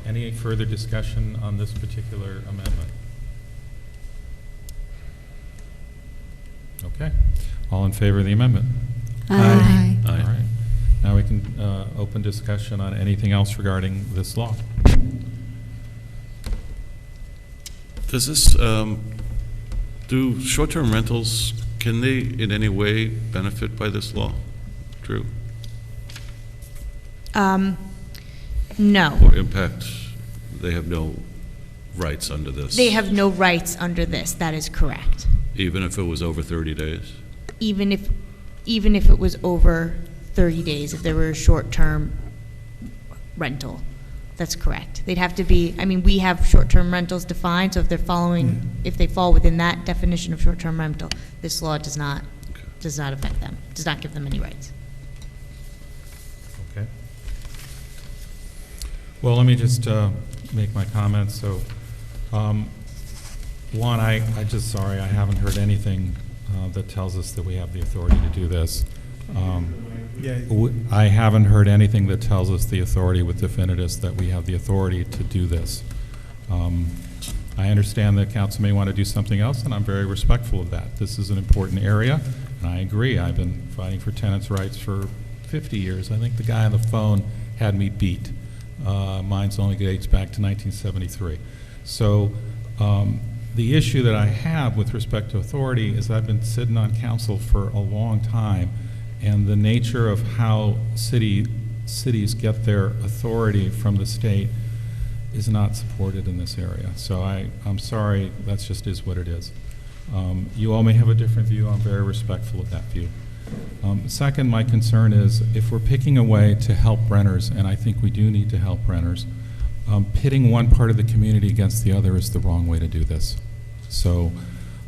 Any further discussion on this particular amendment? Okay. All in favor of the amendment? Aye. All right. Now we can open discussion on anything else regarding this law. Does this, do short-term rentals, can they in any way benefit by this law? Drew? No. Or impact, they have no rights under this? They have no rights under this, that is correct. Even if it was over 30 days? Even if it was over 30 days, if there were a short-term rental, that's correct. They'd have to be, I mean, we have short-term rentals defined, so if they're following, if they fall within that definition of short-term rental, this law does not affect them, does not give them any rights. Okay. Well, let me just make my comments. So, one, I just, sorry, I haven't heard anything that tells us that we have the authority to do this. I haven't heard anything that tells us the authority with definitives that we have the authority to do this. I understand that council may want to do something else, and I'm very respectful of that. This is an important area, and I agree. I've been fighting for tenants' rights for 50 years. I think the guy on the phone had me beat. Mine's only dates back to 1973. So the issue that I have with respect to authority is I've been sitting on council for a long time, and the nature of how cities get their authority from the state is not supported in this area. So I'm sorry, that just is what it is. You all may have a different view. I'm very respectful of that view. Second, my concern is if we're picking a way to help renters, and I think we do need to help renters, pitting one part of the community against the other is the wrong way to do this. So,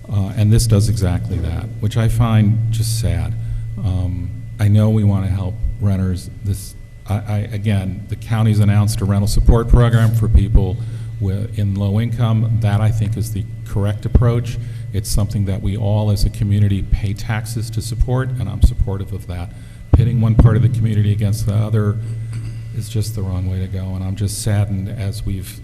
and this does exactly that, which I find just sad. I know we want to help renters. Again, the county's announced a rental support program for people in low income. That, I think, is the correct approach. It's something that we all as a community pay taxes to support, and I'm supportive of that. Pitting one part of the community against the other is just the wrong way to go, and I'm just saddened as we've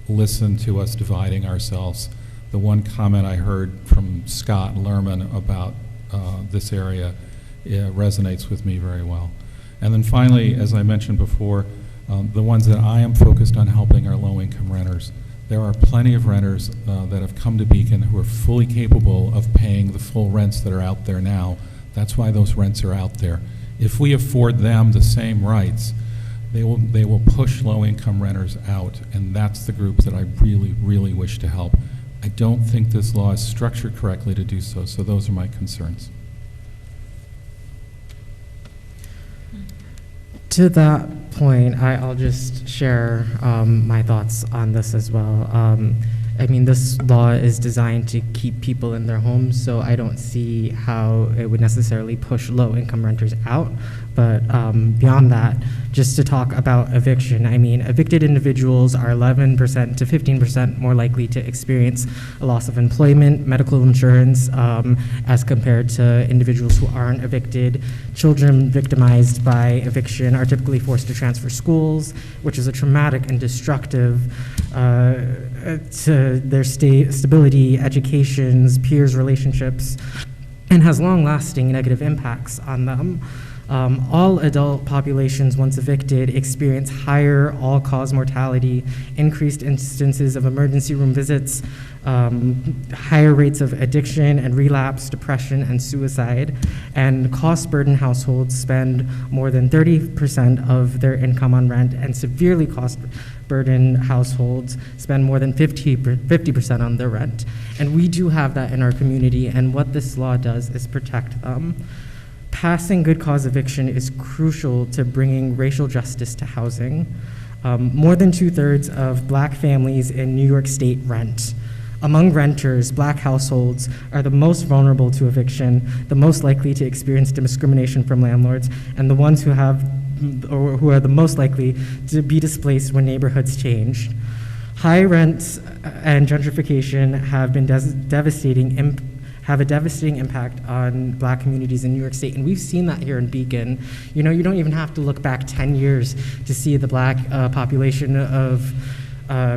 listened to us dividing ourselves. The one comment I heard from Scott Lerman about this area resonates with me very well. And then finally, as I mentioned before, the ones that I am focused on helping are low-income renters. There are plenty of renters that have come to Beacon who are fully capable of paying the full rents that are out there now. That's why those rents are out there. If we afford them the same rights, they will push low-income renters out, and that's the group that I really, really wish to help. I don't think this law is structured correctly to do so, so those are my concerns. To that point, I'll just share my thoughts on this as well. I mean, this law is designed to keep people in their homes, so I don't see how it would necessarily push low-income renters out. But beyond that, just to talk about eviction, I mean, evicted individuals are 11% to 15% more likely to experience a loss of employment, medical insurance, as compared to individuals who aren't evicted. Children victimized by eviction are typically forced to transfer schools, which is a traumatic and destructive to their stability, educations, peers, relationships, and has long-lasting negative impacts on them. All adult populations, once evicted, experience higher all-cause mortality, increased instances of emergency room visits, higher rates of addiction and relapse, depression, and suicide. And cost-burden households spend more than 30% of their income on rent, and severely cost-burden households spend more than 50% on their rent. And we do have that in our community, and what this law does is protect them. Passing good cause eviction is crucial to bringing racial justice to housing. More than 2/3 of Black families in New York State rent. Among renters, Black households are the most vulnerable to eviction, the most likely to experience discrimination from landlords, and the ones who are the most likely to be displaced when neighborhoods change. High rents and gentrification have been have a devastating impact on Black communities in New York State, and we've seen that here in Beacon. You know, you don't even have to look back 10 years to see the Black population of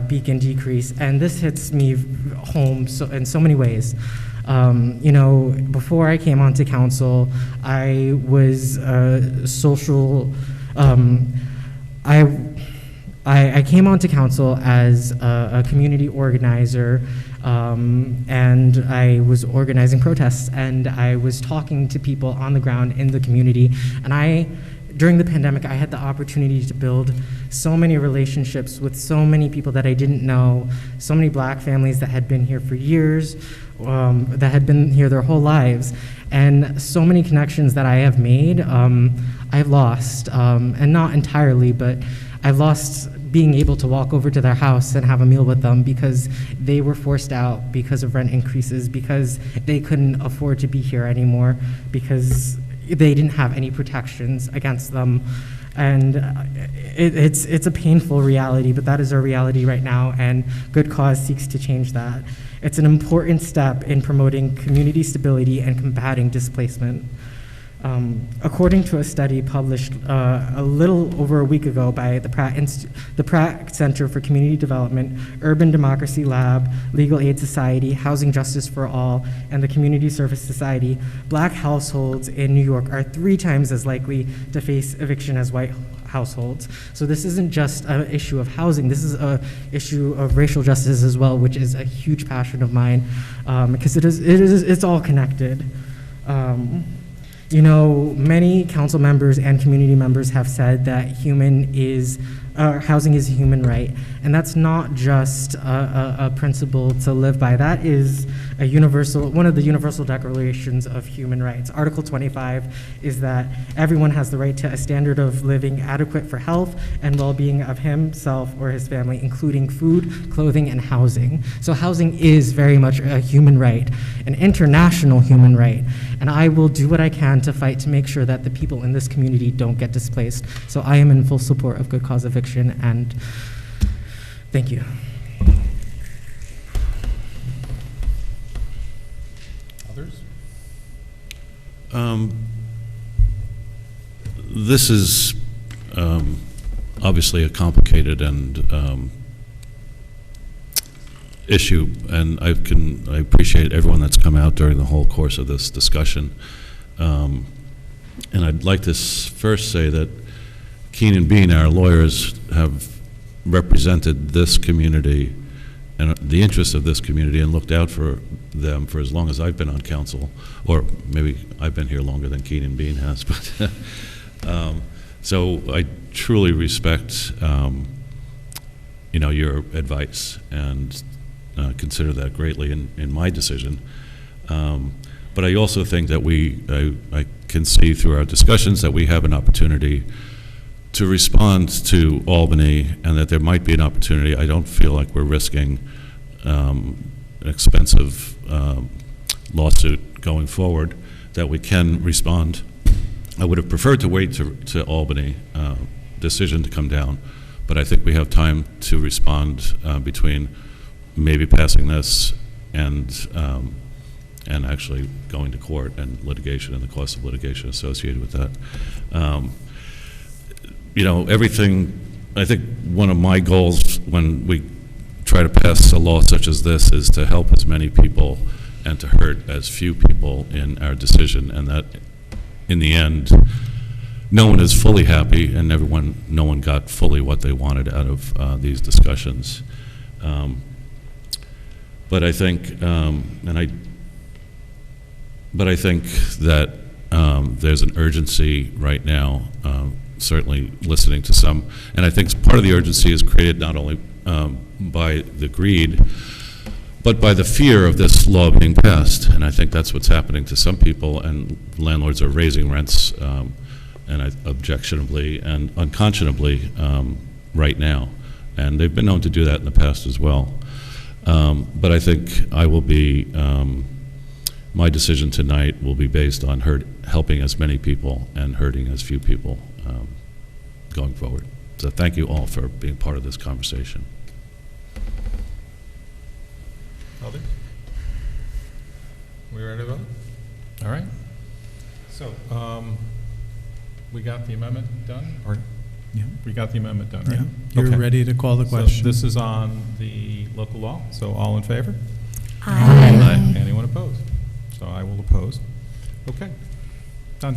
Beacon decrease, and this hits me home in so many ways. You know, before I came onto council, I was social. I came onto council as a community organizer. And I was organizing protests, and I was talking to people on the ground in the community. And during the pandemic, I had the opportunity to build so many relationships with so many people that I didn't know, so many Black families that had been here for years, that had been here their whole lives, and so many connections that I have made, I've lost, and not entirely, but I've lost being able to walk over to their house and have a meal with them because they were forced out because of rent increases, because they couldn't afford to be here anymore, because they didn't have any protections against them. And it's a painful reality, but that is our reality right now, and Good Cause seeks to change that. It's an important step in promoting community stability and combating displacement. According to a study published a little over a week ago by the Pratt Center for Community Development, Urban Democracy Lab, Legal Aid Society, Housing Justice for All, and the Community Service Society, Black households in New York are 3 times as likely to face eviction as white households. So this isn't just an issue of housing, this is an issue of racial justice as well, which is a huge passion of mine, because it's all connected. You know, many council members and community members have said that housing is a human right, and that's not just a principle to live by. That is one of the universal declarations of human rights. Article 25 is that everyone has the right to a standard of living adequate for health and well-being of himself or his family, including food, clothing, and housing. So housing is very much a human right, an international human right, and I will do what I can to fight to make sure that the people in this community don't get displaced. So I am in full support of good cause eviction, and thank you. Others? This is obviously a complicated and issue, and I appreciate everyone that's come out during the whole course of this discussion. And I'd like to first say that Keenan Bean, our lawyers, have represented this community and the interests of this community and looked out for them for as long as I've been on council, or maybe I've been here longer than Keenan Bean has, but so I truly respect your advice and consider that greatly in my decision. But I also think that I can see through our discussions that we have an opportunity to respond to Albany and that there might be an opportunity, I don't feel like we're risking an expensive lawsuit going forward, that we can respond. I would have preferred to wait to Albany decision to come down, but I think we have time to respond between maybe passing this and actually going to court and litigation and the cost of litigation associated with that. You know, everything, I think one of my goals when we try to pass a law such as this is to help as many people and to hurt as few people in our decision, and that in the end, no one is fully happy and no one got fully what they wanted out of these discussions. But I think, but I think that there's an urgency right now, certainly listening to some, and I think part of the urgency is created not only by the greed, but by the fear of this law being passed. And I think that's what's happening to some people, and landlords are raising rents, and objectionably and unconscionably right now. And they've been known to do that in the past as well. But I think I will be, my decision tonight will be based on helping as many people and hurting as few people going forward. So thank you all for being part of this conversation. Others? We ready to vote? All right. So, we got the amendment done? Or, yeah, we got the amendment done, right? Yeah. You're ready to call the question. So this is on the local law, so all in favor? Aye. Aye. Anyone opposed? So I will oppose. Okay, done.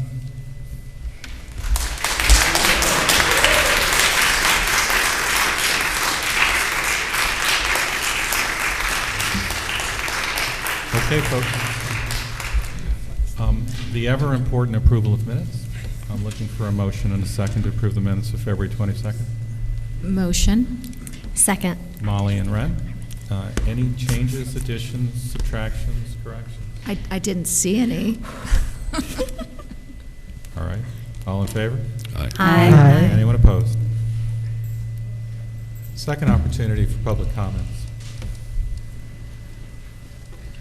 Okay, folks. The ever-important approval of minutes. I'm looking for a motion and a second to approve the minutes of February 22nd. Motion. Second. Molly and Wren. Any changes, additions, subtractions, corrections? I didn't see any. All right. All in favor? Aye. Aye. Anyone opposed? Second opportunity for public comments.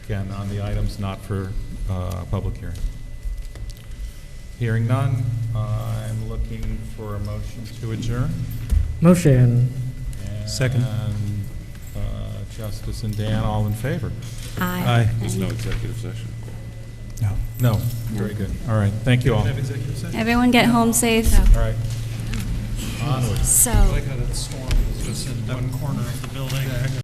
Again, on the items not for public hearing. Hearing none, I'm looking for a motion to adjourn. Motion. Second. Justice and Dan, all in favor? Aye. There's no executive session. No. Very good. All right. Thank you all. Everyone get home safe. All right. Onward. So. I like how that storm was just in one corner of the building.